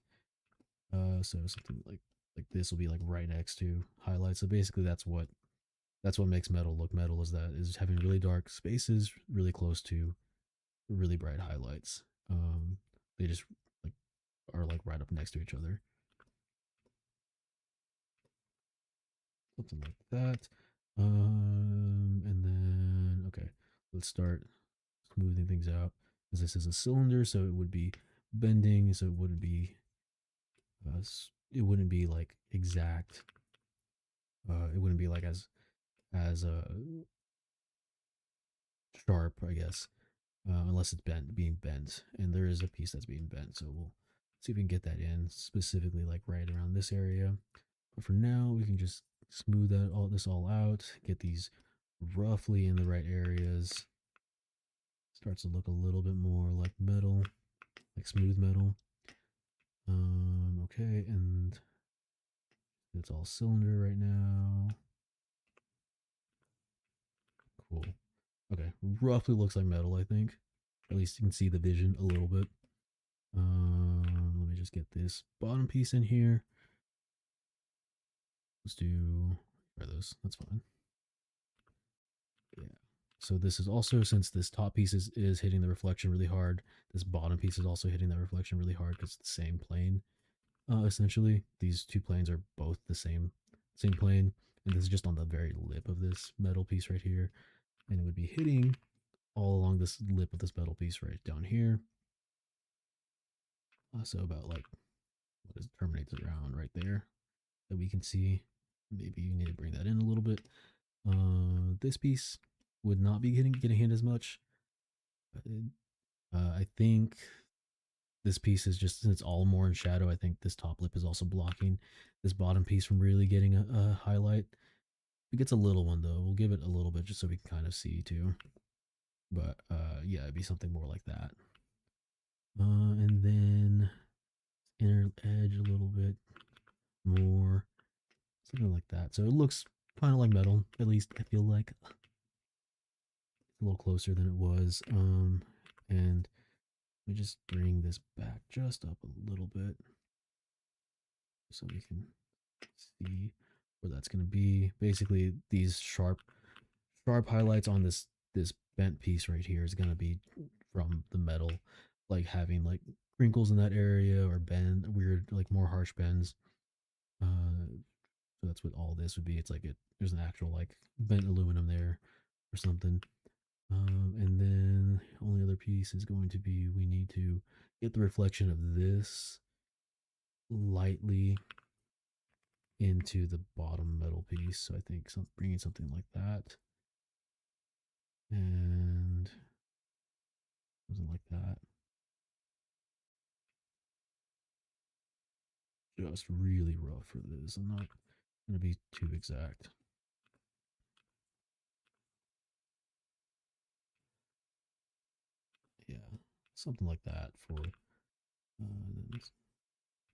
So something like this will be like right next to highlights. So basically, that's what makes metal look metal, is having really dark spaces really close to really bright highlights. They just like are like right up next to each other. Something like that. And then okay, let's start smoothing things out. Because this is a cylinder, so it would be bending, so uh, it wouldn't be like exact. It wouldn't be like as sharp, I guess, unless it's being bent. And there is a piece that's being bent, so we'll see if we can get that in specifically, like right around this area. But for now, we can just smooth this all out, get these roughly in the right areas. Starts to look a little bit more like metal, like smooth metal. Okay, and it's all cylinder right now. Cool. Okay, roughly looks like metal, I think. At least you can see the vision a little bit. Let me just get this bottom piece in here. Let's try those. That's fine. Yeah. So this is also, since this top piece is hitting the reflection really hard, this bottom piece is also hitting that reflection really hard because it's the same plane. Essentially, these two planes are both the same plane, and this is just on the very lip of this metal piece right here, and it would be hitting all along this lip of this metal piece right down here. So about like what is terminates around right there that we can see. Maybe you need to bring that in a little bit. This piece would not be getting hit as much. I think this piece is just, since it's all more in shadow, I think this top lip is also blocking this bottom piece from really getting a highlight. It gets a little one though. We'll give it a little bit just so we can kind of see too. But yeah, it'd be something more like that. And then inner edge a little bit. more, something like that. So it looks kind of like metal, at least I feel like a little closer than it was. And let me just bring this back just up a little bit so we can see where that's going to be. Basically, these sharp highlights on this bent piece right here is going to be from the metal, like having like crinkles in that area or bend weird, like more harsh bends. So that's what all this would be. It's like there's an actual like bent aluminum there or something. And then only other piece is going to be we need to get the reflection of this lightly into the bottom metal piece. So I think bringing something like that and something like that. Just really rough for this. I'm not going to be too exact. Yeah, something like that for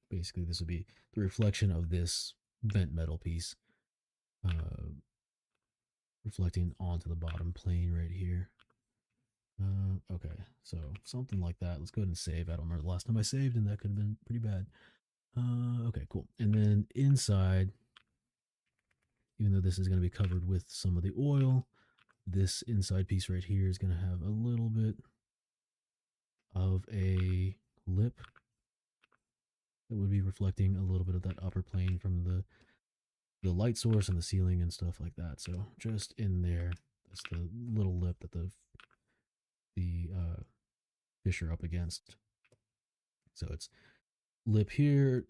basically this would be the reflection of this bent metal piece reflecting onto the bottom plane right here. Okay, so something like that. Let's go ahead and save. I don't remember the last time I saved, and that could have been pretty bad. Okay, cool. And then inside, even though this is going to be covered with some of the oil, this inside piece right here is going to have a little bit of a lip that would be reflecting a little bit of that upper plane from the light source and the ceiling and stuff like that. So just in there, that's the little lip that the fish are up against. So it's lip here,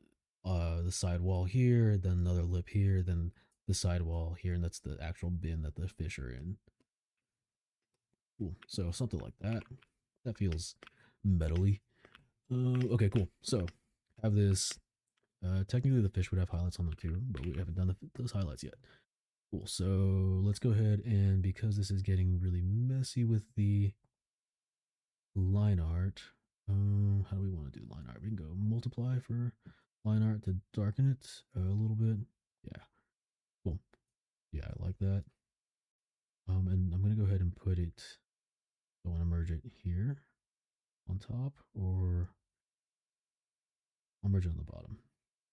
the side wall here, then another lip here, then the side wall here, and that's the actual bin that the fish are in. Cool. So something like that. That feels metally. Okay, cool. So have this. Technically, the fish would have highlights on them too, but we haven't done those highlights yet. Cool. So let's go ahead and because this is getting really messy with the line art, how do we want to do line art? We can go multiply for line art to darken it a little bit. Yeah. Cool. Yeah, I like that. And I'm gonna go ahead and put it. I want to merge it here on top, or I'll merge it on the bottom.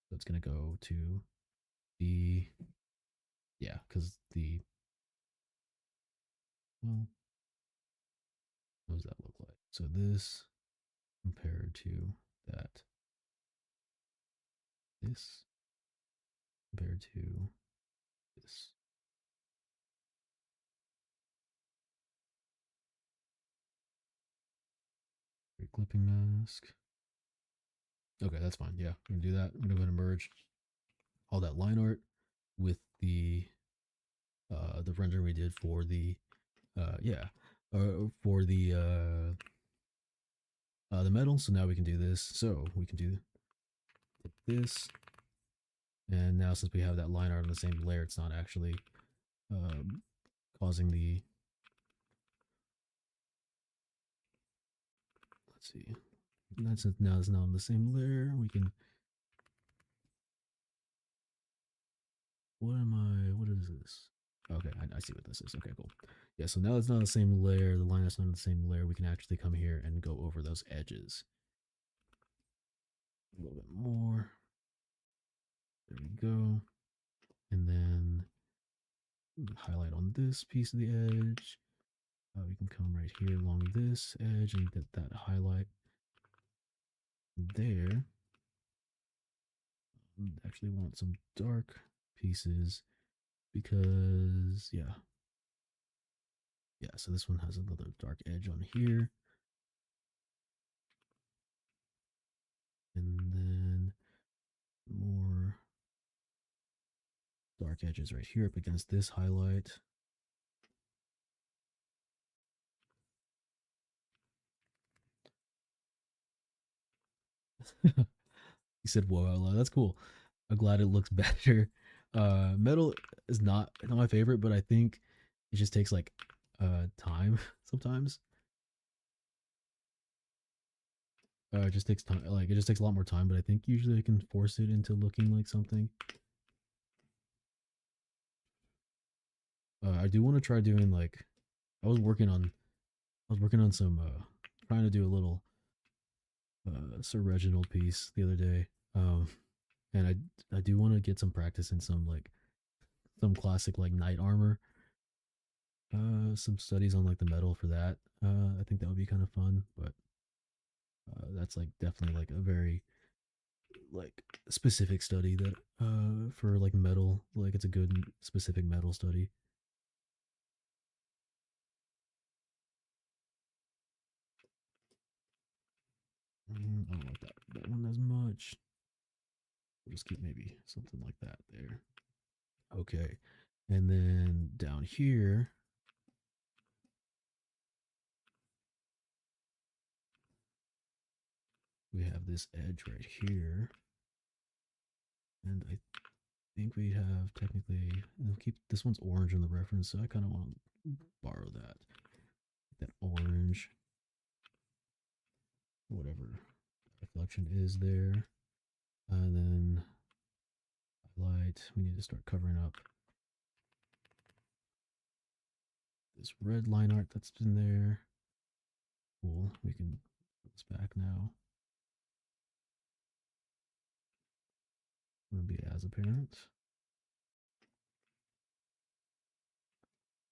So it's gonna go to the because the well, what does that look like? So this compared to that, this compared to this. Great clipping mask. Okay, that's fine. Yeah, I'm gonna do that. I'm gonna go ahead and merge all that line art with the render we did for the for the metal. So now we can do this. So we can do this, and now since we have that line art on the same layer, it's not actually causing the. Let's see. That's now it's not on the same layer. We can. What is this? Okay, I see what this is. Okay, cool. Yeah, so now it's not the same layer. The line is not the same layer. We can actually come here and go over those edges a little bit more. There we go. And then highlight on this piece of the edge. We can come right here along this edge and get that highlight there. Actually want some dark pieces because so this one has another dark edge on here, and then more dark edges right here up against this highlight. He said, "Whoa, that's cool. I'm glad it looks better." Metal is not my favorite, but I think it just takes like time sometimes. It just takes time. Like it just takes a lot more time, but I think usually I can force it into looking like something. I do want to try doing like I was working on some trying to do a little Sir Reginald piece the other day. And I do want to get some practice in some classic like knight armor. Some studies on like the metal for that. I think that would be kind of fun, but that's like definitely like a very like specific study that for like metal, like it's a good specific metal study. I don't like that one as much. We'll just keep maybe something like that there. Okay. And then down here, we have this edge right here. And I think we have technically, we'll keep this one's orange in the reference, so I kind of want to borrow that orange, whatever reflection is there. And then highlight, we need to start covering up this red line art that's been there. Cool, we can put this back now. It'll be as apparent.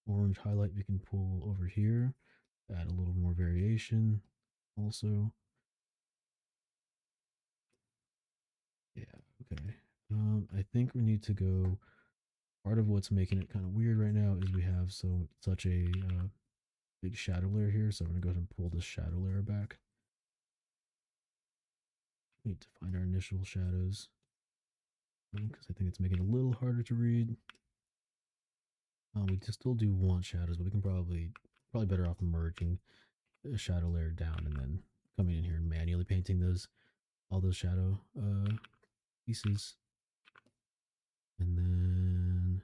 Orange highlight we can pull over here, add a little more variation also. Yeah, okay. I think we need to go. Part of what's making it kind of weird right now is we have such a big shadow layer here. So I'm gonna go ahead and pull this shadow layer back. We need to find our initial shadows because I think it's making it a little harder to read. We still do want shadows, but we can probably better off merging a shadow layer down and then coming in here and manually painting all those shadow pieces. And then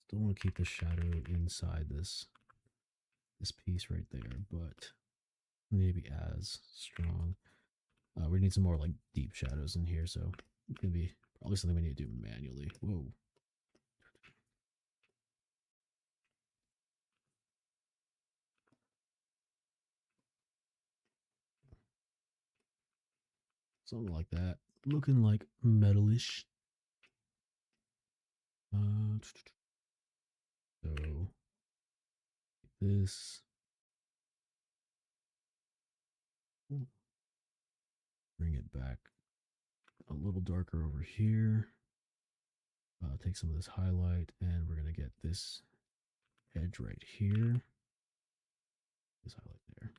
still want to keep the shadow inside this piece right there, but maybe as strong. We need some more like deep shadows in here, so it's gonna be probably something we need to do manually. Whoa. Something like that. Looking like metalish. So this. Bring it back a little darker over here. Take some of this highlight and we're going to get this edge right here. This highlight there.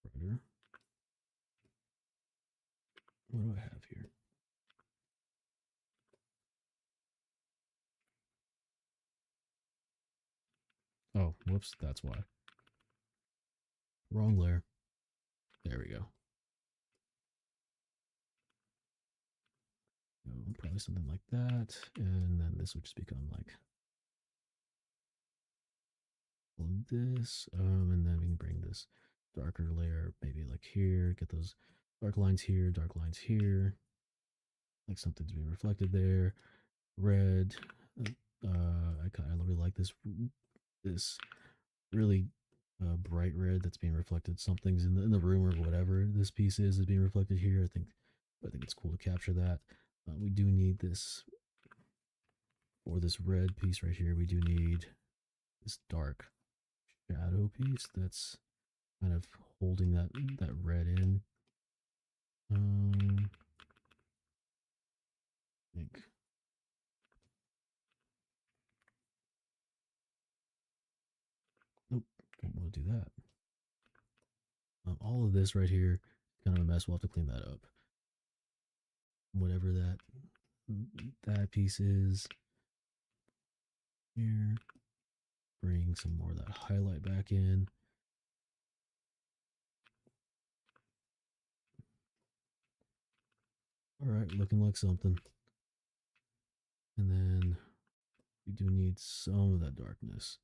Brighter. What do I have here? Oh, whoops, that's why. Wrong layer. There we go. So probably something like that. And then this would just become like this. And then we can bring this darker layer maybe like here, get those dark lines here, like something's being reflected there. Red. I really like this really bright red that's being reflected. Something's in the room or whatever this piece is being reflected here. I think it's cool to capture that. We do need this for this red piece right here. We do need this dark shadow piece that's kind of holding that red in. I think. Nope, don't want to do that. All of this right here, kind of a mess. We'll have to clean that up. Whatever that piece is here. Bring some more of that highlight back in. All right, looking like something. And then we do need some of that darkness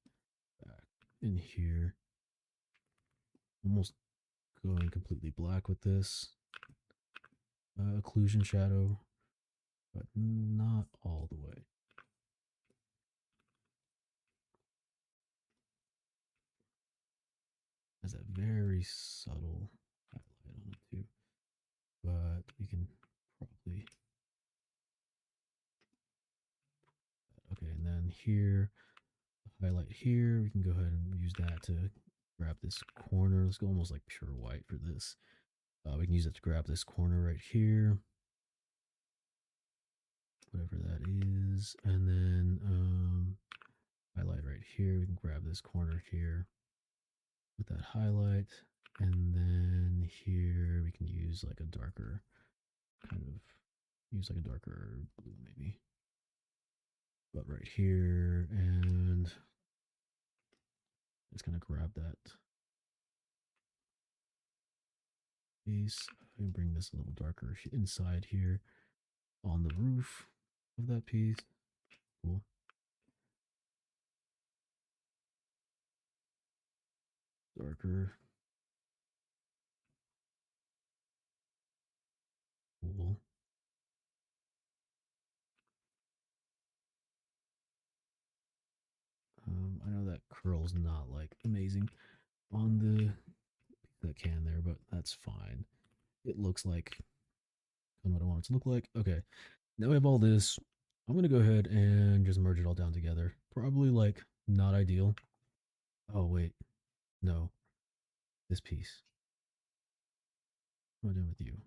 back in here. almost going completely black with this occlusion shadow, but not all the way. Has that very subtle highlight on it too, but we can probably, okay, and then here, the highlight here, we can go ahead and use that to grab this corner. Let's go almost like pure white for this. We can use it to grab this corner right here, whatever that is, and then highlight right here. We can grab this corner here with that highlight, and then here we can use like a darker kind of use like a darker blue maybe, but right here, and it's gonna grab that piece and bring this a little darker inside here on the roof of that piece. Cool. Darker. Cool. I know that curl's not like amazing on the can there, but that's fine. It looks like kind of what I want it to look like. Okay, now we have all this. I'm gonna go ahead and just merge it all down together. Probably like not ideal. Oh wait, no, this piece. What am I doing with you?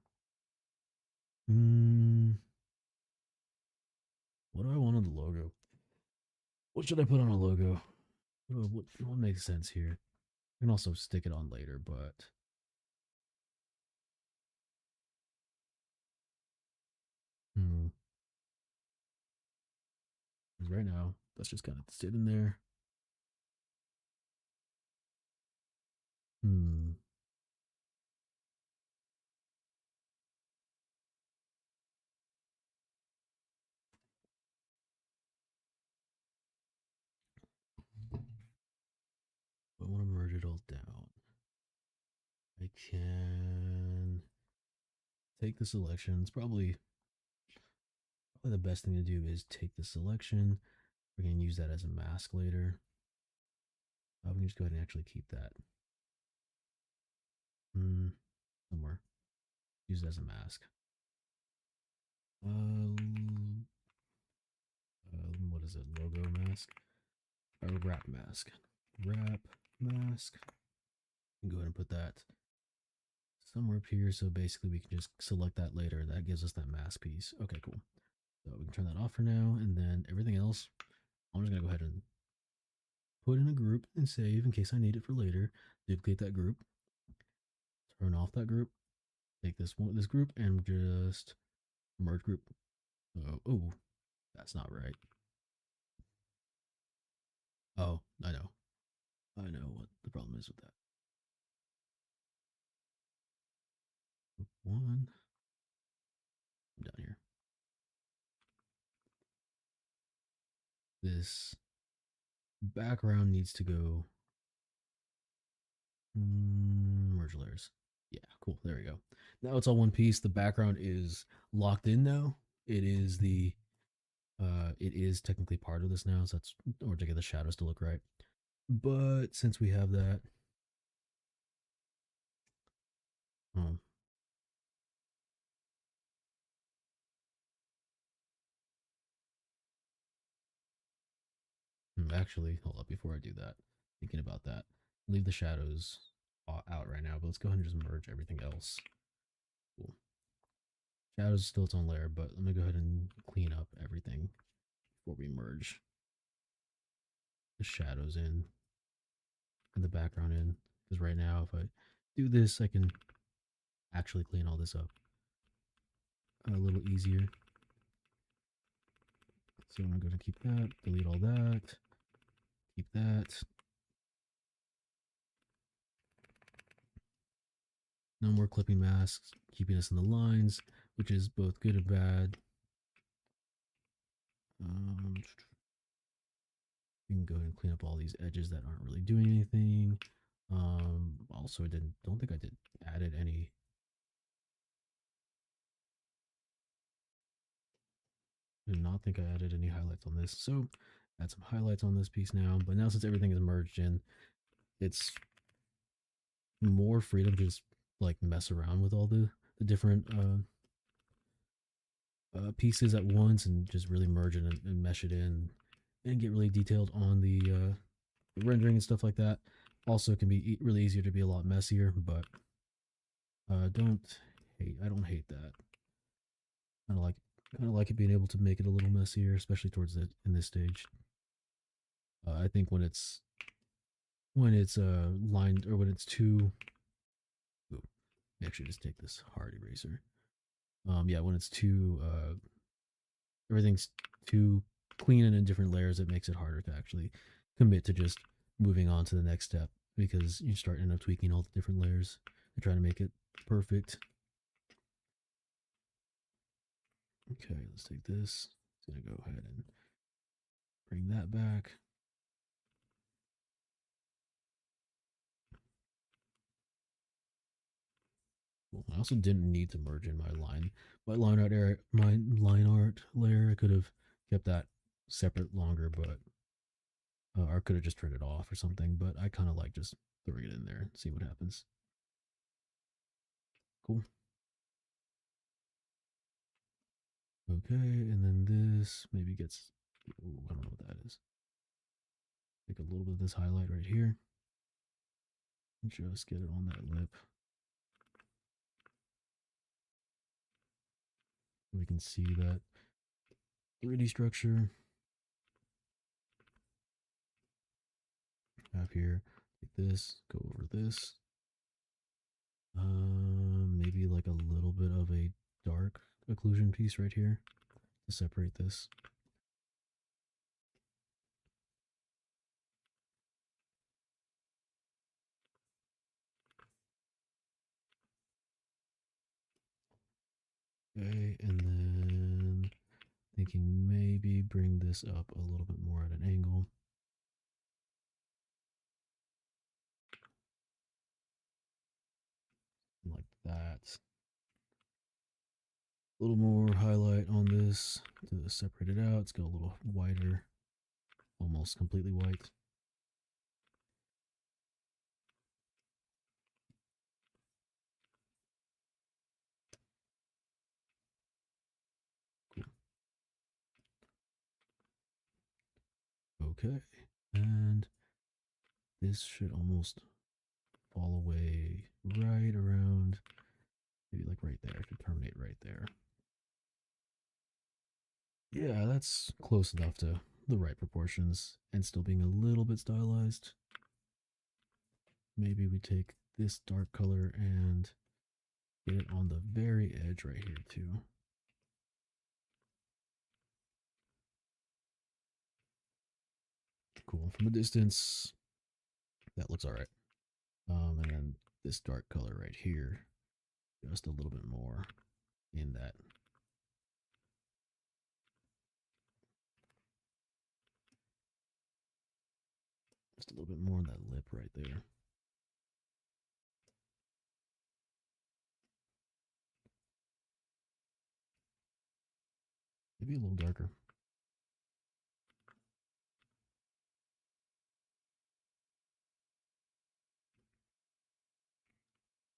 What do I want on the logo? What should I put on a logo? What makes sense here? I can also stick it on later, but hmm. Right now, that's just kind of sitting there. Hmm. I want to merge it all down. I can take the selection. It's probably the best thing to do is take the selection. We're going to use that as a mask later. We can just go ahead and actually keep that somewhere. Use it as a mask. What is it? Logo mask? Or wrap mask. Wrap mask. You can go ahead and put that somewhere up here. So basically we can just select that later. That gives us that mask piece. Okay, cool. So we can turn that off for now. And then everything else, I'm just going to go ahead and put in a group and save in case I need it for later. Duplicate that group. Turn off that group. Take this group and just merge group. Oh, that's not right. Oh, I know. I know what the problem is with that. One. I'm down here. This background needs to go merge layers. Yeah, cool. There we go. Now it's all one piece. The background is locked in now. It is technically part of this now, so that's or to get the shadows to look right. But since we have that, um, actually, hold up before I do that. Thinking about that, leave the shadows out right now, but let's go ahead and just merge everything else. Cool. Shadows is still its own layer, but let me go ahead and clean up everything before we merge the shadows in and the background in. Because right now, if I do this, I can actually clean all this up a little easier. So I'm going to keep that, delete all that, keep that. No more clipping masks, keeping us in the lines, which is both good and bad. We can go ahead and clean up all these edges that aren't really doing anything. I'll also, I don't think I did added any. I did not think I added any highlights on this. So add some highlights on this piece now. But now since everything is merged in, it's more freedom to just like mess around with all the different pieces at once and just really merge it and mesh it in and get really detailed on the rendering and stuff like that. Also, can be really easier to be a lot messier, but I don't hate that. Kind of like it being able to make it a little messier, especially towards the in this stage. I think when it's lined, or when it's too. Ooh, actually, just take this hard eraser. Yeah, when it's too everything's too clean and in different layers, it makes it harder to actually commit to just moving on to the next step, because you start end up tweaking all the different layers and trying to make it perfect. Okay, let's take this. It's gonna go ahead and bring that back. Cool. I also didn't need to merge in my line art area, my line art layer. I could have kept that separate longer, but or could have just turned it off or something. But I kind of like just throwing it in there and see what happens. Cool. Okay, and then this maybe gets. Ooh, I don't know what that is. Take a little bit of this highlight right here and just get it on that lip. We can see that 3D structure. Have here, take this, go over this. Maybe like a little bit of a dark occlusion piece right here to separate this. Okay, and then thinking maybe bring this up a little bit more at an angle. Like that. A little more highlight on this to separate it out. Let's go a little whiter, almost completely white. Cool. Okay, and this should almost fall away right around, maybe like right there, to terminate right there. Yeah, that's close enough to the right proportions and still being a little bit stylized. Maybe we take this dark color and get it on the very edge right here too. Cool. From a distance, that looks all right. And then this dark color right here, just a little bit more in that. Just a little bit more on that lip right there. Maybe a little darker.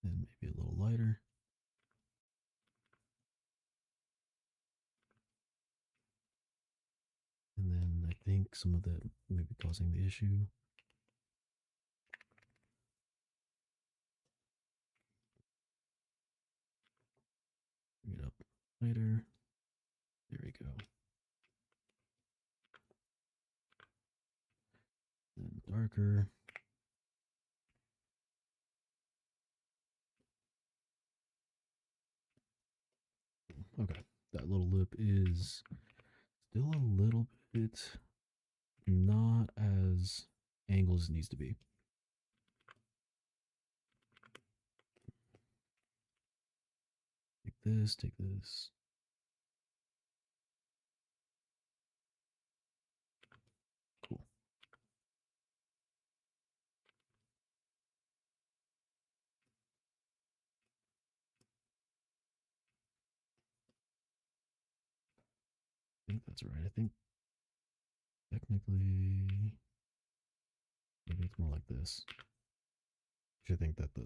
And maybe a little lighter. And then I think some of that may be causing the issue. Bring it up lighter. There we go. Then darker. Okay, that little lip is still a little bit not as angled as it needs to be. Take this, take this. Cool. that's right. I think technically maybe it's more like this. I think that the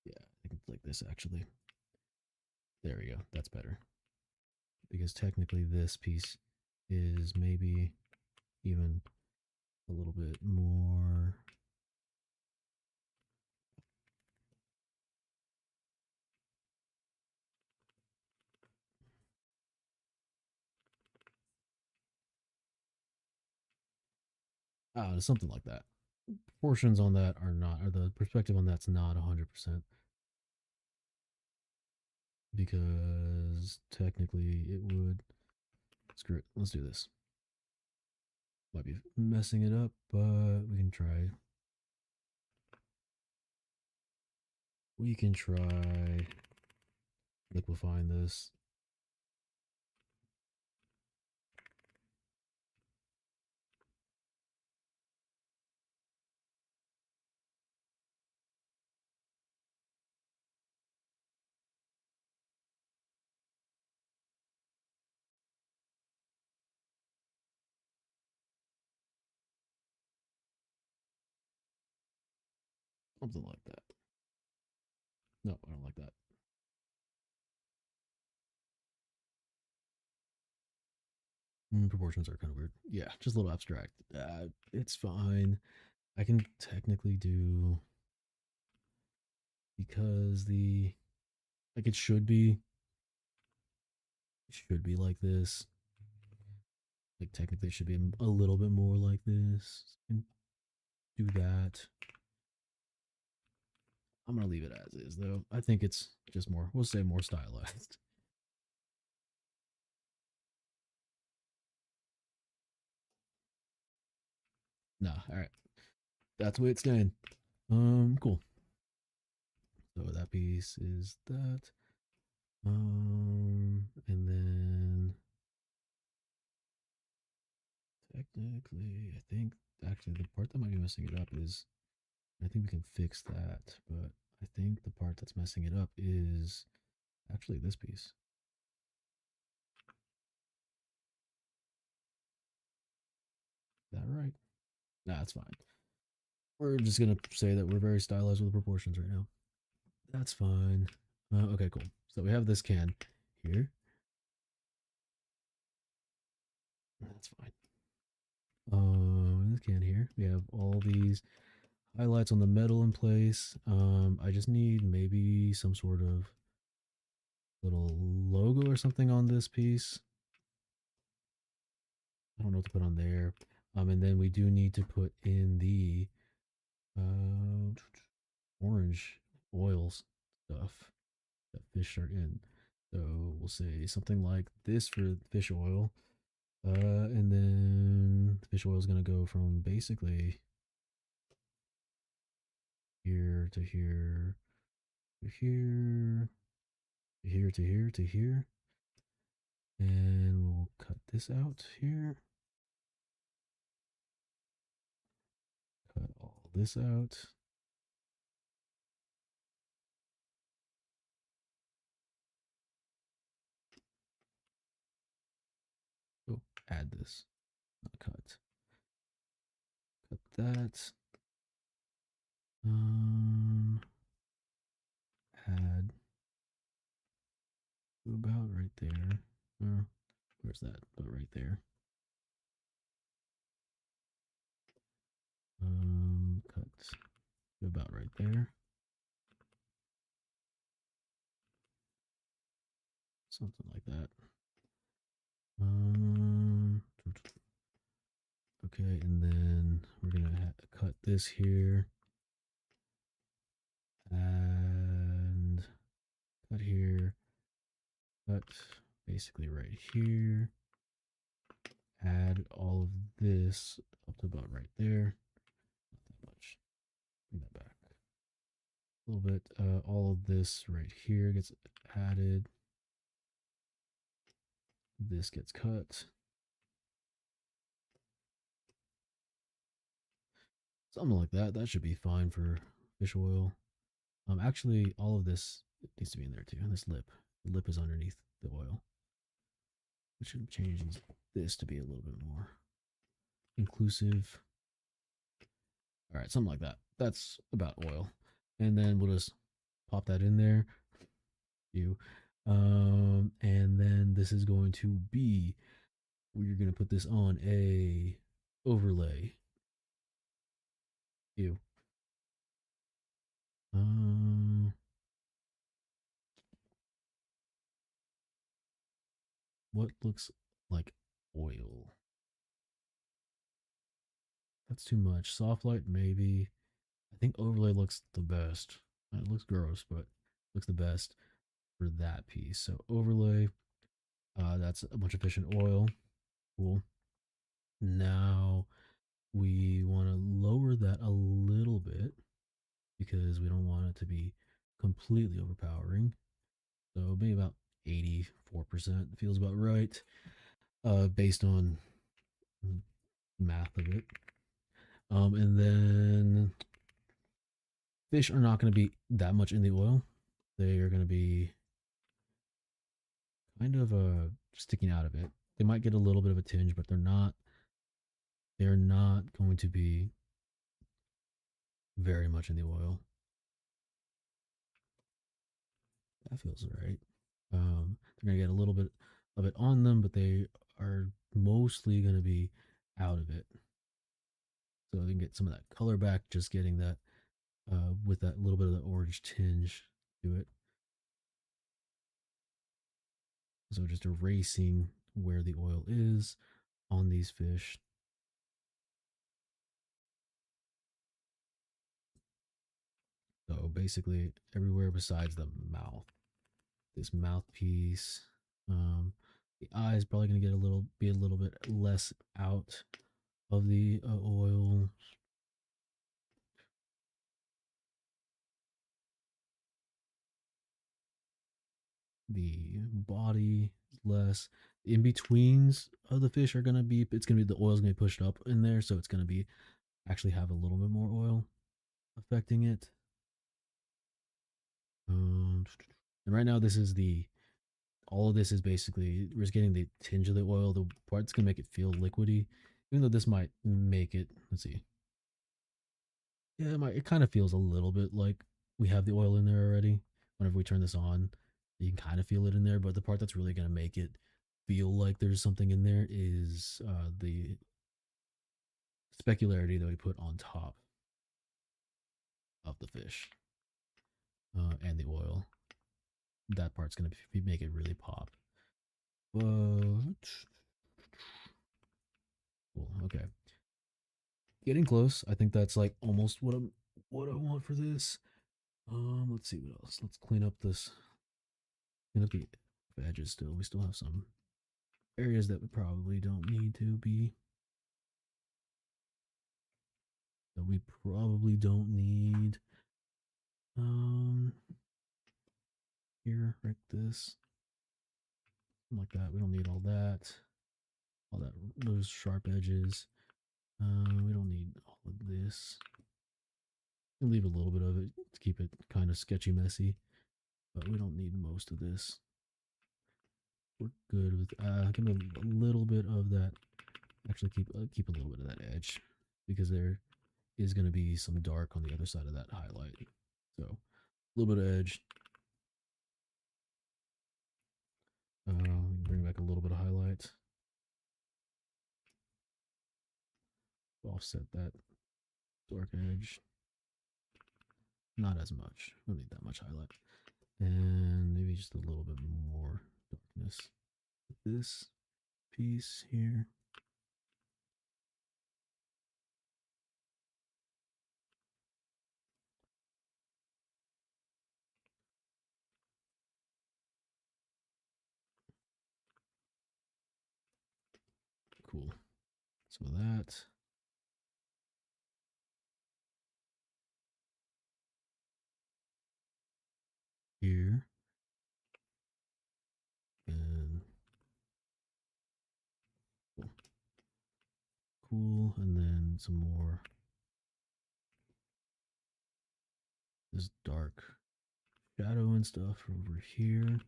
yeah, I think it's like this actually. There we go. That's better. Because technically this piece is maybe even a little bit more. Something like that. Portions on that are not, or the perspective on that's not 100%, because technically it would. Screw it. Let's do this. Might be messing it up, but we can try. We can try liquefying this. Something like that. No, I don't like that. Proportions are kind of weird. Yeah, just a little abstract. It's fine. I can technically do, because the like it should be like this. Like technically it should be a little bit more like this. And do that. I'm gonna leave it as is though. I think it's just more, we'll say more stylized. Nah, alright. That's the way it's staying. Cool. So that piece is that. And then technically, I think actually the part that might be messing it up is, I think we can fix that, but I think the part that's messing it up is actually this piece. Is that right? Nah, it's fine. We're just gonna say that we're very stylized with the proportions right now. That's fine. Okay, cool. So we have this can here. That's fine. In this can here, we have all these highlights on the metal in place. I just need maybe some sort of little logo or something on this piece. I don't know what to put on there. And then we do need to put in the orange oils stuff that fish are in. So we'll say something like this for fish oil. And then the fish oil is going to go from basically here to here to here to here to here to here. And we'll cut this out here. Cut all this out. Oh, add this. Not cut. Cut that. Add about right there. Where's that? But right there. Cut about right there. Something like that. Okay, and then we're gonna cut this here and cut here, cut basically right here. Add all of this up to about right there. Not that much. Bring that back a little bit. All of this right here gets added. This gets cut. Something like that. That should be fine for fish oil. Actually, all of this needs to be in there too. And this lip. The lip is underneath the oil. We should change this to be a little bit more inclusive. All right, something like that. That's about oil. And then we'll just pop that in there. You. And then this is going to be, we're going to put this on a overlay. You. What looks like oil? That's too much. Soft light, maybe. I think overlay looks the best. It looks gross, but looks the best for that piece. So overlay, that's a bunch of fish and oil. Cool. Now we want to lower that a little bit because we don't want it to be completely overpowering. So maybe about 84% feels about right, based on math of it. And then fish are not going to be that much in the oil. They are going to be kind of sticking out of it. They might get a little bit of a tinge, but they're not. They're not going to be very much in the oil. That feels right. They're gonna get a little bit of it on them, but they are mostly gonna be out of it. So they can get some of that color back, just getting that with that little bit of the orange tinge to it. So just erasing where the oil is on these fish. So basically everywhere besides the mouth. This mouthpiece. The eye is probably going to get be a little bit less out of the oil. The body is less. In betweens of the fish are going to be, it's going to be, the oil's going to be pushed up in there. So it's going to be actually have a little bit more oil affecting it. And right now, this is all of this is basically, we're just getting the tinge of the oil. The part's going to make it feel liquidy, even though this might make it, let's see. Yeah, it kind of feels a little bit like we have the oil in there already. Whenever we turn this on, you can kind of feel it in there. But the part that's really going to make it feel like there's something in there is the specularity that we put on top of the fish and the oil. That part's going to make it really pop. But cool. Okay, getting close. I think that's like almost what I want for this. Let's see what else. Let's clean up this. Clean up the edges. Still, we still have some areas that we probably don't need to be. That we probably don't need. Here, like this, something like that. We don't need all that. All that, those sharp edges. We don't need all of this. We'll leave a little bit of it to keep it kind of sketchy, messy, but we don't need most of this. We're good with give me a little bit of that. Actually, keep a little bit of that edge because there is going to be some dark on the other side of that highlight. So a little bit of edge. Bring back a little bit of highlight. Offset that dark edge. Not as much. We don't need that much highlight. And maybe just a little bit more darkness. This piece here. Cool. So that. Here. And cool. Cool. And then some more. This dark shadow and stuff over here.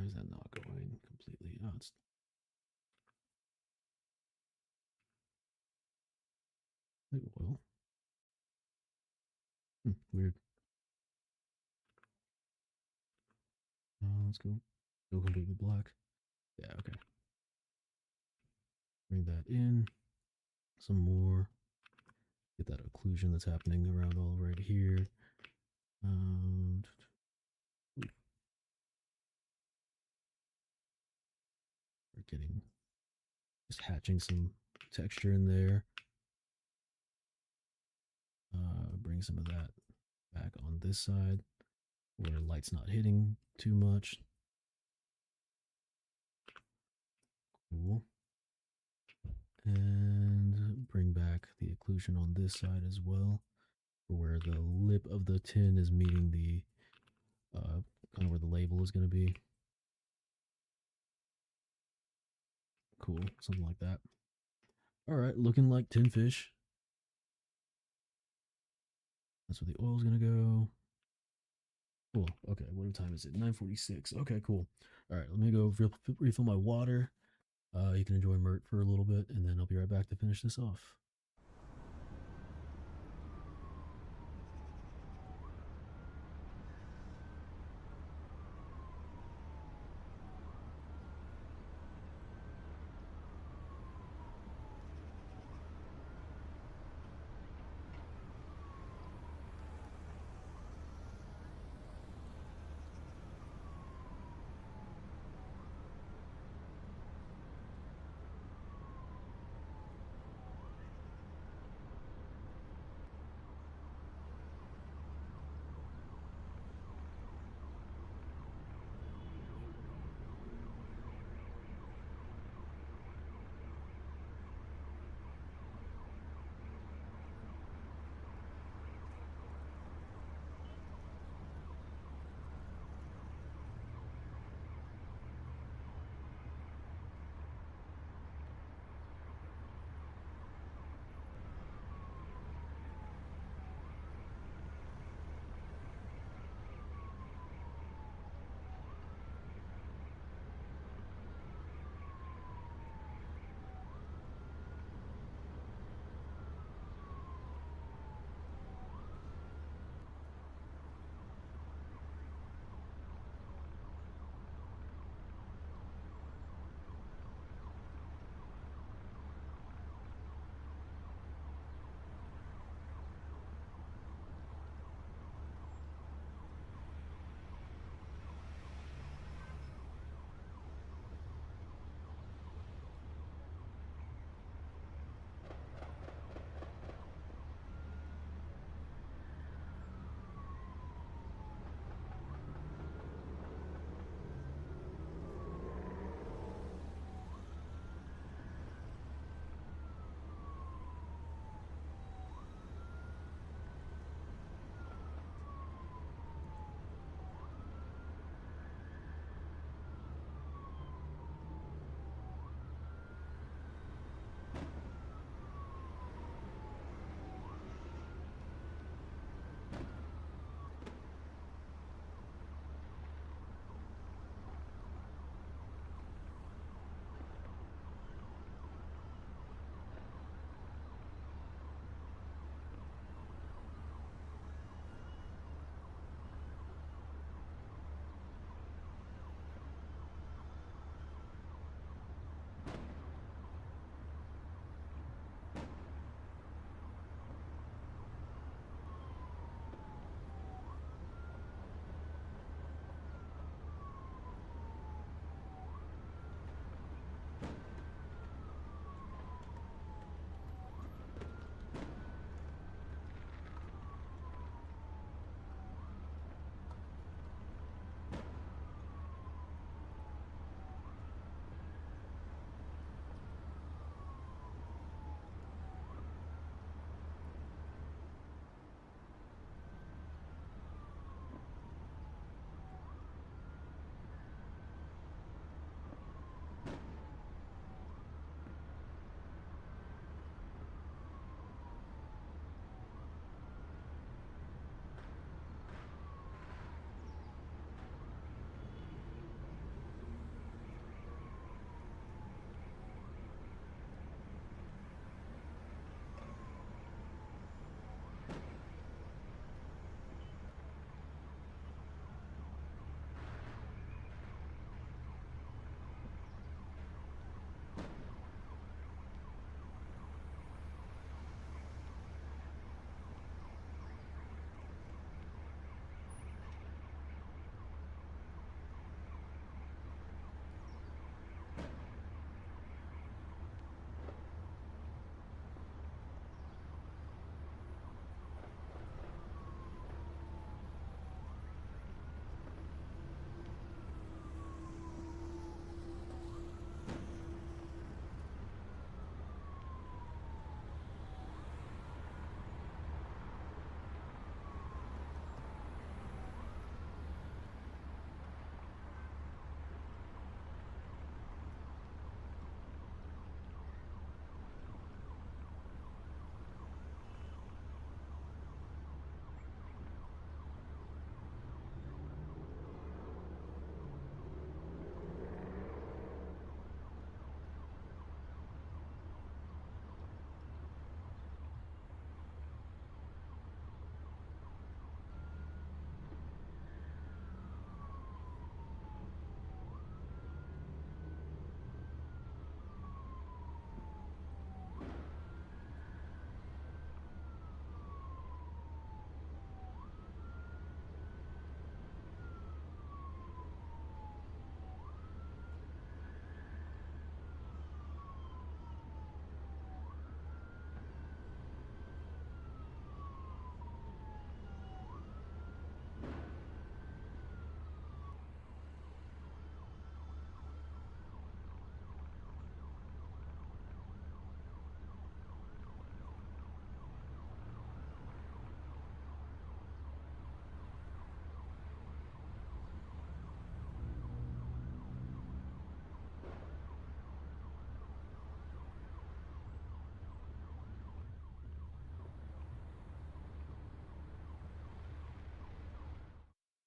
Why is that not going completely? Oh, it's like oil. Weird. Let's go completely black. Yeah, okay. Bring that in. Some more. Get that occlusion that's happening around all right here. We're getting just hatching some texture in there. Bring some of that back on this side where light's not hitting too much. Cool. And bring back the occlusion on this side as well, where the lip of the tin is meeting the kind of where the label is going to be. Cool, something like that. All right, looking like tin fish. That's where the oil's going to go. Cool. Okay, what time is it? 9:46. Okay, cool. All right, let me go refill my water. You can enjoy Mert for a little bit, and then I'll be right back to finish this off.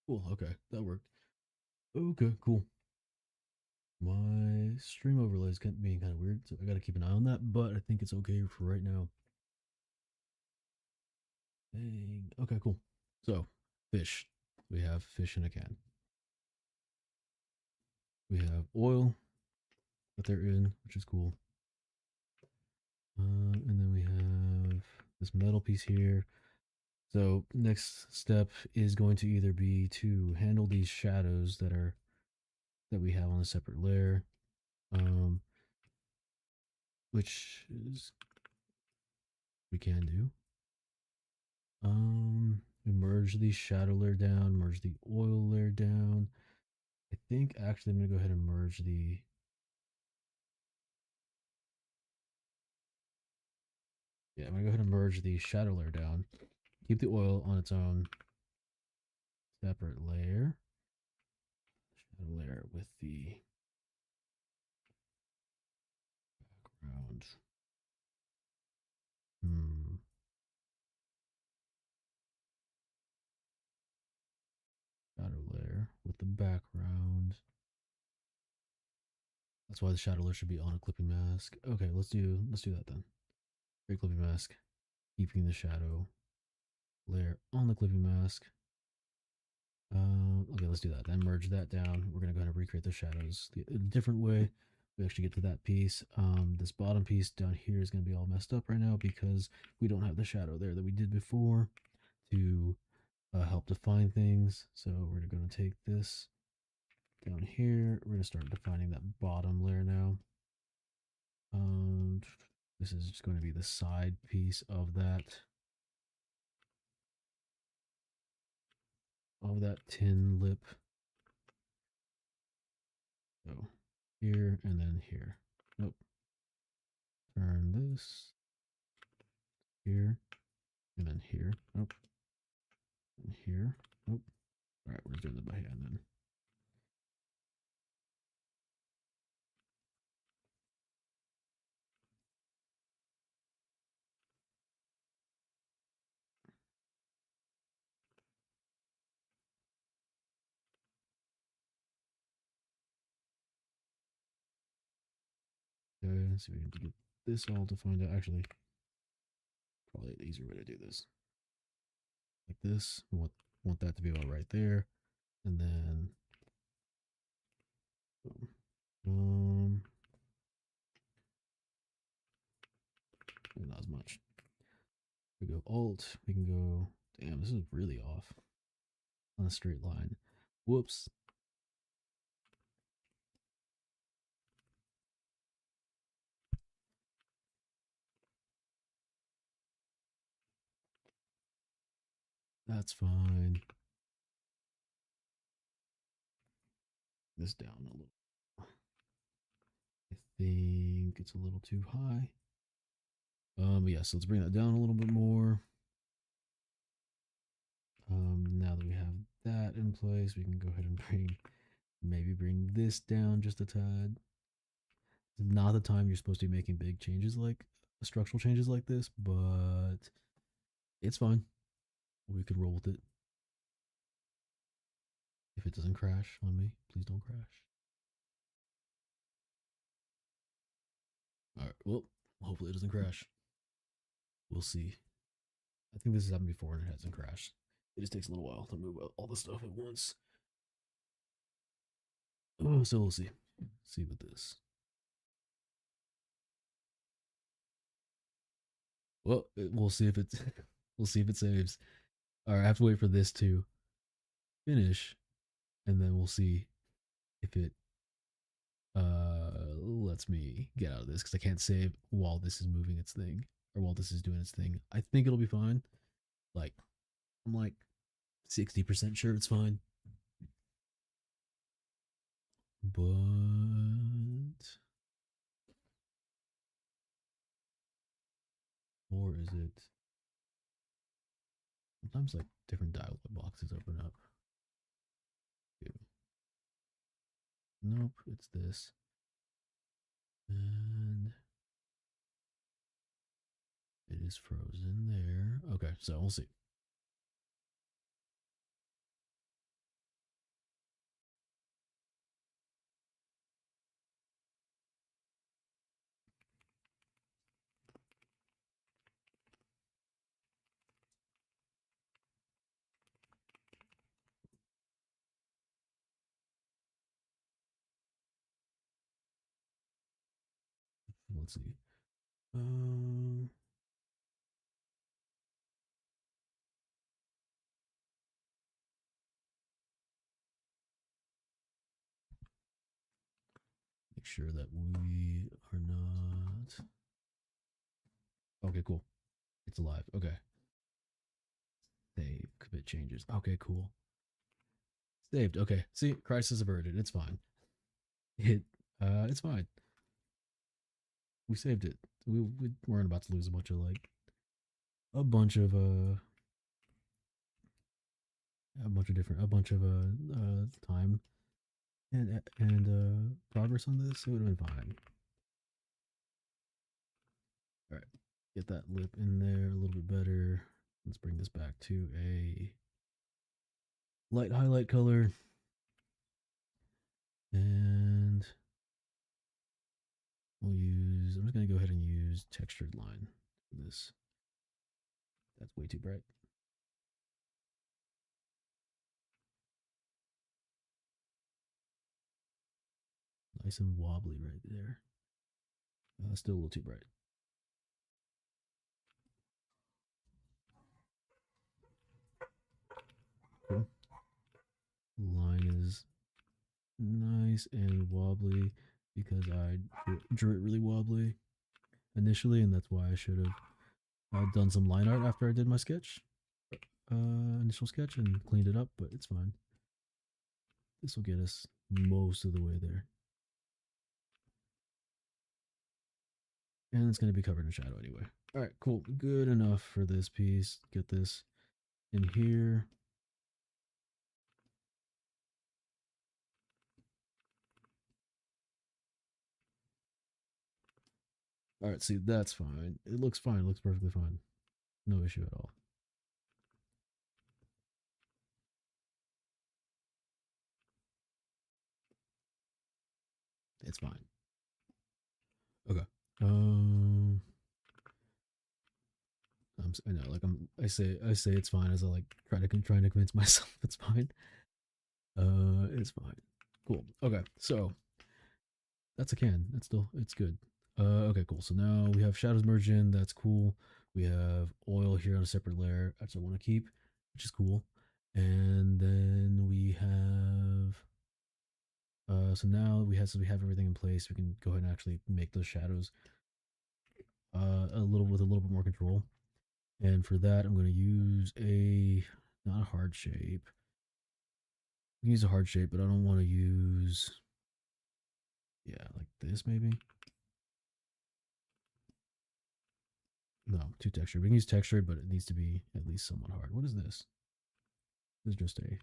Cool. Okay, that worked. Okay, cool. My stream overlay is being kind of weird, so I got to keep an eye on that. But I think it's okay for right now. Dang. Okay, cool. So, fish. We have fish in a can. We have oil that they're in, which is cool. And then we have this metal piece here. So next step is going to either be to handle these shadows that we have on a separate layer, um, which is we can do. Merge the shadow layer down, merge the oil layer down. I think actually I'm gonna go ahead and merge the I'm gonna go ahead and merge the shadow layer down. Keep the oil on its own separate layer. Shadow layer with the background. Hmm. Shadow layer with the background. That's why the shadow layer should be on a clipping mask. Okay, let's do that then. Create clipping mask, keeping the shadow layer on the clipping mask. Okay, let's do that. Then merge that down. We're gonna go ahead and recreate the shadows a different way. We actually get to that piece. This bottom piece down here is gonna be all messed up right now because we don't have the shadow there that we did before to help define things. So we're gonna take this down here. We're gonna start defining that bottom layer now. This is just going to be the side piece of that tin lip. So here and then here. Nope. Turn this here and then here. Nope. And here. Nope. All right, we're doing it by hand then. Okay, let's see if we can get this all defined out. Actually, probably an easier way to do this. Like this. We want that to be about right there. And then boom. Not as much. We go alt. We can go. Damn, this is really off on a straight line. Whoops. That's fine. This down a little. I think it's a little too high. Yeah, so let's bring that down a little bit more. Now that we have that in place, we can go ahead and bring this down just a tad. Not the time you're supposed to be making big changes like structural changes like this, but it's fine. We could roll with it. If it doesn't crash on me, please don't crash. All right. Well, hopefully it doesn't crash. We'll see. I think this has happened before and it hasn't crashed. It just takes a little while to move all the stuff at once. Oh, so we'll see. See with this. Well, we'll see if it's we'll see if it saves. All right, I have to wait for this to finish, and then we'll see if it lets me get out of this because I can't save while this is moving its thing or while this is doing its thing. I think it'll be fine. Like I'm like 60% sure it's fine, but or is it? Sometimes like different dialog boxes open up. Nope, it's this. And it is frozen there. Okay, so we'll see. let's see. Um, Make sure that we are not. Okay, cool. It's alive. Okay. Save. Commit changes. Okay, cool. Saved. Okay. See, crisis averted. It's fine. It's fine. We saved it. We weren't about to lose a bunch of a bunch of a bunch of time and progress on this. It would have been fine. All right, get that lip in there a little bit better. Let's bring this back to a light highlight color, and we'll use. I'm just gonna go ahead and use textured line for this. That's way too bright. Nice and wobbly right there. Still a little too bright. Cool. Line is nice and wobbly because I drew it really wobbly initially, and that's why I should have done some line art after I did my sketch, initial sketch, and cleaned it up. But it's fine. This will get us most of the way there, and it's going to be covered in shadow anyway. All right, cool, good enough for this piece. Get this in here. All right, see, that's fine. It looks fine. It looks perfectly fine. No issue at all. It's fine. Okay. I know, like I say it's fine as I like trying to convince myself it's fine. It's fine. Cool. Okay, so that's a can. It's good. Okay, cool. So now we have shadows merged in. That's cool. We have oil here on a separate layer. That's what I want to keep, which is cool. And then we have. So now we have everything in place. We can go ahead and actually make those shadows a little bit more control. And for that, I'm going to use not a hard shape. I can use a hard shape, but I don't want to use, yeah, like this maybe. No, too textured. We can use textured, but it needs to be at least somewhat hard. What is this? This is just a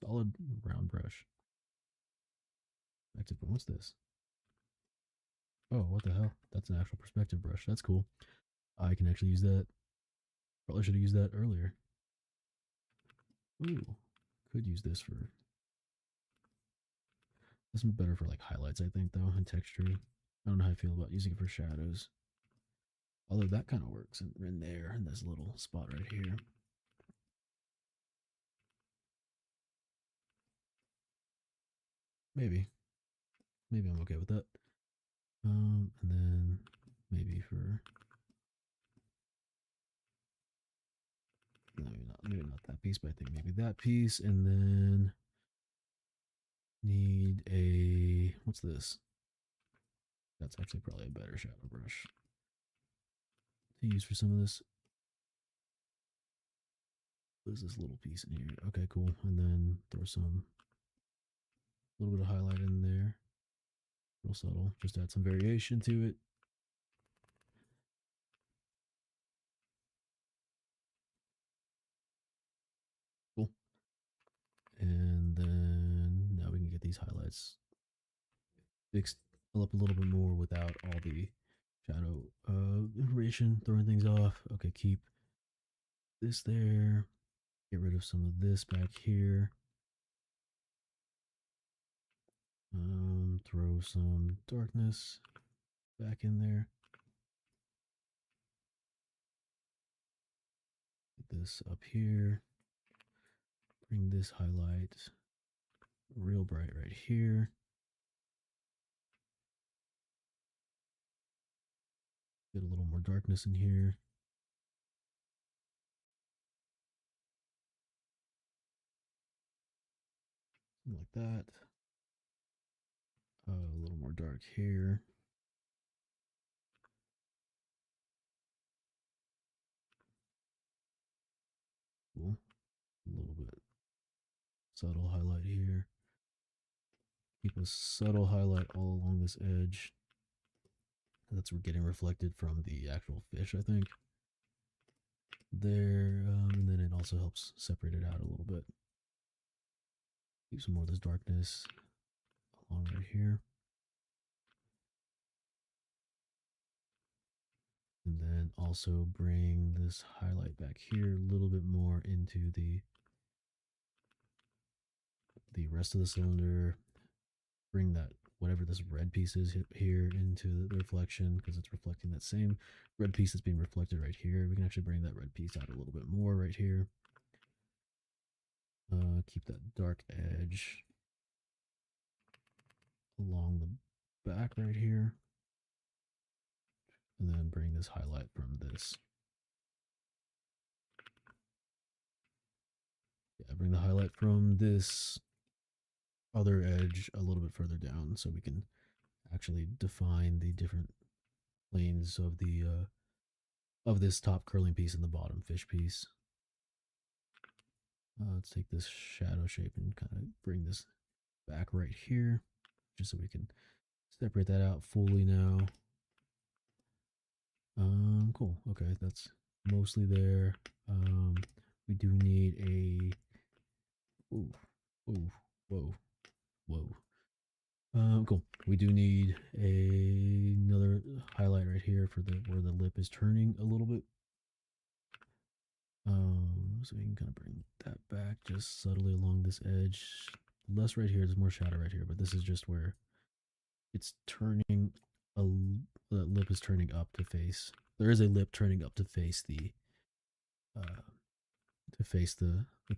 solid round brush. Active, what's this? Oh, what the hell? That's an actual perspective brush. That's cool. I can actually use that. Probably should have used that earlier. Ooh, could use this for. This is better for like highlights, I think, though, and texture. I don't know how I feel about using it for shadows. Although that kind of works in there, in this little spot right here. Maybe. Maybe I'm okay with that. And then maybe for maybe not that piece, but I think maybe that piece, and then need a what's this? That's actually probably a better shadow brush to use for some of this. What is this little piece in here? Okay, cool. And then throw some little bit of highlight in there. Real subtle. Just add some variation to it. Cool. And then now we can get these highlights fixed up a little bit more without all the shadow information throwing things off. Okay, keep this there. Get rid of some of this back here. Throw some darkness back in there. Get this up here. Bring this highlight real bright right here. Get a little more darkness in here. Something like that. A little more dark here. Cool. A little bit subtle highlight here. Keep a subtle highlight all along this edge. That's getting reflected from the actual fish, I think. There, and then it also helps separate it out a little bit. Keep some more of this darkness along right here. And then also bring this highlight back here a little bit more into the rest of the cylinder. Bring that, whatever this red piece is here, into the reflection, because it's reflecting that same red piece that's being reflected right here. We can actually bring that red piece out a little bit more right here. Keep that dark edge along the back right here. And then bring this highlight from this. Yeah, bring the highlight from this other edge a little bit further down so we can actually define the different planes of this top curling piece and the bottom fish piece. Let's take this shadow shape and kind of bring this back right here, just so we can separate that out fully now. Cool. Okay, that's mostly there. We do need a. Ooh, ooh, whoa, whoa. Cool. We do need another highlight right here for where the lip is turning a little bit. So we can kind of bring that back just subtly along this edge. Less right here, there's more shadow right here, but this is just where it's turning. The lip is turning up to face. There is a lip turning up to face the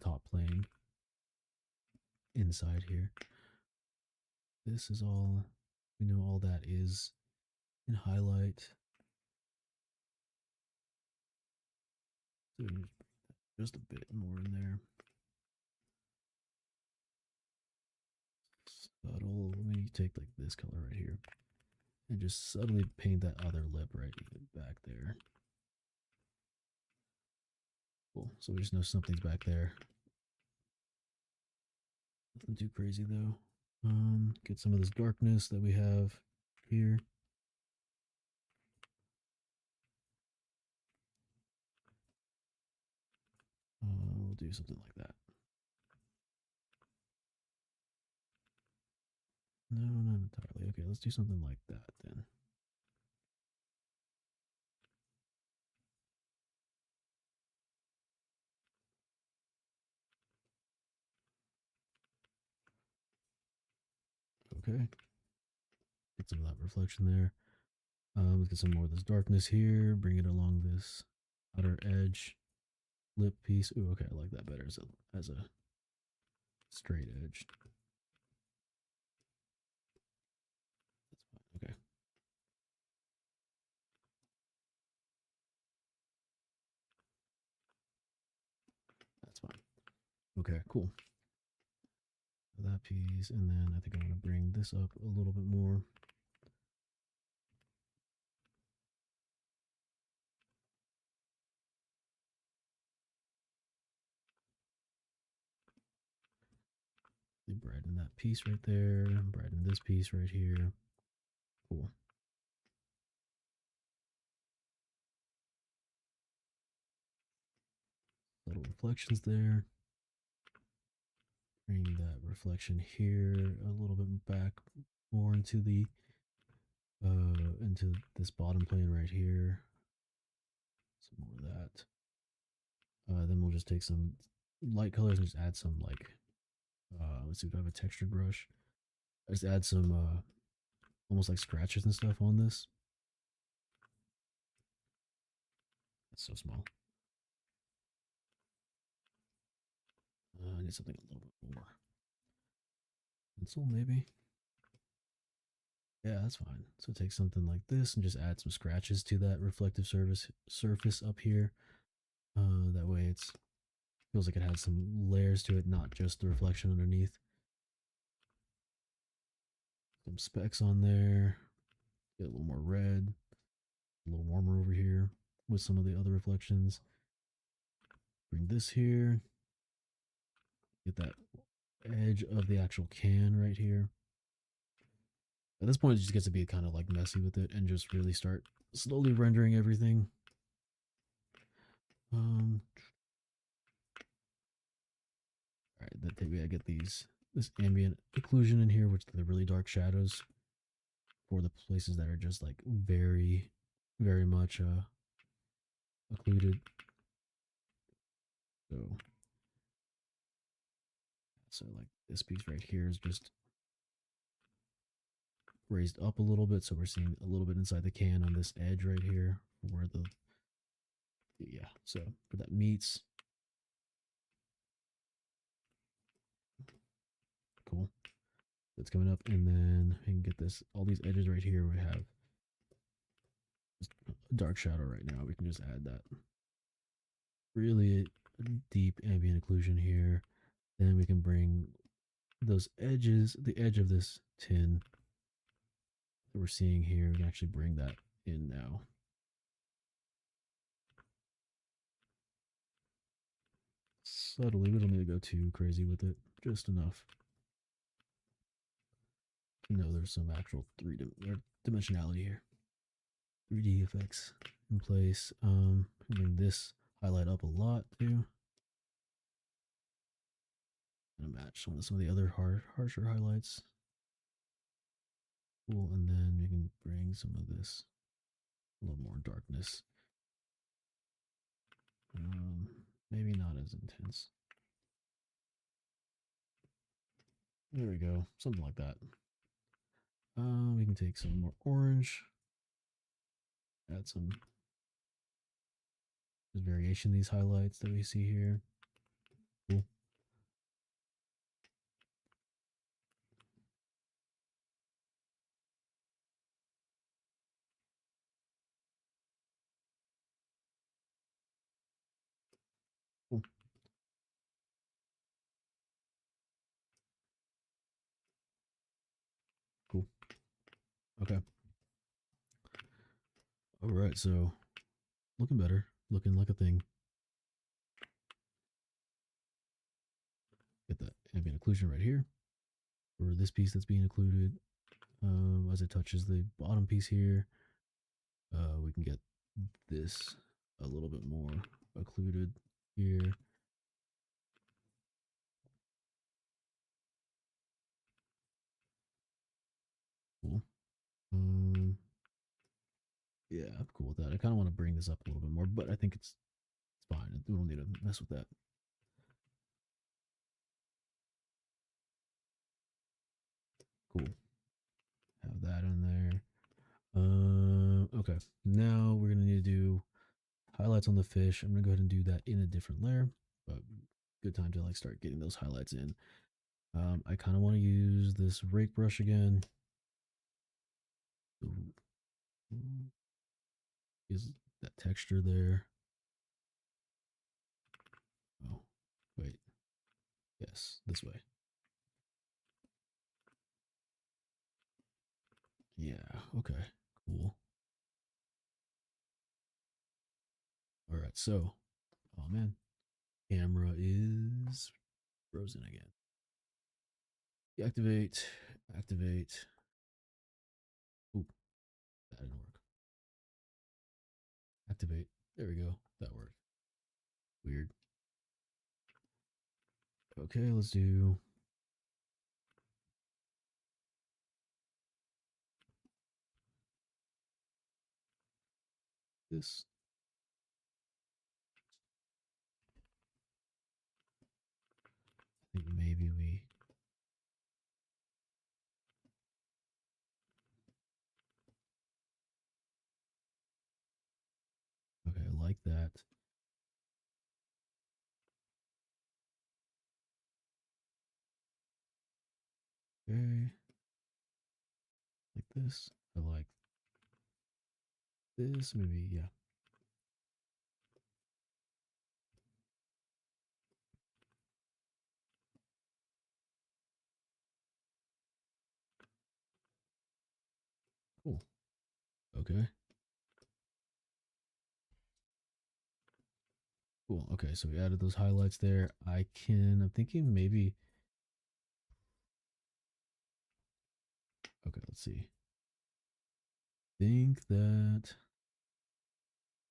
top plane inside here. This is all, we know all that is in highlight. So just a bit more in there. Subtle. Let me take like this color right here and just subtly paint that other lip right back there. Cool. So we just know something's back there. Nothing too crazy though. Get some of this darkness that we have here. We'll do something like that. No, not entirely. Okay, let's do something like that then. Okay. Get some of that reflection there. Let's get some more of this darkness here. Bring it along this outer edge lip piece. Ooh, okay, I like that better as a straight edge. That's fine. Okay. That's fine. Okay, cool. That piece, and then I think I'm going to bring this up a little bit more. Brighten that piece right there. Brighten this piece right here. Cool. Little reflections there. Bring that reflection here a little bit back more into into this bottom plane right here. Some more of that. Then we'll just take some light colors and just add some like let's see, do I have a textured brush? I just add some almost like scratches and stuff on this. That's so small. I need something a little bit more. Pencil maybe. Yeah, that's fine. So take something like this and just add some scratches to that reflective surface up here. That way it's feels like it has some layers to it, not just the reflection underneath. Some specks on there. Get a little more red, a little warmer over here with some of the other reflections. Bring this here. Get that edge of the actual can right here. At this point, it just gets to be kind of like messy with it and just really start slowly rendering everything. All right, then maybe I get this ambient occlusion in here, which are the really dark shadows for the places that are just like very, very much occluded. So like this piece right here is just raised up a little bit, so we're seeing a little bit inside the can on this edge right here where the yeah, so where that meets. Cool. That's coming up, and then we can get this all these edges right here. We have just a dark shadow right now. We can just add that really deep ambient occlusion here. Then we can bring those edges, the edge of this tin that we're seeing here, we can actually bring that in now. Subtly, we don't need to go too crazy with it, just enough. You know, there's some actual dimensionality here. 3D effects in place. Bring this highlight up a lot too. Gonna match some of the other harsher highlights. Cool, and then we can bring some of this a little more darkness. Maybe not as intense. There we go, something like that. We can take some more orange, add some variation in these highlights that we see here. Cool. Cool. Cool. Okay. All right, so looking better, looking like a thing. Get that ambient occlusion right here for this piece that's being occluded. As it touches the bottom piece here, we can get this a little bit more occluded here. Cool. Yeah, I'm cool with that. I kind of want to bring this up a little bit more, but I think it's fine. We don't need to mess with that. Cool. Have that in there. Okay. Now we're gonna need to do highlights on the fish. I'm gonna go ahead and do that in a different layer, but good time to like start getting those highlights in. I kind of want to use this rake brush again. Is that texture there? Oh, wait. Yes, this way. Yeah, okay, cool. All right, so, oh man, camera is frozen again. Deactivate, activate. Oop, that didn't work. Activate. There we go. That worked. Weird. Okay, let's do this. I think maybe we. Okay, I like that. Okay. Like this. I like this. Maybe, yeah. Cool. Okay. Cool. Okay, so we added those highlights there. I'm thinking maybe. Okay, let's see. Think that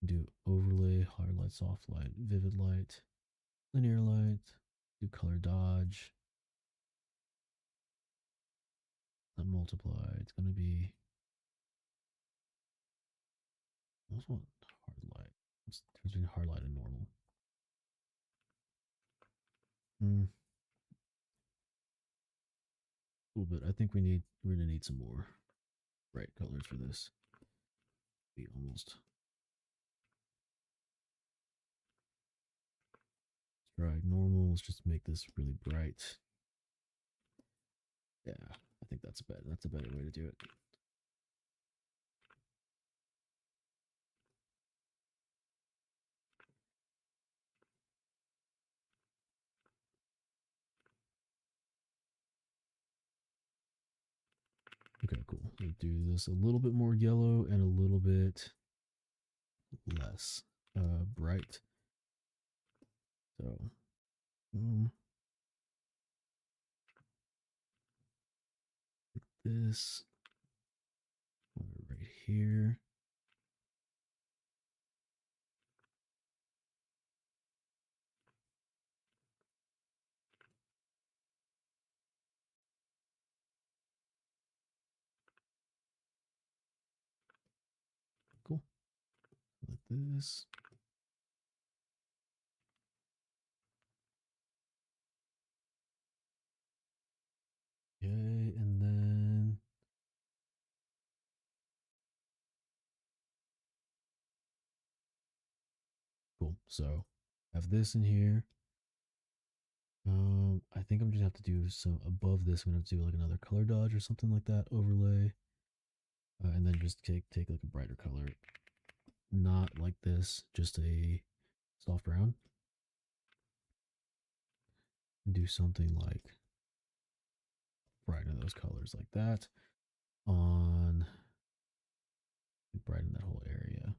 do overlay, hard light, soft light, vivid light, linear light, do color dodge, not multiply. It's going to be. I also want hard light. What's the difference between hard light and normal? Hmm. Cool, but I think we're gonna need some more bright colors for this. Be almost. Let's try normal. Let's just make this really bright. Yeah, I think that's better. That's a better way to do it. Okay, cool. We'll do this a little bit more yellow and a little bit less bright. So, like this right here. Cool. Like this. Okay, and then cool. So have this in here. I think I'm just gonna have to do some above this. I'm gonna have to do like another color dodge or something like that, overlay, and then just take like a brighter color, not like this, just a soft brown. And do something like brighten those colors like that on brighten that whole area.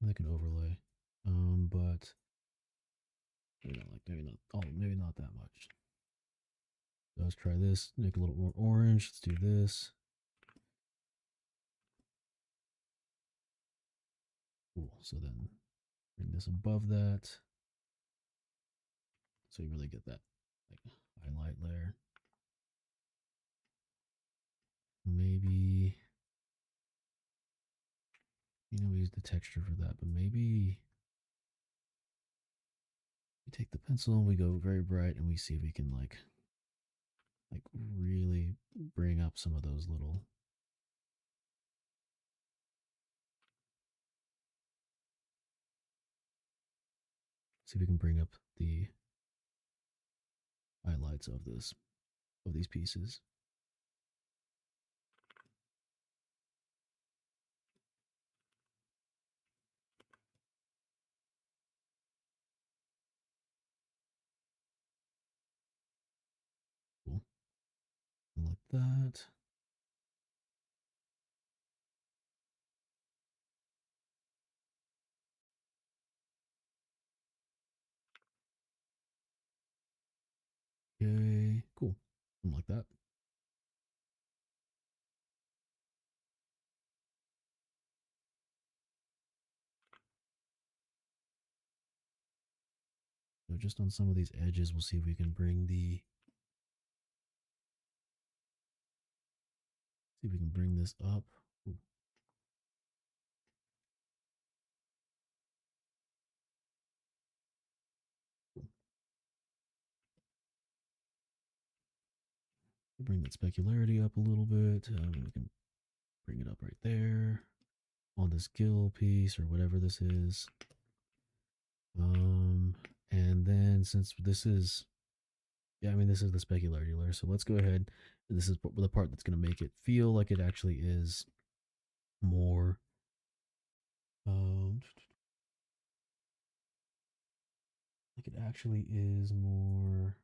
I can overlay, but maybe not that much. So let's try this. Make a little more orange. Let's do this. Cool. So then bring this above that, so you really get that like highlight layer. Maybe we use the texture for that, but maybe we take the pencil and we go very bright and we see if we can like really bring up some of those little. See if we can bring up the highlights of these pieces. Cool. Like that. Okay, cool. Something like that. So just on some of these edges, we'll see if we can bring this up. Ooh. Cool. Bring that specularity up a little bit. We can bring it up right there on this gill piece or whatever this is. And then since this is, yeah, I mean, this is the specularity layer. So let's go ahead. This is the part that's going to make it feel like it actually is more, um, like it actually is more.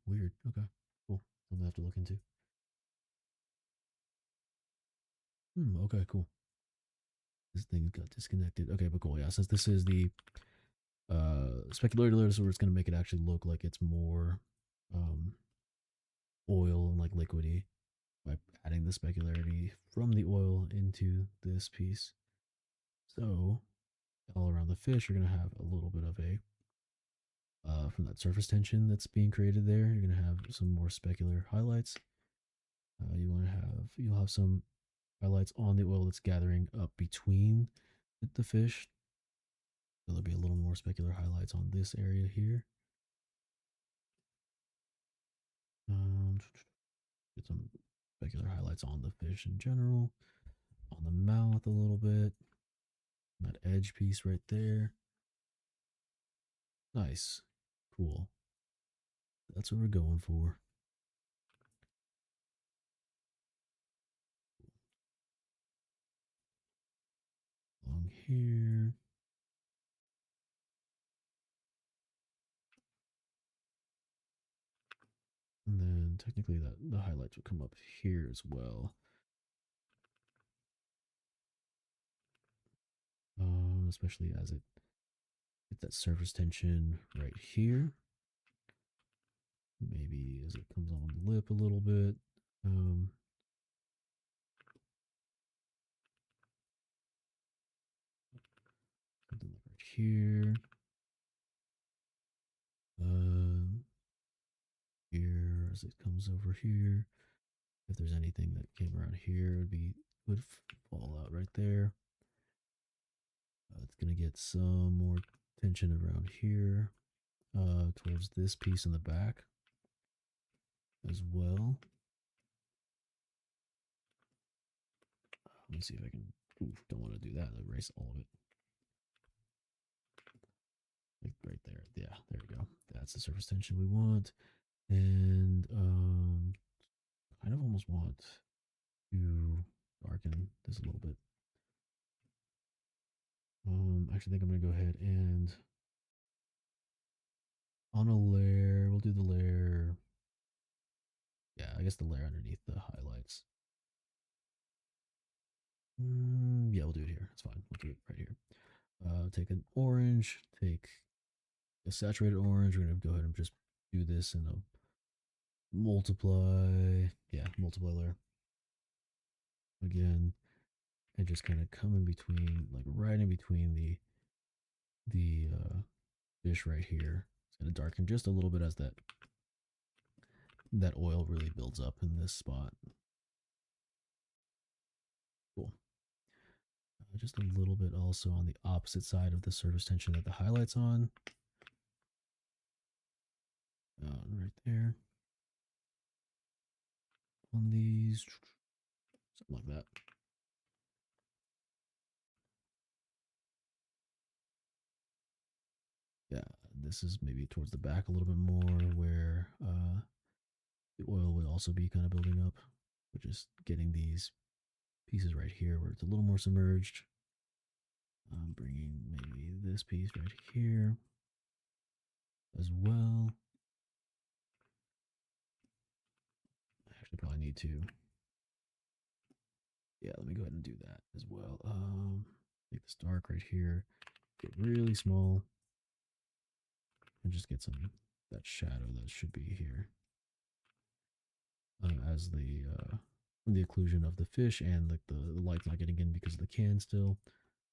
Weird. Okay, cool. Something I have to look into. Okay, cool. This thing got disconnected. Okay, but cool. Yeah, since this is the specularity layer, so it's going to make it actually look like it's more um, oil and like liquidy by adding the specularity from the oil into this piece. So all around the fish, you're going to have a little bit of a from that surface tension that's being created there. You're going to have some more specular highlights. You'll have some highlights on the oil that's gathering up between the fish. There'll be a little more specular highlights on this area here. Um, get some specular highlights on the fish in general, on the mouth a little bit, that edge piece right there. Nice, cool. That's what we're going for. Along here. And then technically that the highlights would come up here as well. Especially as it gets that surface tension right here. Maybe as it comes on the lip a little bit. Something like right here. Um, Here as it comes over here. If there's anything that came around here, would fall out right there. It's gonna get some more tension around here, towards this piece in the back as well. Let me see if I can. Oof, don't want to do that. Erase all of it. Like right there. Yeah, there we go. That's the surface tension we want. And kind of almost want to darken this a little bit. I actually think I'm gonna go ahead and on a layer, we'll do the layer. Yeah, I guess the layer underneath the highlights. Yeah, we'll do it here. It's fine. We'll do it right here. Take an orange, take a saturated orange. We're gonna go ahead and just do this in a multiply. Yeah, multiply layer again, and just kind of come in between, like right in between the fish right here. It's gonna darken just a little bit as that oil really builds up in this spot. Cool. Just a little bit also on the opposite side of the surface tension that the highlight's on. Right there. On these, something like that. Yeah, this is maybe towards the back a little bit more where the oil would also be kind of building up. But just getting these pieces right here where it's a little more submerged. I'm bringing maybe this piece right here as well. I actually probably need to. Yeah, let me go ahead and do that as well. Make this dark right here. Get really small. And just get some that shadow that should be here. As the occlusion of the fish and like the light's not getting in because of the can still,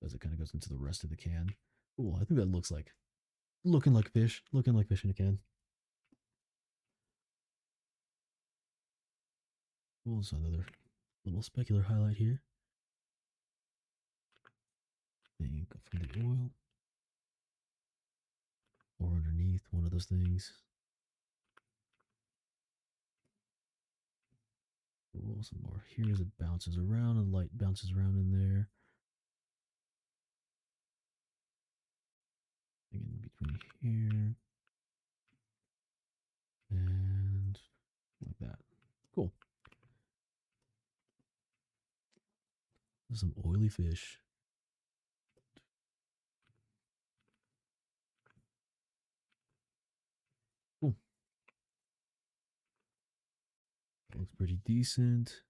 as it kind of goes into the rest of the can. Cool. I think that looks like looking like fish in a can. Cool. So another little specular highlight here. from the oil or underneath one of those things. Cool, some more here as it bounces around and light bounces around in there. In between here and like that. Cool. Some oily fish. Cool. That looks pretty decent.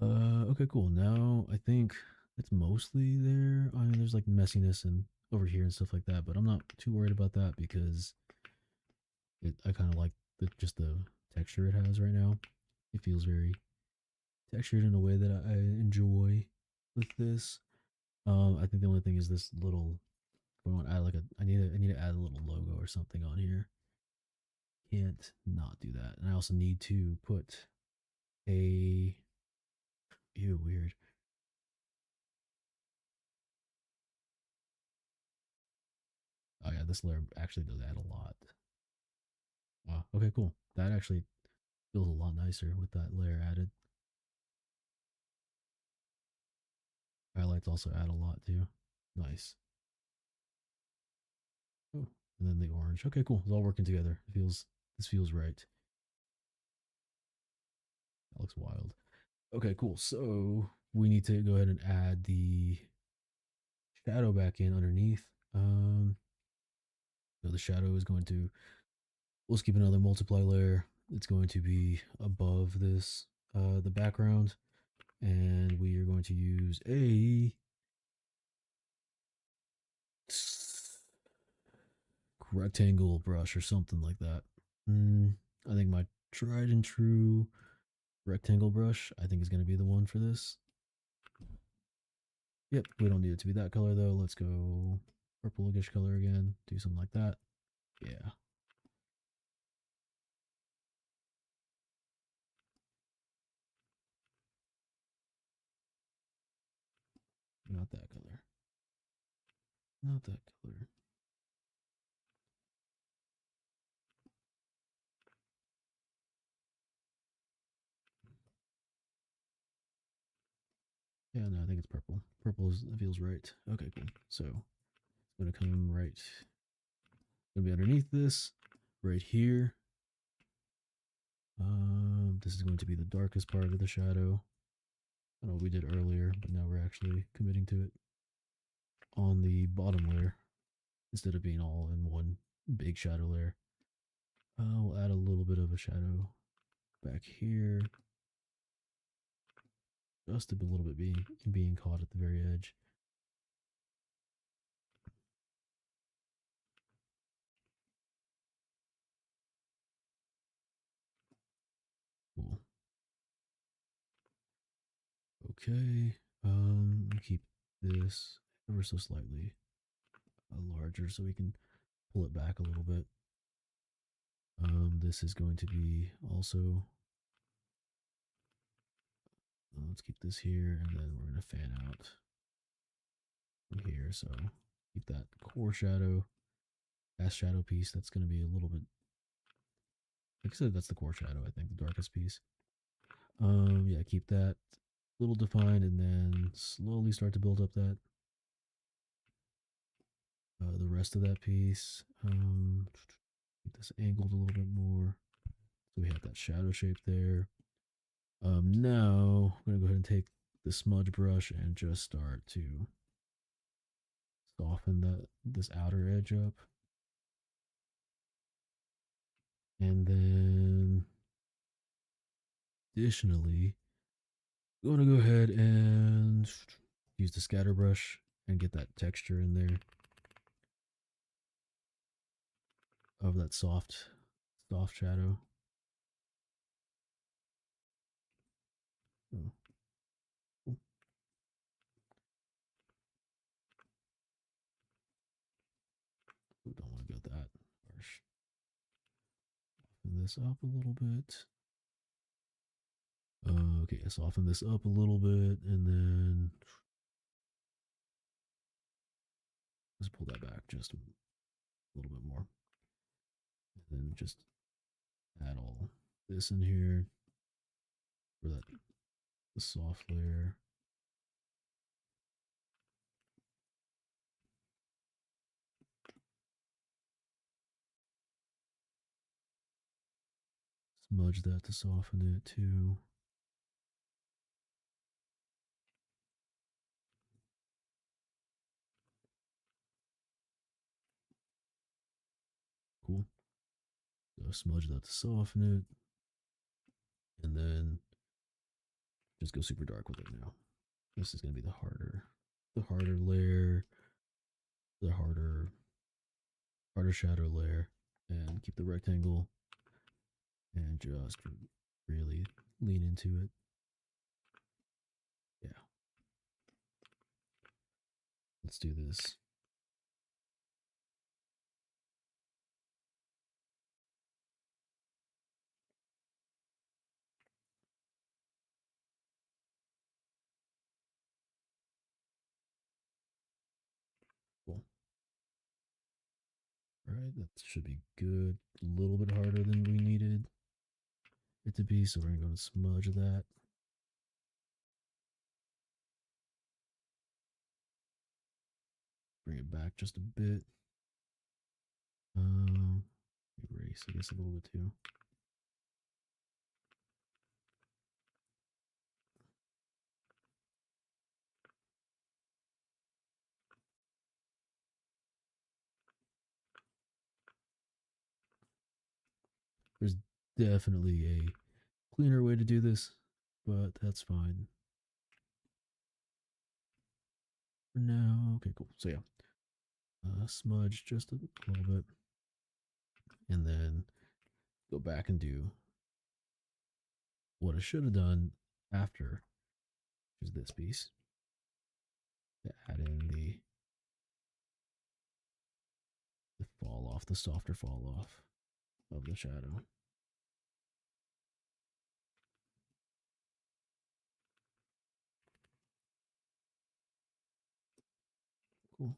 Okay, cool. Now I think it's mostly there. I mean, there's like messiness and over here and stuff like that, but I'm not too worried about that because I kind of like just the texture it has right now. It feels very textured in a way that I enjoy with this. I think the only thing is this little. I want to add like I need to add a little logo or something on here. Can't not do that, and I also need to put a. Ew, weird. Oh yeah, this layer actually does add a lot. Wow. Okay, cool. That actually feels a lot nicer with that layer added. Highlights also add a lot too. Nice. Oh, and then the orange. Okay, cool. It's all working together. This feels right. That looks wild. Okay, cool. So we need to go ahead and add the shadow back in underneath. So the shadow is going to. We'll skip another multiply layer. It's going to be above this, the background, and we are going to use a rectangle brush or something like that. I think my tried and true rectangle brush, I think, is going to be the one for this. Yep, we don't need it to be that color though. Let's go purplish color again. Do something like that. Yeah. Not that color. Not that color. Yeah, no, I think it's purple. Feels right. Okay, cool. So it's gonna come right. Gonna be underneath this, right here. This is going to be the darkest part of the shadow. I know what we did earlier, but now we're actually committing to it on the bottom layer instead of being all in one big shadow layer. We'll add a little bit of a shadow back here, just a little bit being caught at the very edge. Cool. Okay. Keep this ever so slightly larger so we can pull it back a little bit. This is going to be also. Let's keep this here, and then we're going to fan out from here. So keep that core shadow, shadow piece. That's going to be a little bit. Like I said, that's the core shadow. I think the darkest piece. Yeah, keep that little defined, and then slowly start to build up that the rest of that piece. Keep this angled a little bit more. So we have that shadow shape there. Now I'm gonna go ahead and take the smudge brush and just start to soften this outer edge up. And then additionally, I'm going to go ahead and use the scatter brush and get that texture in there of that soft shadow. Oh, cool. Don't want to go that harsh. Soften this up a little bit. Okay, soften this up a little bit, and then just pull that back just a little bit more. And then just add all this in here for that the soft layer. Smudge that to soften it too. Cool. So smudge that to soften it. And then just go super dark with it now. This is gonna be the harder layer, the harder shadow layer, and keep the rectangle and just really lean into it. Yeah. Let's do this. Cool. All right, that should be good. A little bit harder than we needed it to be, so we're gonna go and smudge that. Bring it back just a bit. Erase, I guess, a little bit too. There's definitely a cleaner way to do this, but that's fine. For now, okay, cool. So yeah, smudge just a little bit, and then go back and do what I should have done after, which is this piece. To add in the fall off, the softer fall off of the shadow. Cool.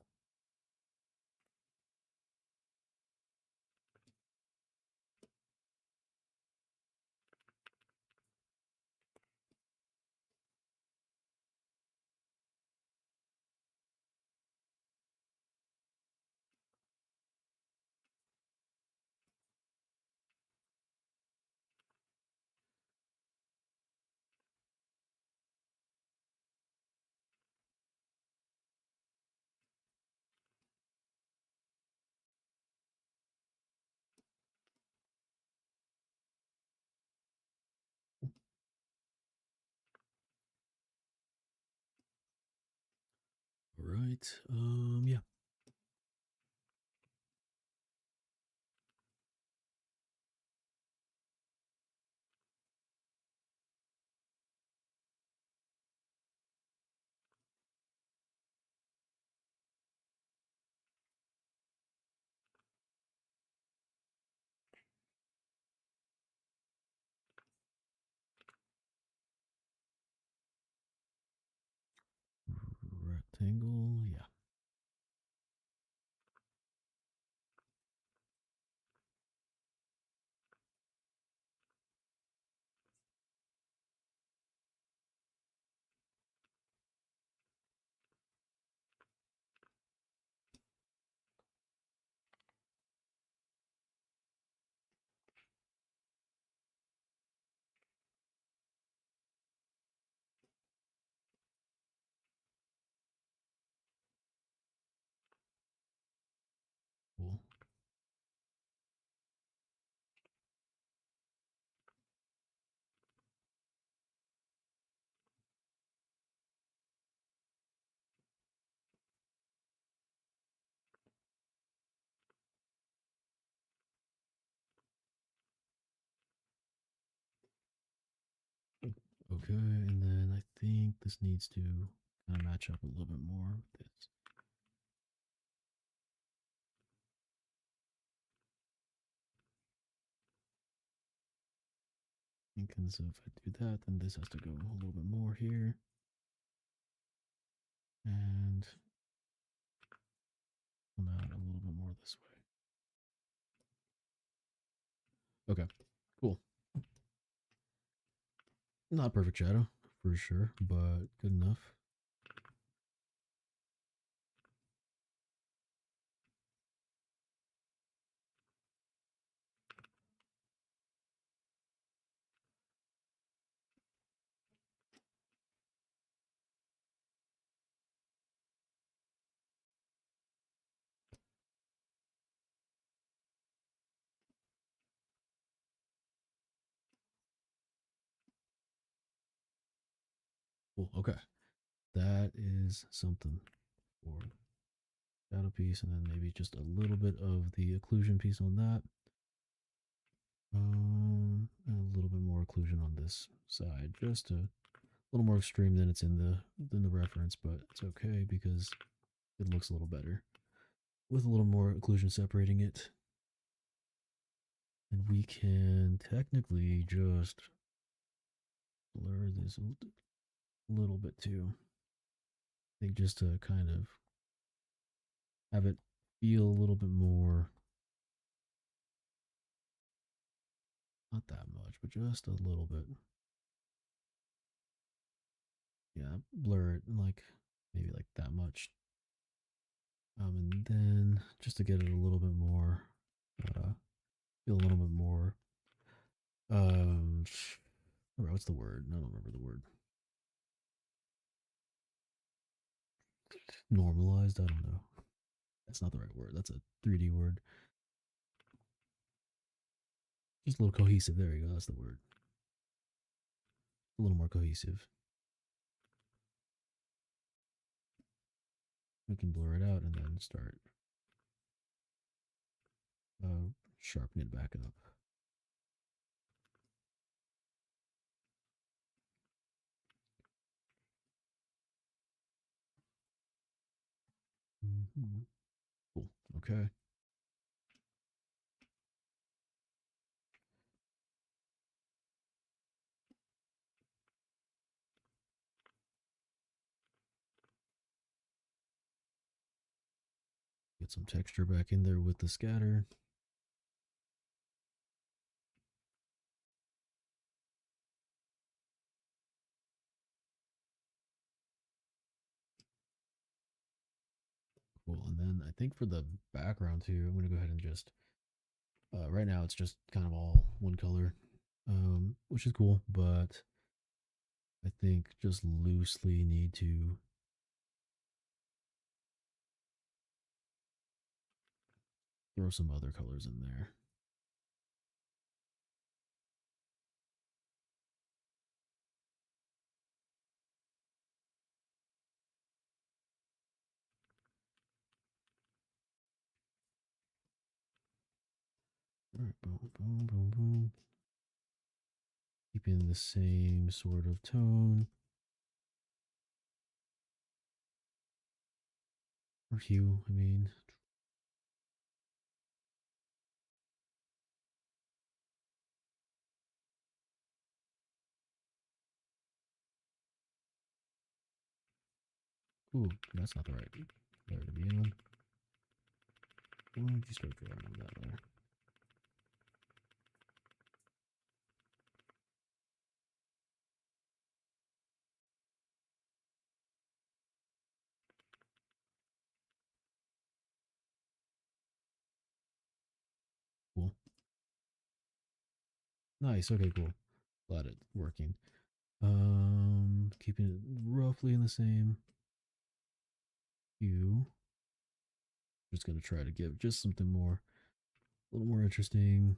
All right. Yeah. Rectangle. Yeah. Cool. Okay, and then I think this needs to kind of match up a little bit more with this. And so if I do that, then this has to go a little bit more here. And Okay, cool. Not perfect shadow for sure, but good enough. Cool. Okay, that is something for shadow piece, and then maybe just a little bit of the occlusion piece on that. And a little bit more occlusion on this side, just a little more extreme than it's in the reference, but it's okay because it looks a little better with a little more occlusion separating it. And we can technically just blur this a little bit too. I think just to kind of have it feel a little bit more, not that much, but just a little bit. Yeah, blur it like maybe like that much. And then just to get it a little bit more, feel a little bit more, um, what's the word? I don't remember the word. Normalized? I don't know. That's not the right word. That's a 3D word. Just a little cohesive. There you go. That's the word. A little more cohesive. We can blur it out and then start sharpening it back up. Mm-hmm. Cool. Okay. Get some texture back in there with the scatter. Cool. And then I think for the background too, I'm going to go ahead and just, right now it's just kind of all one color, which is cool, but I think just loosely need to throw some other colors in there. All right, boom, boom, boom, boom. Keeping the same sort of tone or hue, I mean. Ooh, that's not the right layer to be on. Why don't you start drawing on that layer? Cool. Nice. Okay, cool. Glad it's working. Keeping it roughly in the same hue. Just gonna try to give just something more, a little more interesting.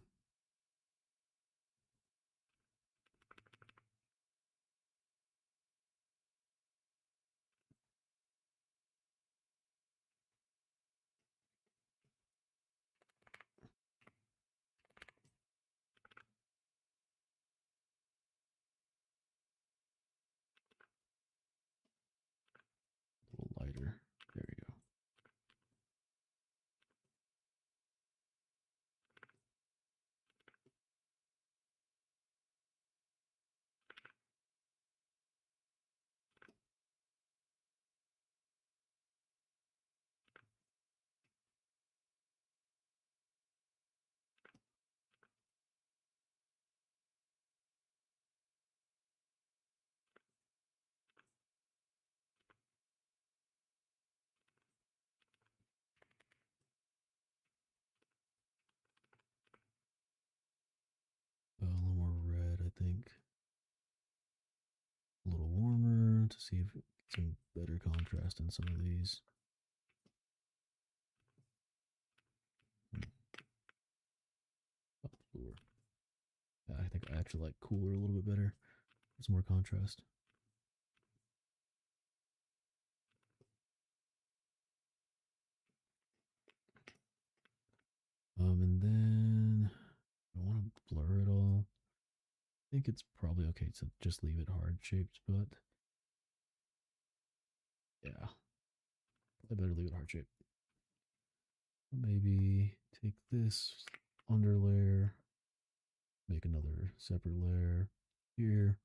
A little lighter. There you go. to see if it gets some better contrast in some of these. Cooler. Yeah, I think I actually like cooler a little bit better. There's more contrast. And then I want to blur it all. I think it's probably okay to just leave it hard shaped, but yeah, I better leave it hard shaped. Maybe take this under layer, make another separate layer here.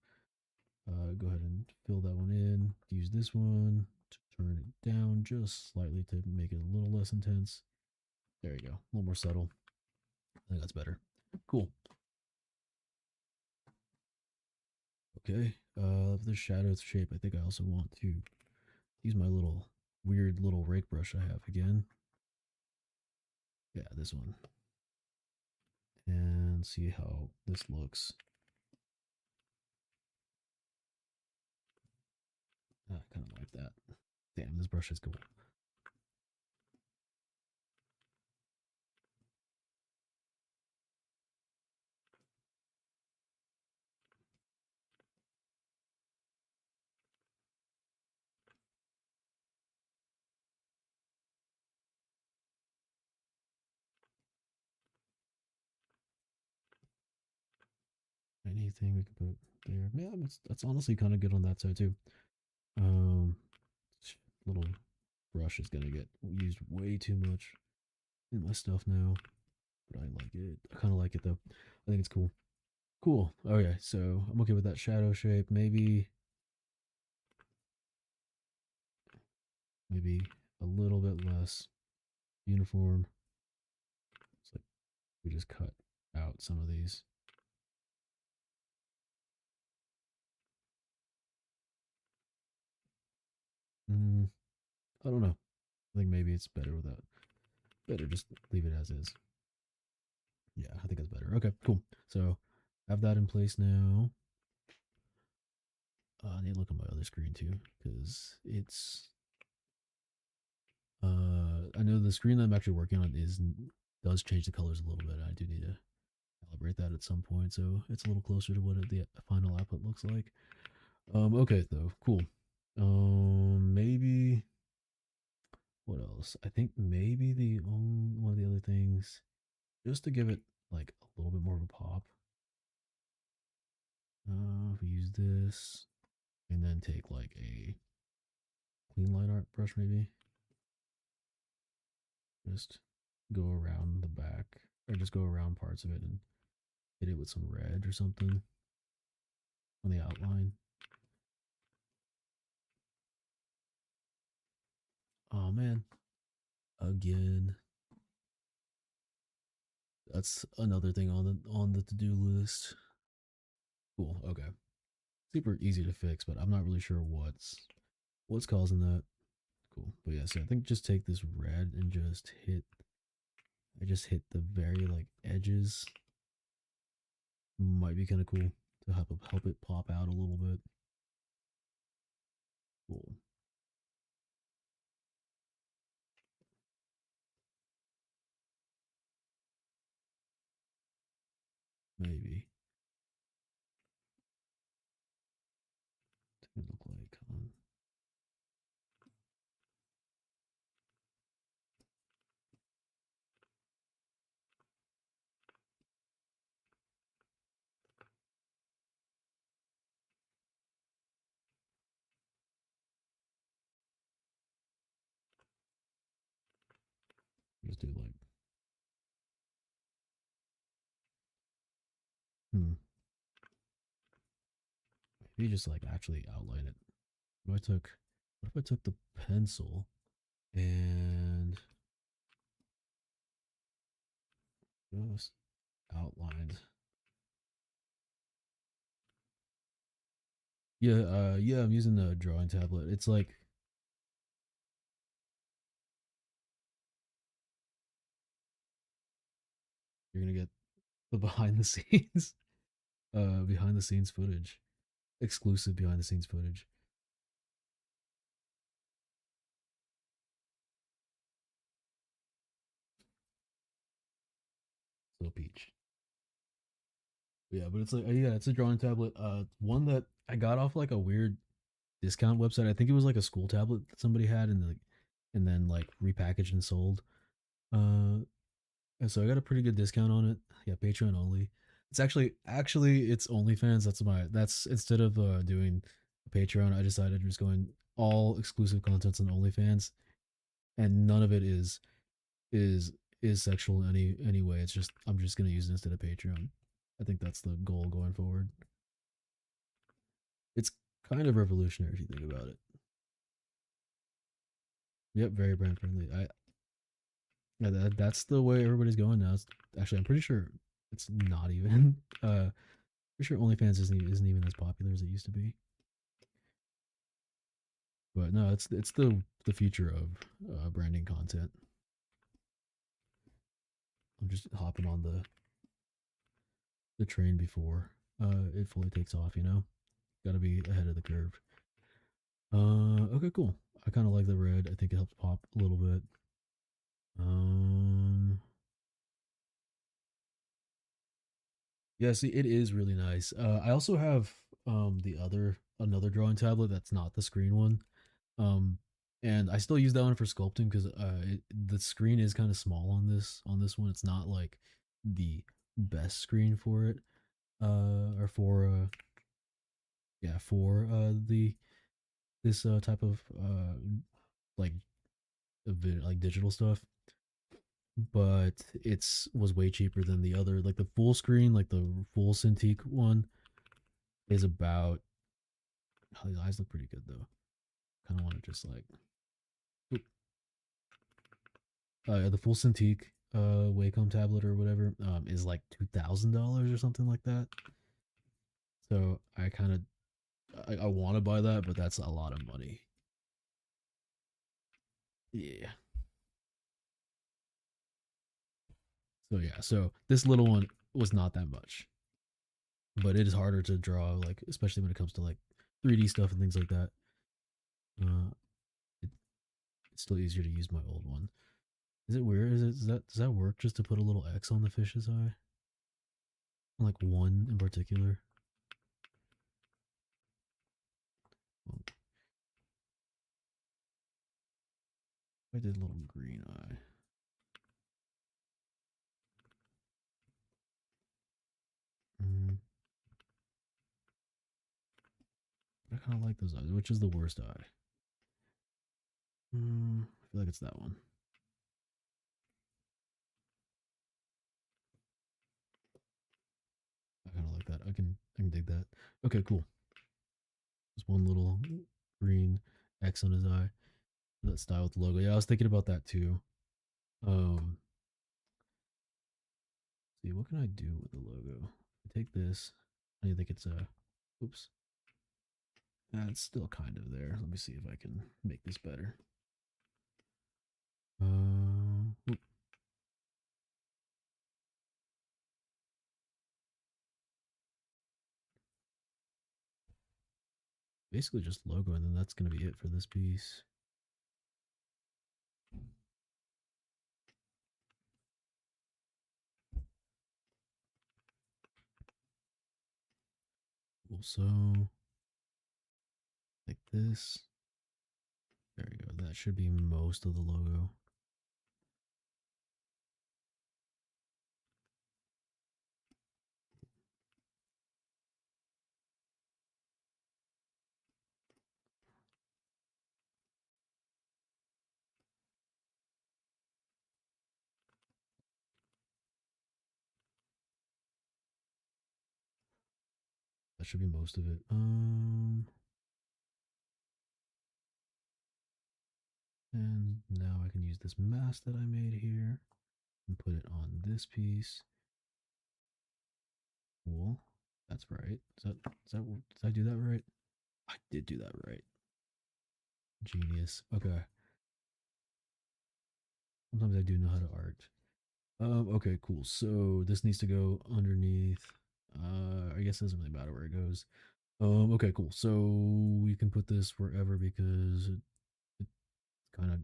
Go ahead and fill that one in. Use this one to turn it down just slightly to make it a little less intense. There you go, a little more subtle. I think that's better. Cool. Okay, the shadow shape, I think I also want to use my little weird little rake brush I have again. Yeah, this one. And see how this looks. I kind of like that. Damn, this brush is cool. Anything we can put there. Yeah, that's honestly kind of good on that side too. Um, little brush is gonna get used way too much in my stuff now, but I like it. I kind of like it though. I think it's cool. Cool. Okay, so I'm okay with that shadow shape. Maybe a little bit less uniform. It's like we just cut out some of these. I don't know. I think maybe it's better without. Better just leave it as is. Yeah, I think that's better. Okay, cool. So have that in place now. I need to look on my other screen too because it's. I know the screen that I'm actually working on does change the colors a little bit. I do need to calibrate that at some point so it's a little closer to what the final output looks like. Okay though, cool. Maybe what else? I think maybe one of the other things, just to give it like a little bit more of a pop. If we use this and then take like a clean line art brush, maybe just go around the back or just go around parts of it and hit it with some red or something on the outline. Oh man, again. That's another thing on the to-do list. Cool. Okay. Super easy to fix, but I'm not really sure what's causing that. Cool. But yeah, so I think just take this red and just hit. I just hit the very like edges. Might be kind of cool to help it pop out a little bit. Cool. Maybe. It look like. Just do like. Hmm. Maybe just like actually outline it. What if I took the pencil and just outlined. Yeah, yeah, I'm using the drawing tablet. It's like you're gonna get the behind the scenes footage, exclusive behind the scenes footage. Cocoa Peach. Yeah, but it's like yeah, it's a drawing tablet. One that I got off like a weird discount website. I think it was like a school tablet that somebody had and then like repackaged and sold. Uh, and so I got a pretty good discount on it. Yeah, Patreon only. It's actually it's OnlyFans. That's instead of doing Patreon, I decided just going all exclusive contents on OnlyFans, and none of it is is sexual in any way. It's just I'm just gonna use it instead of Patreon. I think that's the goal going forward. It's kind of revolutionary if you think about it. Yep, very brand friendly. Yeah, that's the way everybody's going now. Actually, I'm pretty sure it's not even. Pretty sure OnlyFans isn't even as popular as it used to be. But no, it's the future of branding content. I'm just hopping on the train before it fully takes off. You know, got to be ahead of the curve. Okay, cool. I kind of like the red. I think it helps pop a little bit. Um, yeah, see, it is really nice. I also have the other another drawing tablet that's not the screen one. Um, and I still use that one for sculpting because the screen is kind of small on this one. It's not like the best screen for it. Or for yeah for the this type of like like digital stuff. But it's was way cheaper than the other like the full screen like the full Cintiq one is about. Oh, his eyes look pretty good though. Kind of want to just like the full Cintiq Wacom tablet or whatever is like $2,000 or something like that. So I kind of I want to buy that, but that's a lot of money. Yeah. So yeah, so this little one was not that much, but it is harder to draw, like especially when it comes to like 3D stuff and things like that. Uh, it, it's still easier to use my old one. Is it weird? Does that work just to put a little X on the fish's eye? Like one in particular? Well, I did a little green eye. Mm, I kind of like those eyes. Which is the worst eye? I feel like it's that one. I kind of like that. I can dig that. Okay, cool. Just one little green X on his eye. That style with the logo. Yeah, I was thinking about that too. Um, see, what can I do with the logo? I take this. I think it's a. Oops. It's still kind of there. Let me see if I can make this better. Oop. Basically just logo, and then that's gonna be it for this piece. Also, like this. There you go. That should be most of the logo. That should be most of it. And now I can use this mask that I made here and put it on this piece. Cool. That's right. Did I do that right? I did do that right. Genius. Okay. Sometimes I do know how to art. Okay, cool. So this needs to go underneath. I guess it doesn't really matter where it goes. Okay, cool. So we can put this wherever because it kind of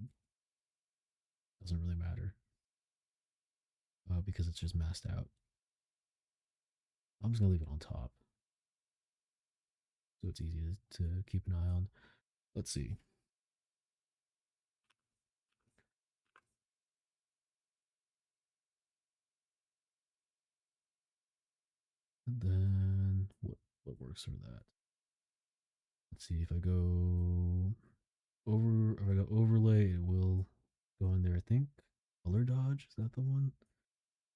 doesn't really matter. because it's just masked out. I'm just gonna leave it on top so it's easy to keep an eye on. Let's see. And then what works for that? Let's see if I go overlay, it will go in there. I think color dodge, is that the one?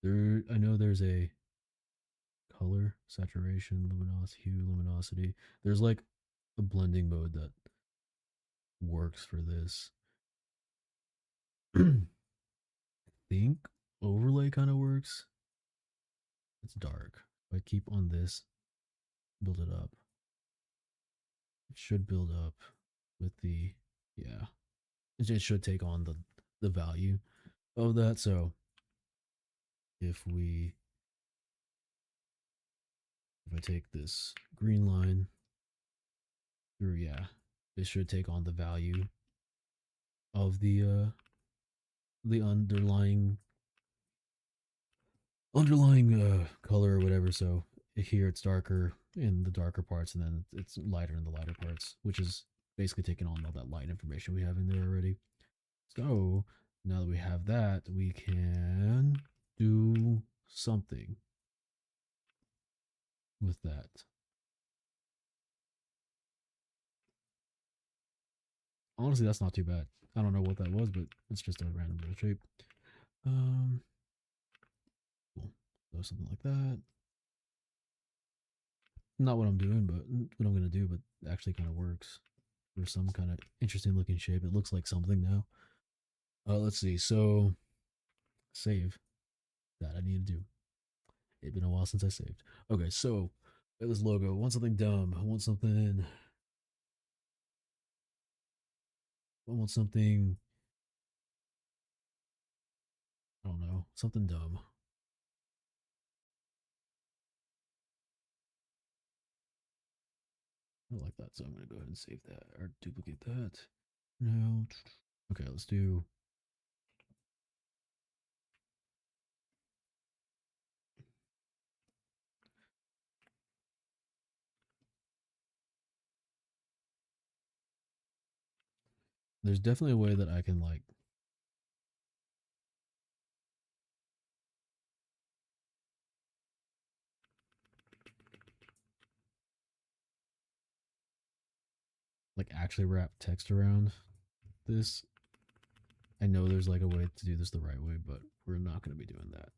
There, I know there's a color saturation, luminosity, hue, luminosity. There's like a blending mode that works for this. I think overlay kind of works. It's dark. If I keep on this, build it up. It should build up with the, yeah. It should take on the value of that. So if I take this green line through, yeah, it should take on the value of the underlying color or whatever. So here it's darker in the darker parts, and then it's lighter in the lighter parts, which is basically taking on all that light information we have in there already. So now that we have that, we can do something with that. Honestly, that's not too bad. I don't know what that was, but it's just a random little shape. Cool. So something like that. Not what I'm doing, but what I'm gonna do, but actually kind of works for some kind of interesting looking shape. It looks like something now. Let's see. So save that I need to do. It's been a while since I saved. Okay, so this logo. I want something dumb. I want something. I want something. I don't know. Something dumb. I like that, so I'm gonna go ahead and save that or duplicate that. No. Okay, let's do. There's definitely a way that I can like actually wrap text around this. I know there's like a way to do this the right way, but we're not going to be doing that.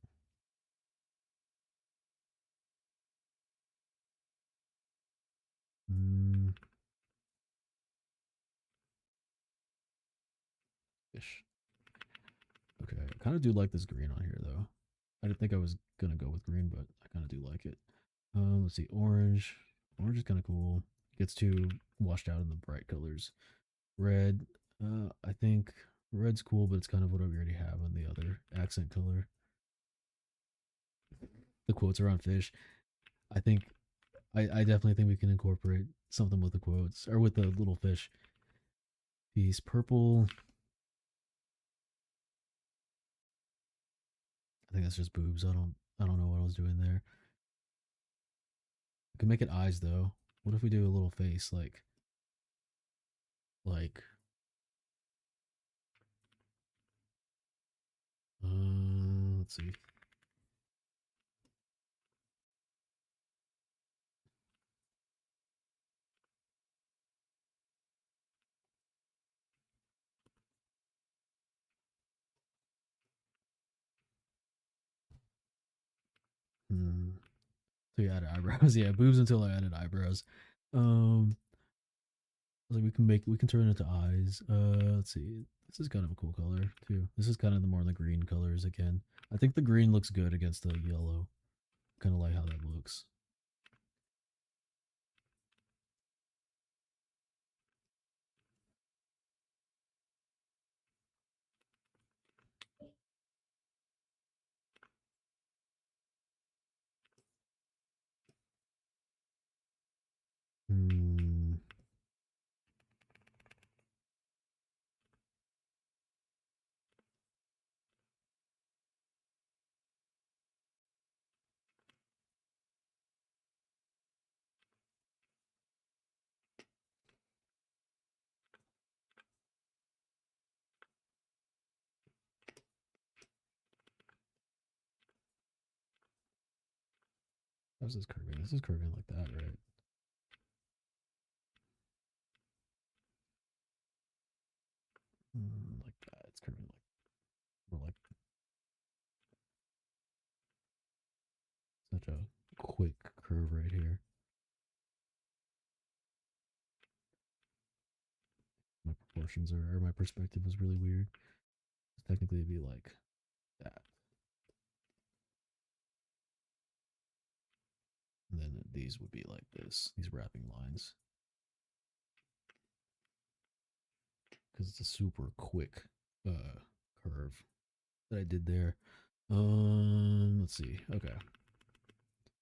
Mm, ish. Okay, I kind of do like this green on here though. I didn't think I was gonna go with green, but I kind of do like it. Let's see, orange. Orange is kind of cool. Gets too washed out in the bright colors. Red. I think red's cool, but it's kind of what we already have on the other accent color. The quotes around fish. I think I definitely think we can incorporate something with the quotes or with the little fish piece. Purple. I think that's just boobs. I don't know what I was doing there. We can make it eyes though. What if we do a little face like let's see. Hmm. So you added eyebrows. Yeah, boobs until I added eyebrows. Um like we can turn it into eyes. Let's see. This is kind of a cool color too. This is kind of the more the green colors again. I think the green looks good against the yellow. Kind of like how that looks. Hmm. How's this curving? This is curving like that, right? Like that. It's curving like more like such a quick curve right here. My proportions are, or my perspective is really weird. Technically, it'd be like that. And then these would be like this, these wrapping lines. Because it's a super quick curve that I did there. Let's see. Okay.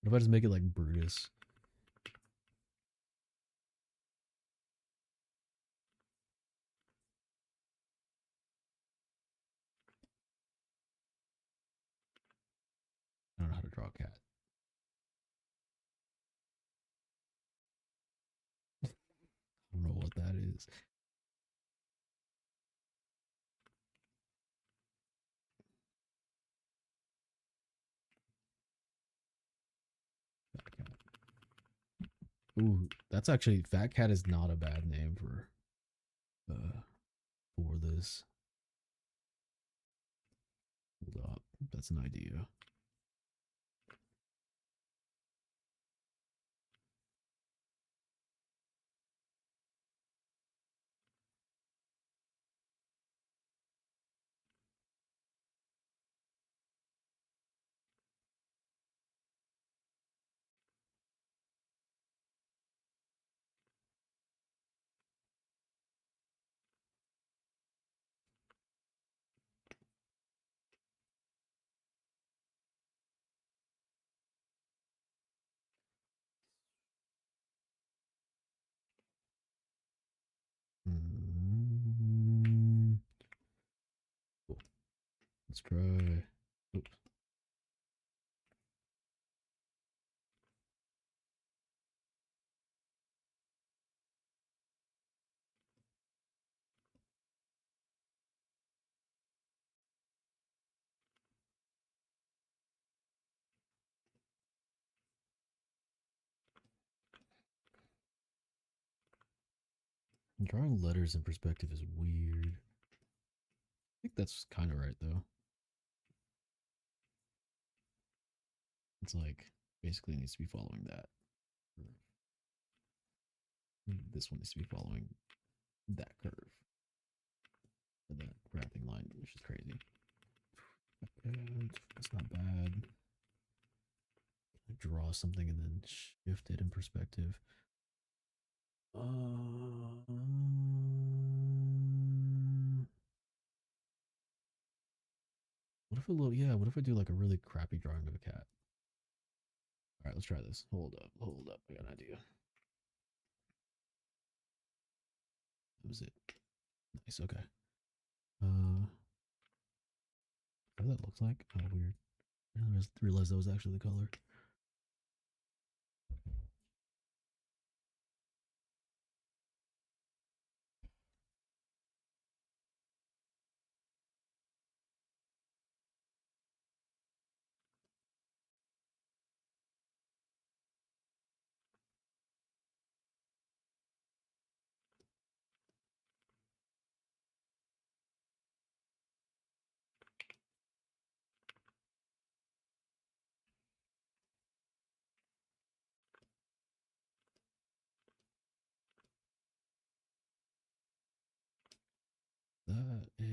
What if I just make it like Brutus? I don't know how to draw a cat. I don't know what that is. Fat cat. Ooh, that's actually Fat Cat is not a bad name for this. Hold up. That's an idea. Mm, cool. Let's try. Oops. Drawing letters in perspective is weird. I think that's kind of right though. It's like basically needs to be following that. This one needs to be following that curve. And that wrapping line, which is crazy. And that's not bad. Draw something and then shift it in perspective. What if a little, yeah, what if I do like a really crappy drawing of a cat? All right, let's try this. Hold up, hold up. I got an idea. That was it. Nice, okay. What that looks like? Oh, weird. I didn't realize that was actually the color. That a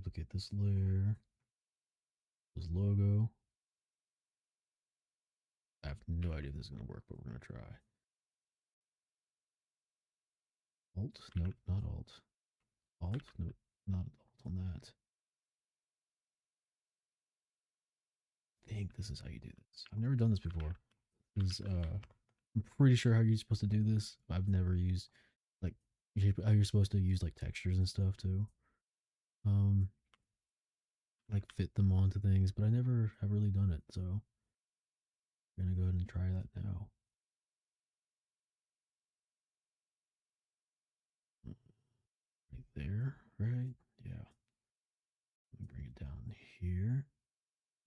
duplicate this layer, this logo. I have no idea if this is going to work, but we're going to try. Alt? Nope, not Alt. Alt? Nope, not Alt on that. I think this is how you do this. I've never done this before. I'm pretty sure how you're supposed to do this. I've never used like how you're supposed to use like textures and stuff too. Um, like fit them onto things, but I never have really done it. So I'm gonna go ahead and try that now. Right there, right? Yeah. Let me bring it down here.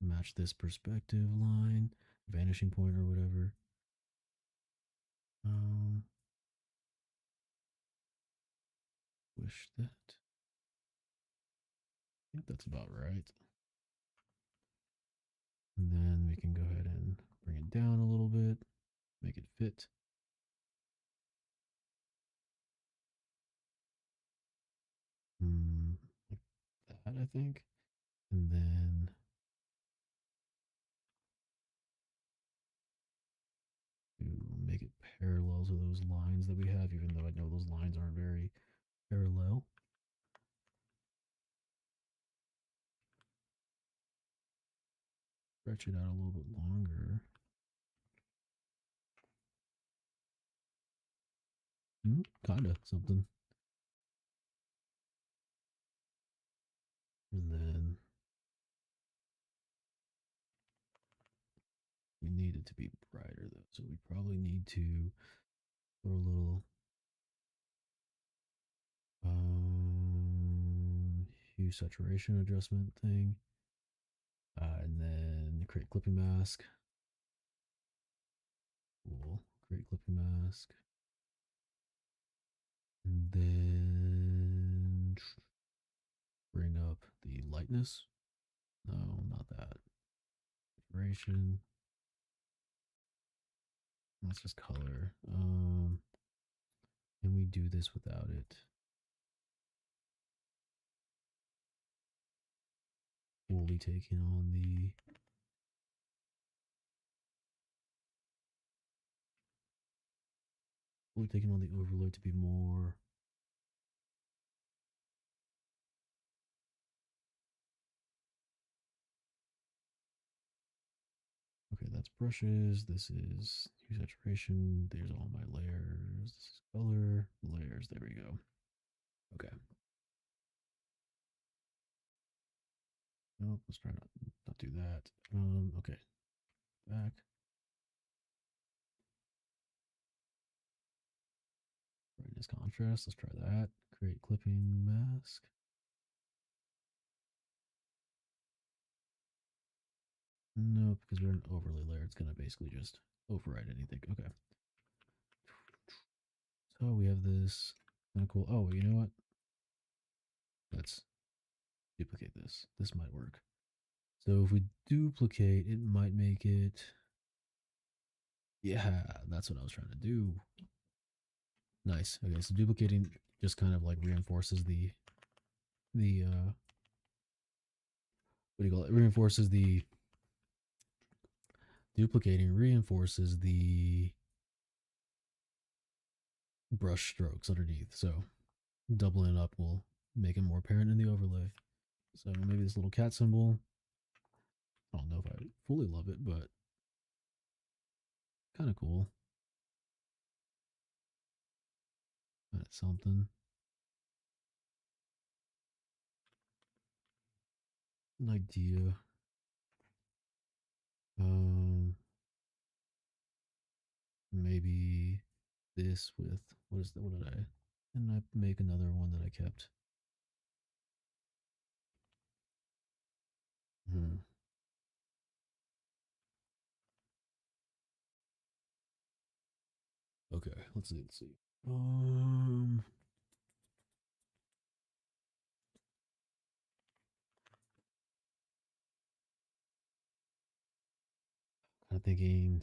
Match this perspective line, vanishing point or whatever. Um, wish that. I think that's about right. And then we can go ahead and bring it down a little bit, make it fit. Like that, I think. And then to make it parallel to those lines that we have, even though I know those lines aren't very parallel. Stretch it out a little bit longer. Kind of something. And then we need it to be brighter though, so we probably need to put a little hue saturation adjustment thing, and then create clipping mask. Cool. Create clipping mask, and then bring up the lightness. No, not that. Saturation. That's just color. Can we do this without it? Fully taking on the overlay to be more. Okay, that's brushes. This is hue saturation. There's all my layers. This is color, layers. There we go. Okay. Nope, let's try not do that. Okay. Back. Brightness contrast. Let's try that. Create clipping mask. No, because we're an overlay layer. It's going to basically just override anything. Okay. So we have this kind of cool. Oh, you know what? Let's duplicate this. This might work. So if we duplicate, it might make it. Yeah, that's what I was trying to do. Nice. Okay, so duplicating just kind of like reinforces the what do you call it? Reinforces the duplicating reinforces the brush strokes underneath. So doubling it up will make it more apparent in the overlay. So maybe this little cat symbol. I don't know if I fully love it, but kind of cool. That's something. An idea. Maybe this with what did I? And I make another one that I kept. Hmm. Okay, let's see. Let's see. Kind of thinking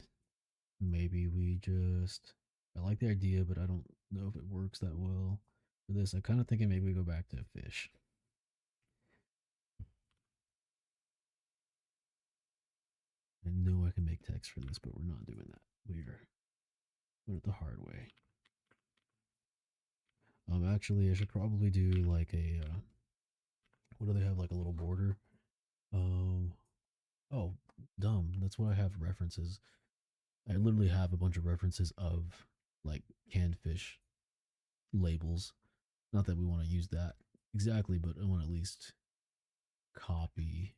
maybe we just. I like the idea, but I don't know if it works that well for this. I kind of thinking maybe we go back to fish. I know I can make text for this, but we're not doing that. We're doing it the hard way. Actually, I should probably do like a, what do they have, like a little border? Um, oh, dumb. That's what I have references. I literally have a bunch of references of like canned fish labels. Not that we want to use that exactly, but I want to at least copy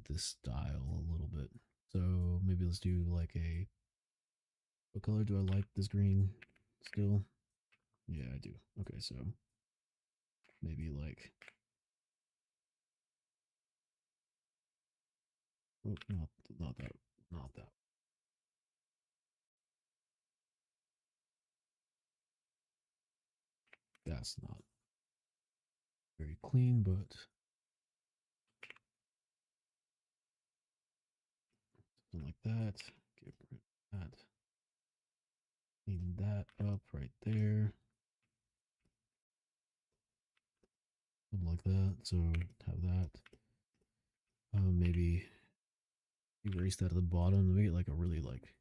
this style a little bit. So maybe let's do like a, what color do I like this green still? Yeah, I do. Okay, so maybe like, oh, not that, not that. That's not very clean, but something like that. Get rid of that. Clean that up right there. Something like that. So have that. Maybe erase that at the bottom. Make it like a really like,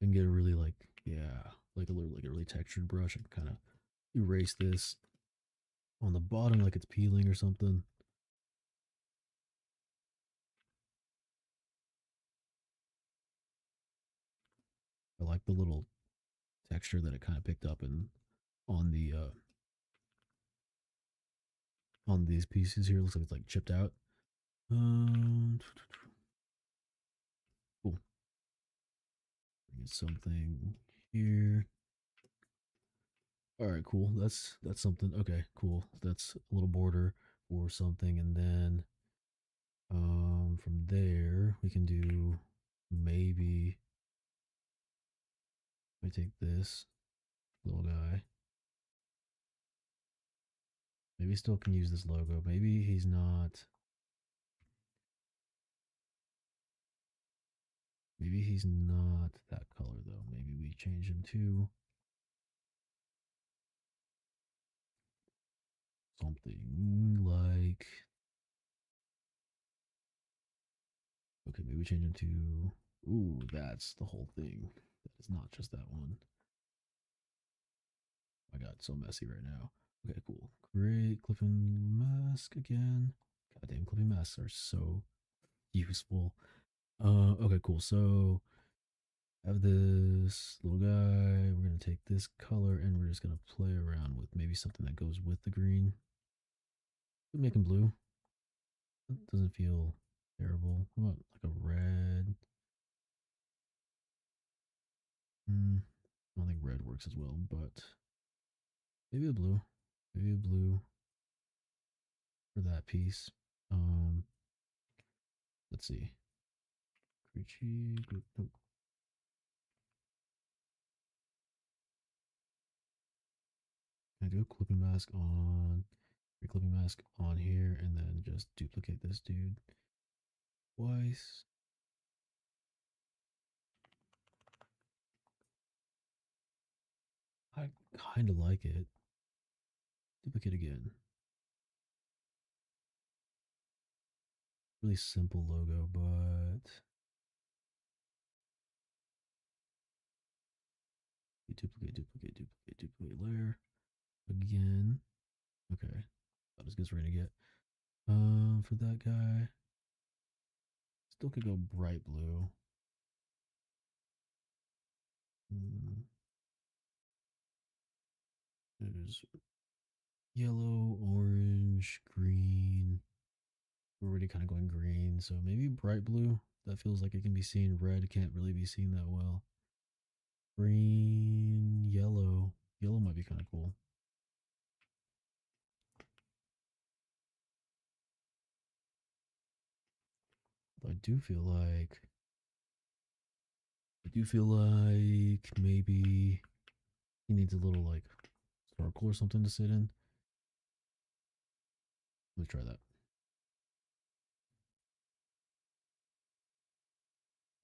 and get a really like, yeah, like a little, like a really textured brush and kind of erase this on the bottom like it's peeling or something. I like the little texture that it kind of picked up and on the on these pieces here. Looks like it's like chipped out. Cool. Bring something here. All right, cool. That's something. Okay, cool. That's a little border or something, and then from there we can do maybe. Let me take this little guy. Maybe still can use this logo. Maybe he's not. Maybe he's not that color though. Maybe we change him to something like. Okay, maybe we change him to. Ooh, that's the whole thing. That is not just that one. I got so messy right now. Okay, cool. Great. Clipping mask again. Goddamn, clipping masks are so useful. Okay, cool. So I have this little guy. We're gonna take this color and we're just gonna play around with maybe something that goes with the green. We make him blue. That doesn't feel terrible. What about like a red? I don't think red works as well, but maybe a blue. Maybe a blue for that piece. Um, let's see. Creechy. Nope. Can I do a clipping mask on, clipping mask on here, and then just duplicate this dude twice? I kind of like it. Duplicate again. Really simple logo, but duplicate, duplicate, duplicate, duplicate layer again. Okay, about as good as we're gonna get. For that guy, still could go bright blue. Mm, there's yellow, orange, green. We're already kind of going green, so maybe bright blue. That feels like it can be seen. Red can't really be seen that well. Green, yellow. Yellow might be kind of cool. But I do feel like maybe he needs a little like circle or something to sit in. Let's try that.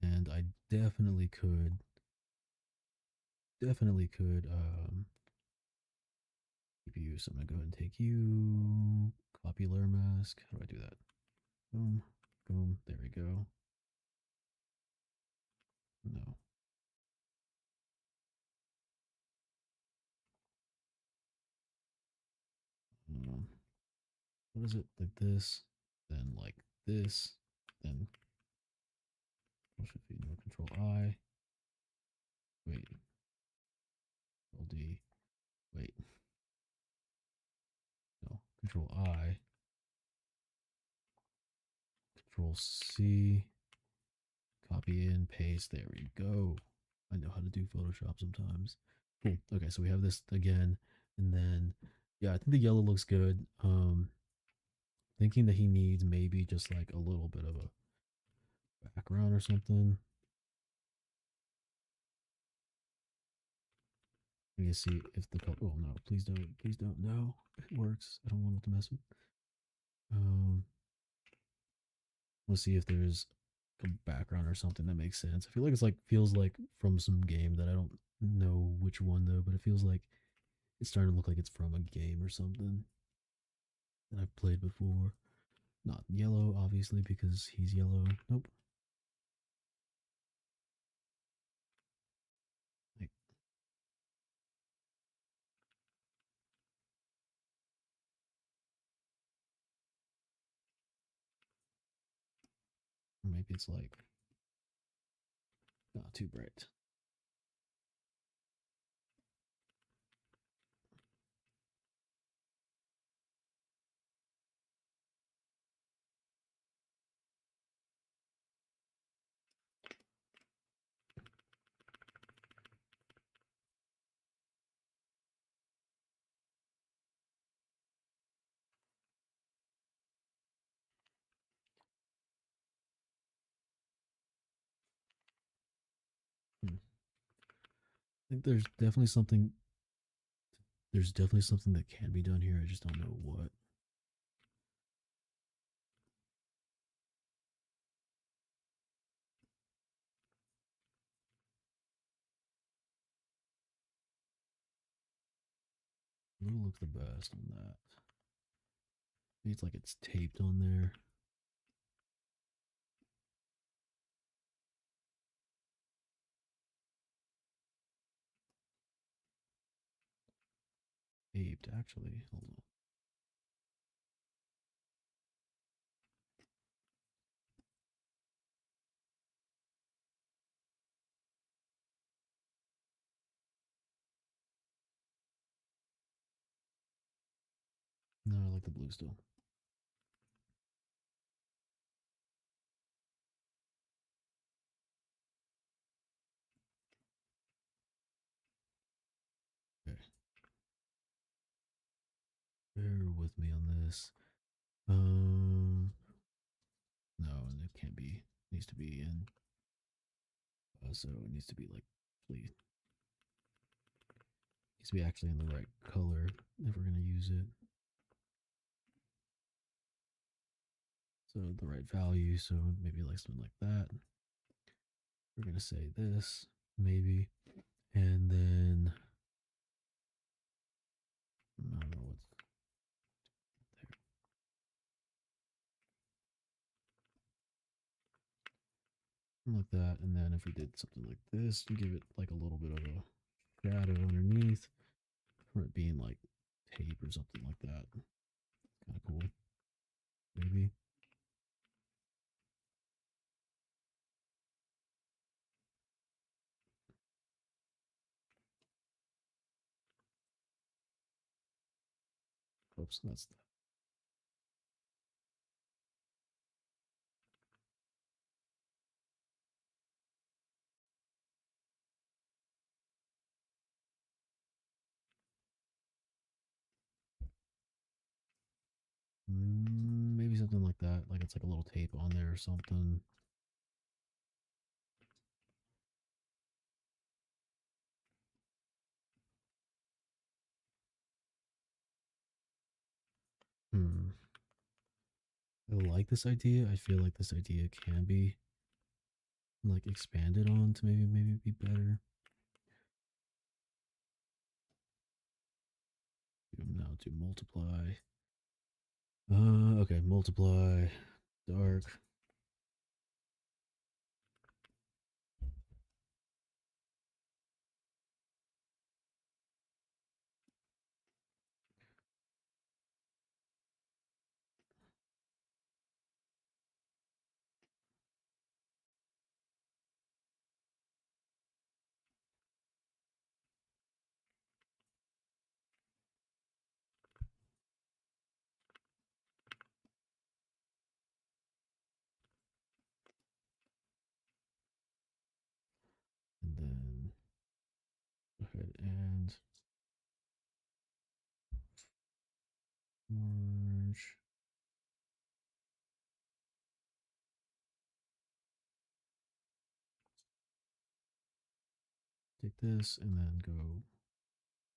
And I definitely could keep you. So I'm gonna go ahead and take you. Copy layer mask. How do I do that? Boom. Boom. There we go. No. Um, what is it? Like this, then like this, then Control Shift V, no Control I. Wait. Control D. Wait. No. Control I. Control C. Copy in, paste. There we go. I know how to do Photoshop sometimes. Cool. Okay, so we have this again, and then yeah, I think the yellow looks good. Thinking that he needs maybe just like a little bit of a background or something. We need to see if the color. Oh no! Please don't! Please don't! No, it works. I don't want it to mess with. Um, let's see if there's a background or something that makes sense. I feel like it's like feels like from some game that I don't know which one though, but it feels like it's starting to look like it's from a game or something that I've played before. Not yellow, obviously, because he's yellow. Nope. Like, maybe it's like not too bright. Hmm. I think there's definitely something. There's definitely something that can be done here. I just don't know what. Blue looks the best on that. Maybe it's like it's taped on there. Taped, actually. Hold on. No, I like the blue still. Okay. Bear with me on this. No, it can't be. It needs to be in. So it needs to be like, please. It needs to be actually in the right color if we're gonna use it. So the right value. So maybe like something like that. We're gonna say this maybe, and then I don't know what's there. Like that, and then if we did something like this, and give it like a little bit of a shadow underneath, for it being like tape or something like that. Kind of cool, maybe. Oops, that's that. Maybe something like that, like it's like a little tape on there or something. Hmm. I like this idea. I feel like this idea can be like expanded on to maybe be better. Now to multiply. Okay, multiply, dark. and orange. Take this and then go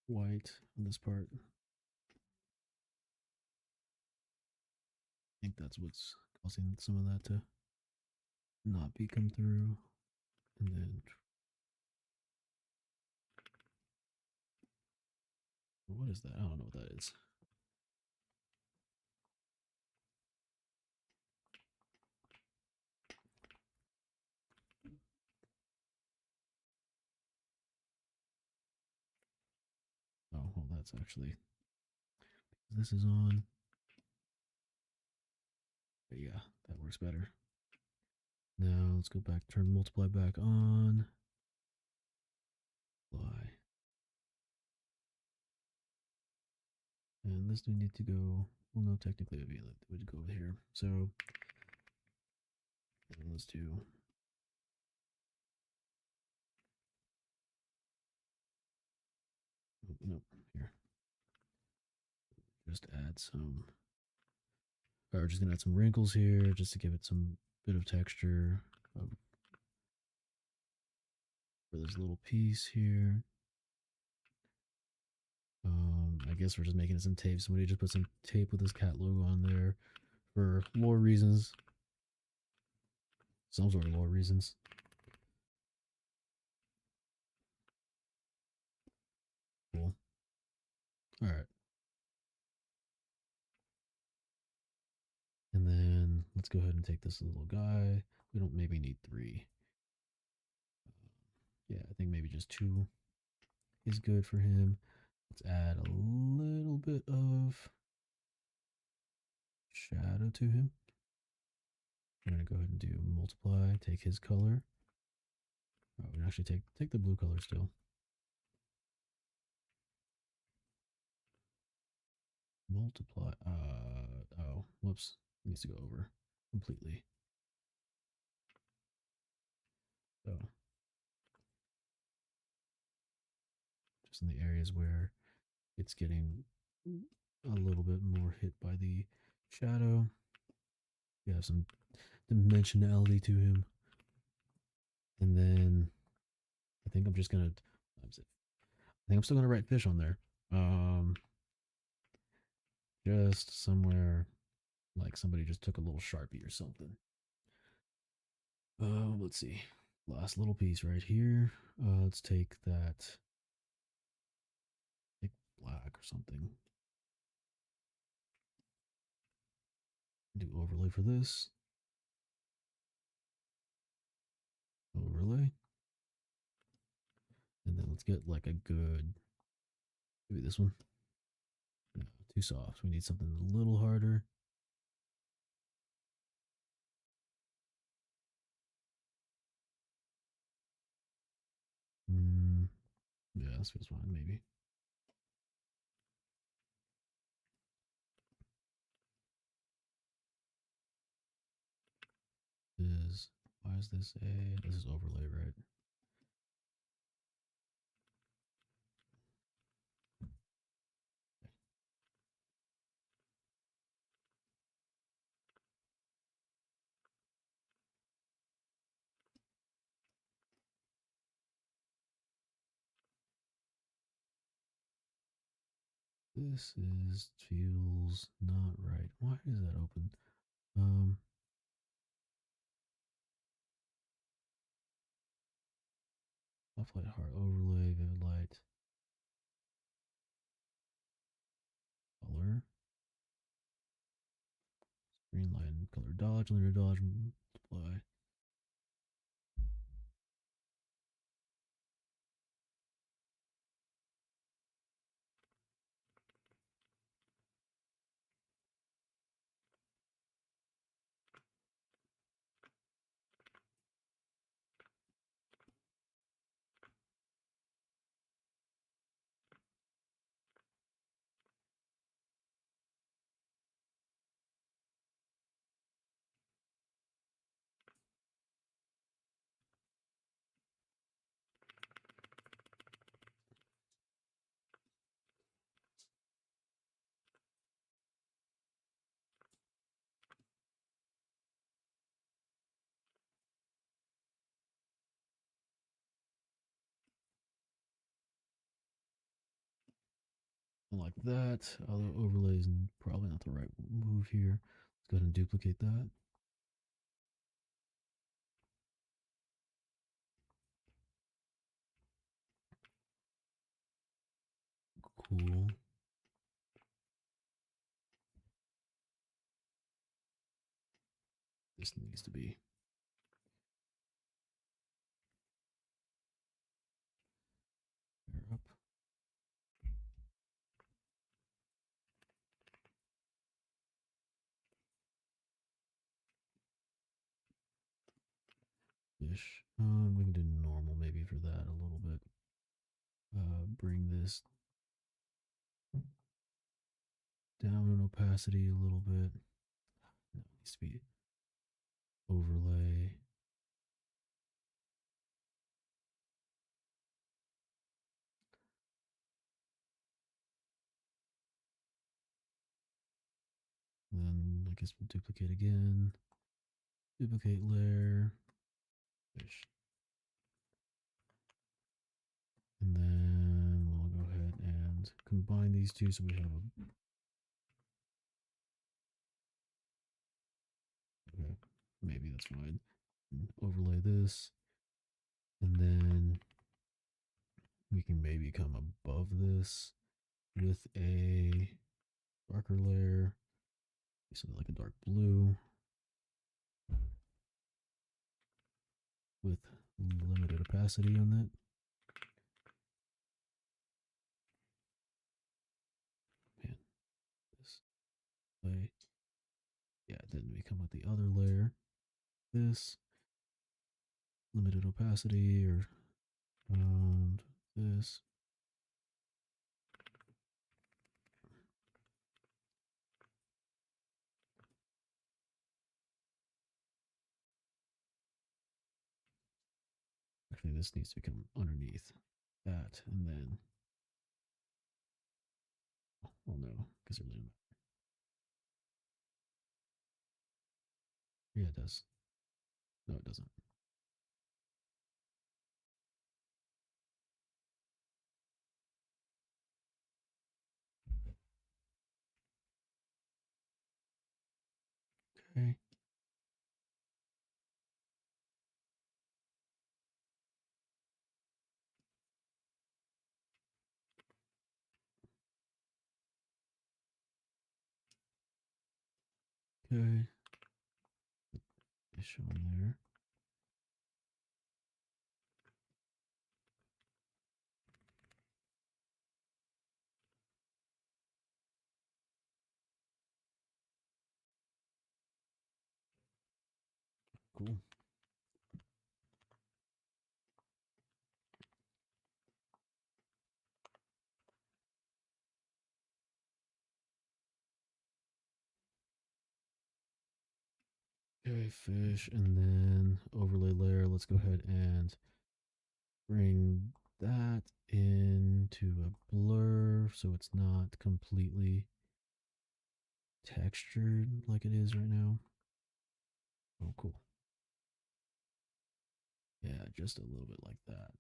white on this part. I think that's what's causing some of that to not be come through. And then what is that? I don't know what that is. Oh, well, that's actually, this is on. But yeah, that works better. Now let's go back, turn multiply back on. Apply. And this we need to go, well, no, technically it would go over here. So let's do, oh, nope, here. Just add some, or just gonna add some wrinkles here just to give it some bit of texture for this little piece here. I guess we're just making some tape. Somebody just put some tape with this cat logo on there for lore reasons. Some sort of lore reasons. Cool. All right. And then let's go ahead and take this little guy. We don't maybe need 3. Yeah, I think maybe just 2 is good for him. Let's add a little bit of shadow to him. I'm going to go ahead and do multiply, take his color. Oh, we can actually take the blue color still. Multiply, oh, whoops, it needs to go over completely. So, just in the areas where it's getting a little bit more hit by the shadow. We have some dimensionality to him. And then I think I'm just gonna, I think I'm still gonna write fish on there. Just somewhere like somebody just took a little Sharpie or something. Let's see. Last little piece right here. Let's take that, take black or something. Do overlay for this. Overlay. And then let's get like a good, maybe this one. No, too soft. We need something a little harder. Yeah, this feels fine, maybe. Why is this this is overlay, right? This feels not right. Why is that open? Offlight heart overlay, vivid light, color, green light, color dodge, linear dodge, multiply. like that. Although overlay is probably not the right move here. Let's go ahead and duplicate that. Cool. This needs to be up. Ish. We can do normal maybe for that a little bit. Bring this down in opacity a little bit. No, it needs to be overlay. Then I guess we'll duplicate again. Duplicate layer. Fish. And then we'll go ahead and combine these two so we have a. Okay, maybe that's fine. Overlay this. And then we can maybe come above this with a darker layer. Something like a dark blue with limited opacity on that. Man, this way. Yeah, then we come with the other layer. This limited opacity or this. Actually, this needs to come underneath that, and then. Oh no, because it really. Yeah, it does. No, it doesn't. Okay. Okay. It's shown there. Cool. Okay, fish, and then overlay layer. Let's go ahead and bring that into a blur so it's not completely textured like it is right now. Oh, cool. Yeah, just a little bit like that.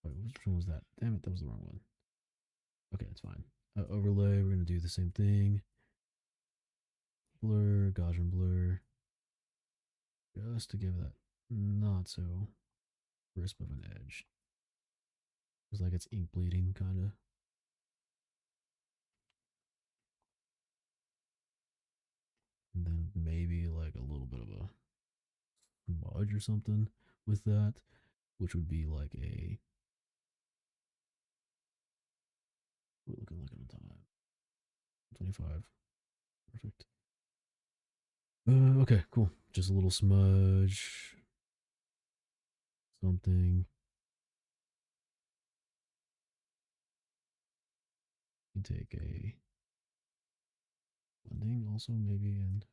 Wait, which one was that? Damn it, that was the wrong one. Okay, it's fine. Overlay, we're going to do the same thing. Blur, Gaussian blur. Just to give that not so crisp of an edge. It's like it's ink bleeding, kind of. And then maybe like a little bit of a smudge or something with that, which would be like a. We're looking like on time. 25. Perfect. Okay, cool. Just a little smudge. Something. You take a blending also maybe and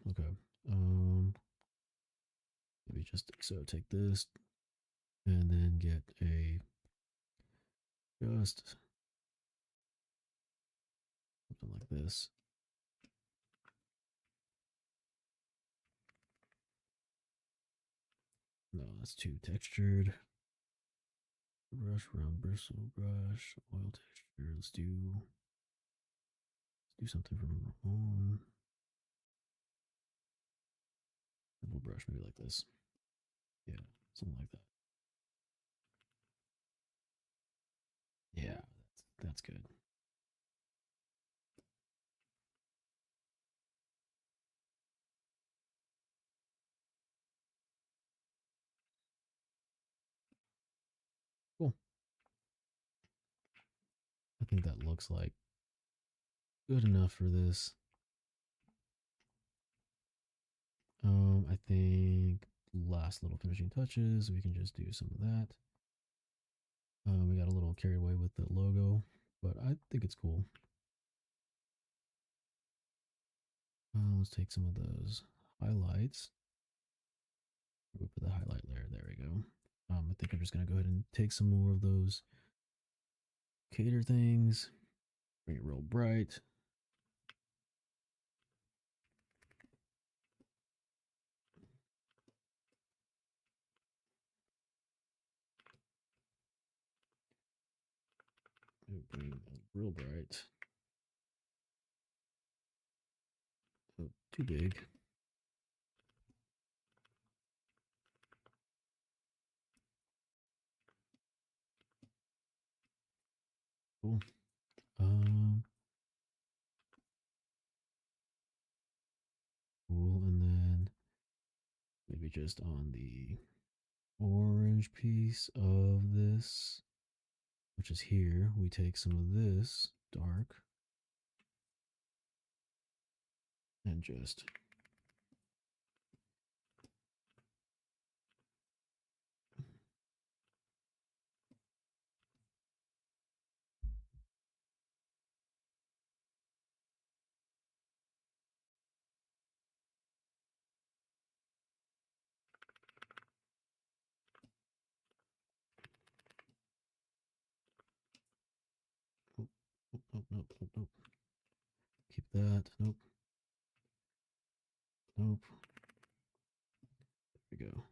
cool. Okay. Maybe just so take this and then get a just something like this. No, that's too textured. Brush, round bristle brush, oil texture. Let's do something from Ramon. Double brush, maybe like this. Yeah, something like that. Yeah, that's good. Cool. I think that looks like good enough for this. I think last little finishing touches, we can just do some of that. We got a little carried away with the logo, but I think it's cool. Let's take some of those highlights. We'll put the highlight layer. There we go. I think I'm just gonna go ahead and take some more of those cater things. Bring it real bright. Bring it real bright. Oh, too big. Cool. Cool. And then maybe just on the orange piece of this, which is here, we take some of this dark and just oh, oh, nope, nope, nope, nope. Keep that. Nope. Nope. There we go.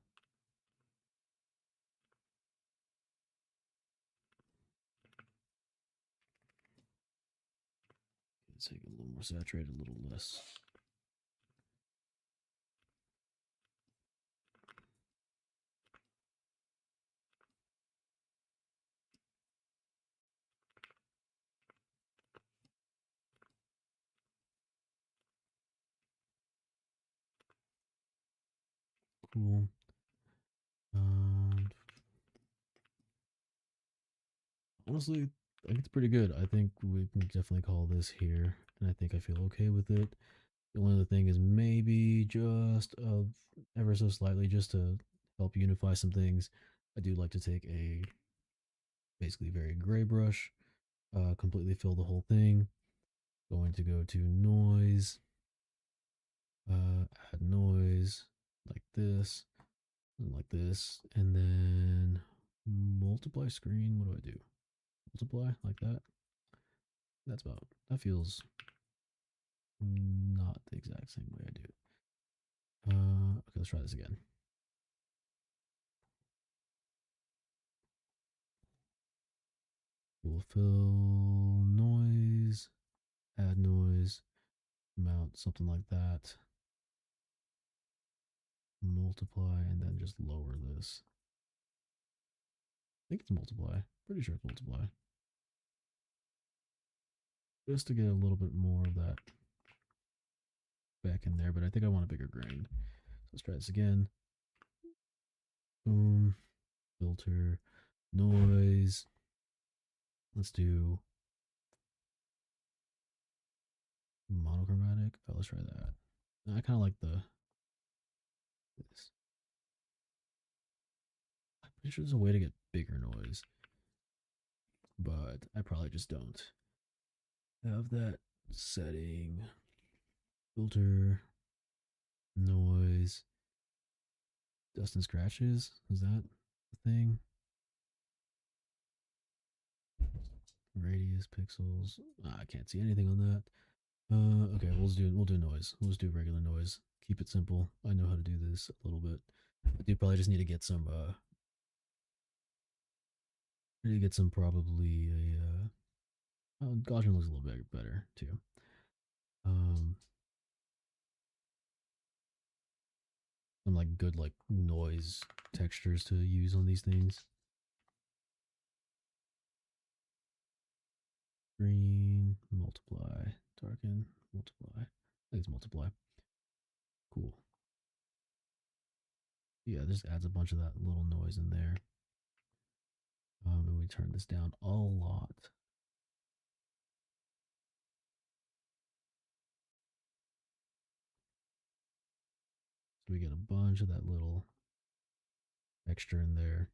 Let's make it a little more saturated, a little less. Cool. Honestly, I think it's pretty good. I think we can definitely call this here, and I think I feel okay with it. The only other thing is maybe just ever so slightly, just to help unify some things. I do like to take a basically very gray brush, completely fill the whole thing. Going to go to noise, add noise like this, and like this, and then multiply screen. What do I do? Multiply like that. That feels not the exact same way I do. Okay, let's try this again. We'll fill noise, add noise, amount, something like that. Multiply, and then just lower this. I think it's multiply. Pretty sure it's multiply. Just to get a little bit more of that back in there, but I think I want a bigger grain. So let's try this again. Boom. Filter. Noise. Let's do monochromatic. Oh, let's try that. I kind of like this. I'm pretty sure there's a way to get bigger noise, but I probably just don't have that setting. Filter. noise, dust and scratches. Is that the thing? Radius pixels. I can't see anything on that. Okay, we'll do noise. We'll just do regular noise. Keep it simple. I know how to do this a little bit. I do probably just need to get some. I need to get some probably a. Oh, Gaussian looks a little bit better too. Um, some like good like noise textures to use on these things. Green, multiply, darken, multiply. I think it's multiply. Cool. Yeah, this adds a bunch of that little noise in there. And we turn this down a lot. So we get a bunch of that little texture in there.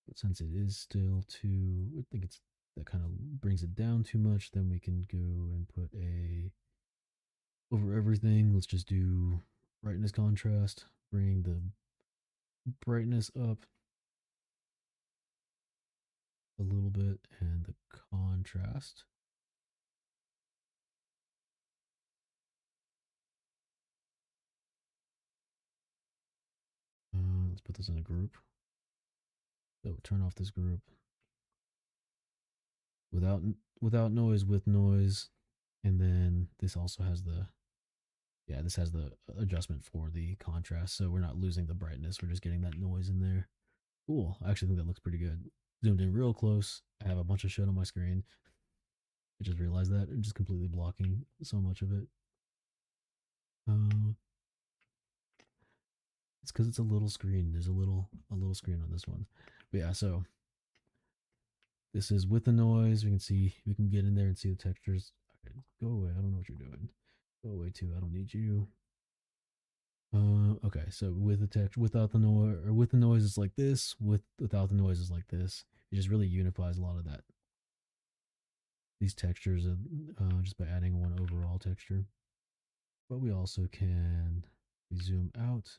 But since it is still too, I think it's that kind of brings it down too much, then we can go and put a over everything. Let's just do brightness contrast, bring the brightness up a little bit and the contrast. Let's put this in a group. So turn off this group without without noise, with noise, and then this also has the this has the adjustment for the contrast, so we're not losing the brightness. We're just getting that noise in there. Cool. I actually think that looks pretty good. Zoomed in real close. I have a bunch of shit on my screen. I just realized that I'm just completely blocking so much of it. Uh, it's because it's a little screen. There's a little screen on this one. But yeah, so this is with the noise. We can get in there and see the textures. Okay, go away. I don't know what you're doing. Go away too. I don't need you. Okay, so with the text, without the noise, or with the noise, it's like this. Without the noise, it's like this. It just really unifies a lot of that. These textures, just by adding one overall texture. But we also can zoom out.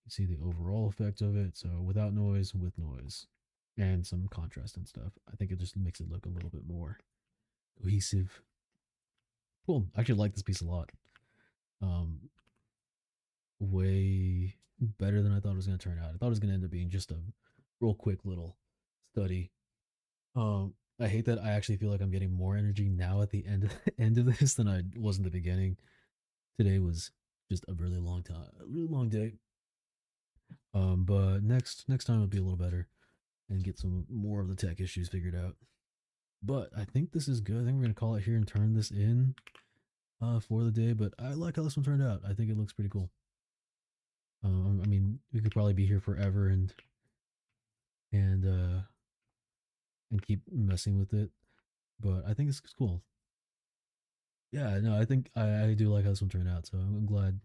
You see the overall effect of it. So without noise, with noise, and some contrast and stuff. I think it just makes it look a little bit more cohesive. Cool. I actually like this piece a lot. Um, way better than I thought it was going to turn out. I thought it was going to end up being just a real quick little study. I hate that I actually feel like I'm getting more energy now at the end of this than I was in the beginning. Today was just a really long time, a really long day. But next time it'll be a little better and get some more of the tech issues figured out. But I think this is good. I think we're gonna call it here and turn this in for the day. But I like how this one turned out. I think it looks pretty cool. I mean, we could probably be here forever and uh and keep messing with it. But I think it's cool. Yeah, no, I think I do like how this one turned out. So I'm glad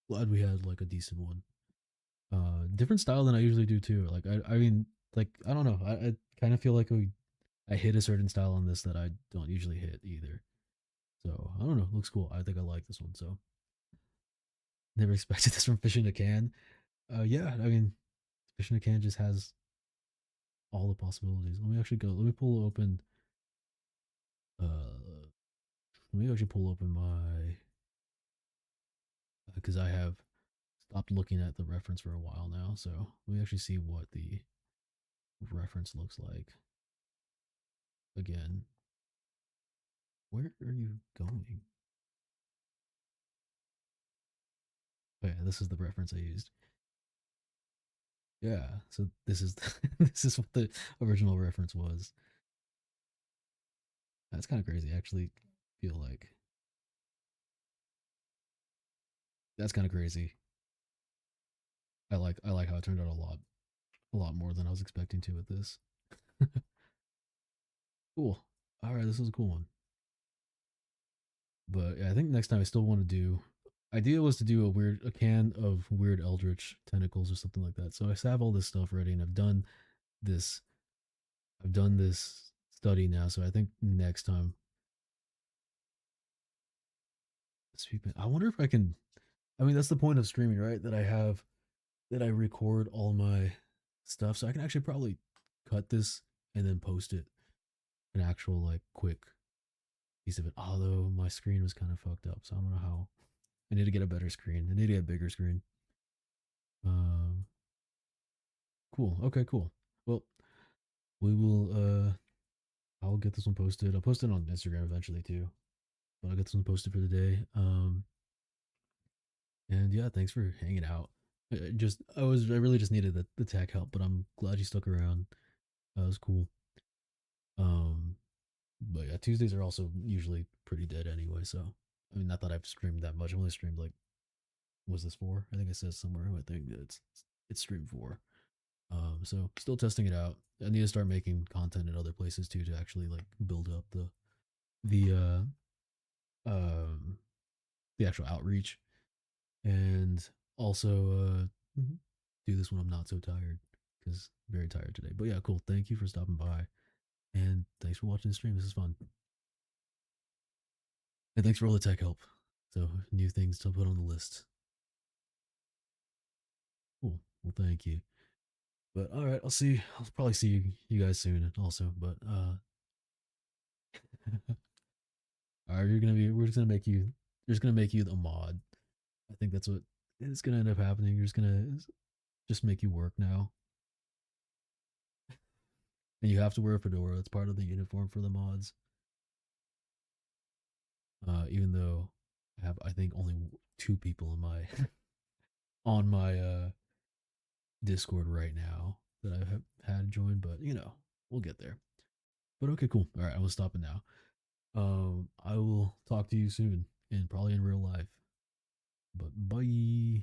we had like a decent one. Different style than I usually do too. Like I mean, like I don't know. I kind of feel like I hit a certain style on this that I don't usually hit either. So I don't know. Looks cool. I think I like this one. So never expected this from Fish in a Can. Yeah, I mean, Fish in a Can just has all the possibilities. Let me actually go. Let me pull open. Let me actually pull open my because I have stopped looking at the reference for a while now. So let me actually see what the reference looks like again. Where are you going? Oh yeah, this is the reference I used. Yeah, so this is this is what the original reference was. That's kind of crazy. I actually feel like that's kind of crazy. I like how it turned out a lot more than I was expecting to with this. Cool. All right, this is a cool one. But yeah, I think next time I still want to do. Idea was to do a can of weird eldritch tentacles or something like that. So I have all this stuff ready, and this. I've done this study now. So I think next time Speaking, I wonder if I can. I mean, that's the point of streaming, right? That I record all my stuff, so I can actually probably cut this and then post it an actual like quick piece of it. Although my screen was kind of fucked up, so I don't know how. I need to get a better screen. I need to get a bigger screen. Um, cool. Okay, cool. Well, we will. I'll get this one posted. I'll post it on Instagram eventually too. But I'll get this one posted for the day. And yeah, thanks for hanging out. I really just needed the tech help, but I'm glad you stuck around. That was cool. Um, but yeah, Tuesdays are also usually pretty dead anyway. So I mean, not that I've streamed that much. I've only streamed like, was this 4? I think it says somewhere. I think it's stream 4. So still testing it out. I need to start making content in other places too to actually like build up the um the actual outreach, and also do this when I'm not so tired, because I'm very tired today. But yeah, cool. Thank you for stopping by, and thanks for watching the stream. This is fun, and thanks for all the tech help. So new things to put on the list. Cool. Well, thank you. But all right, I'll probably see you guys soon also. But all right, we're just gonna make you. We're just gonna make you the mod. I think that's what is gonna end up happening. You're just gonna just make you work now, and you have to wear a fedora. It's part of the uniform for the mods. Even though I have, I think, only 2 people in my on my Discord right now that I have had join, but we'll get there. But okay, cool. All right, I will stop it now. I will talk to you soon, and probably in real life. But bye.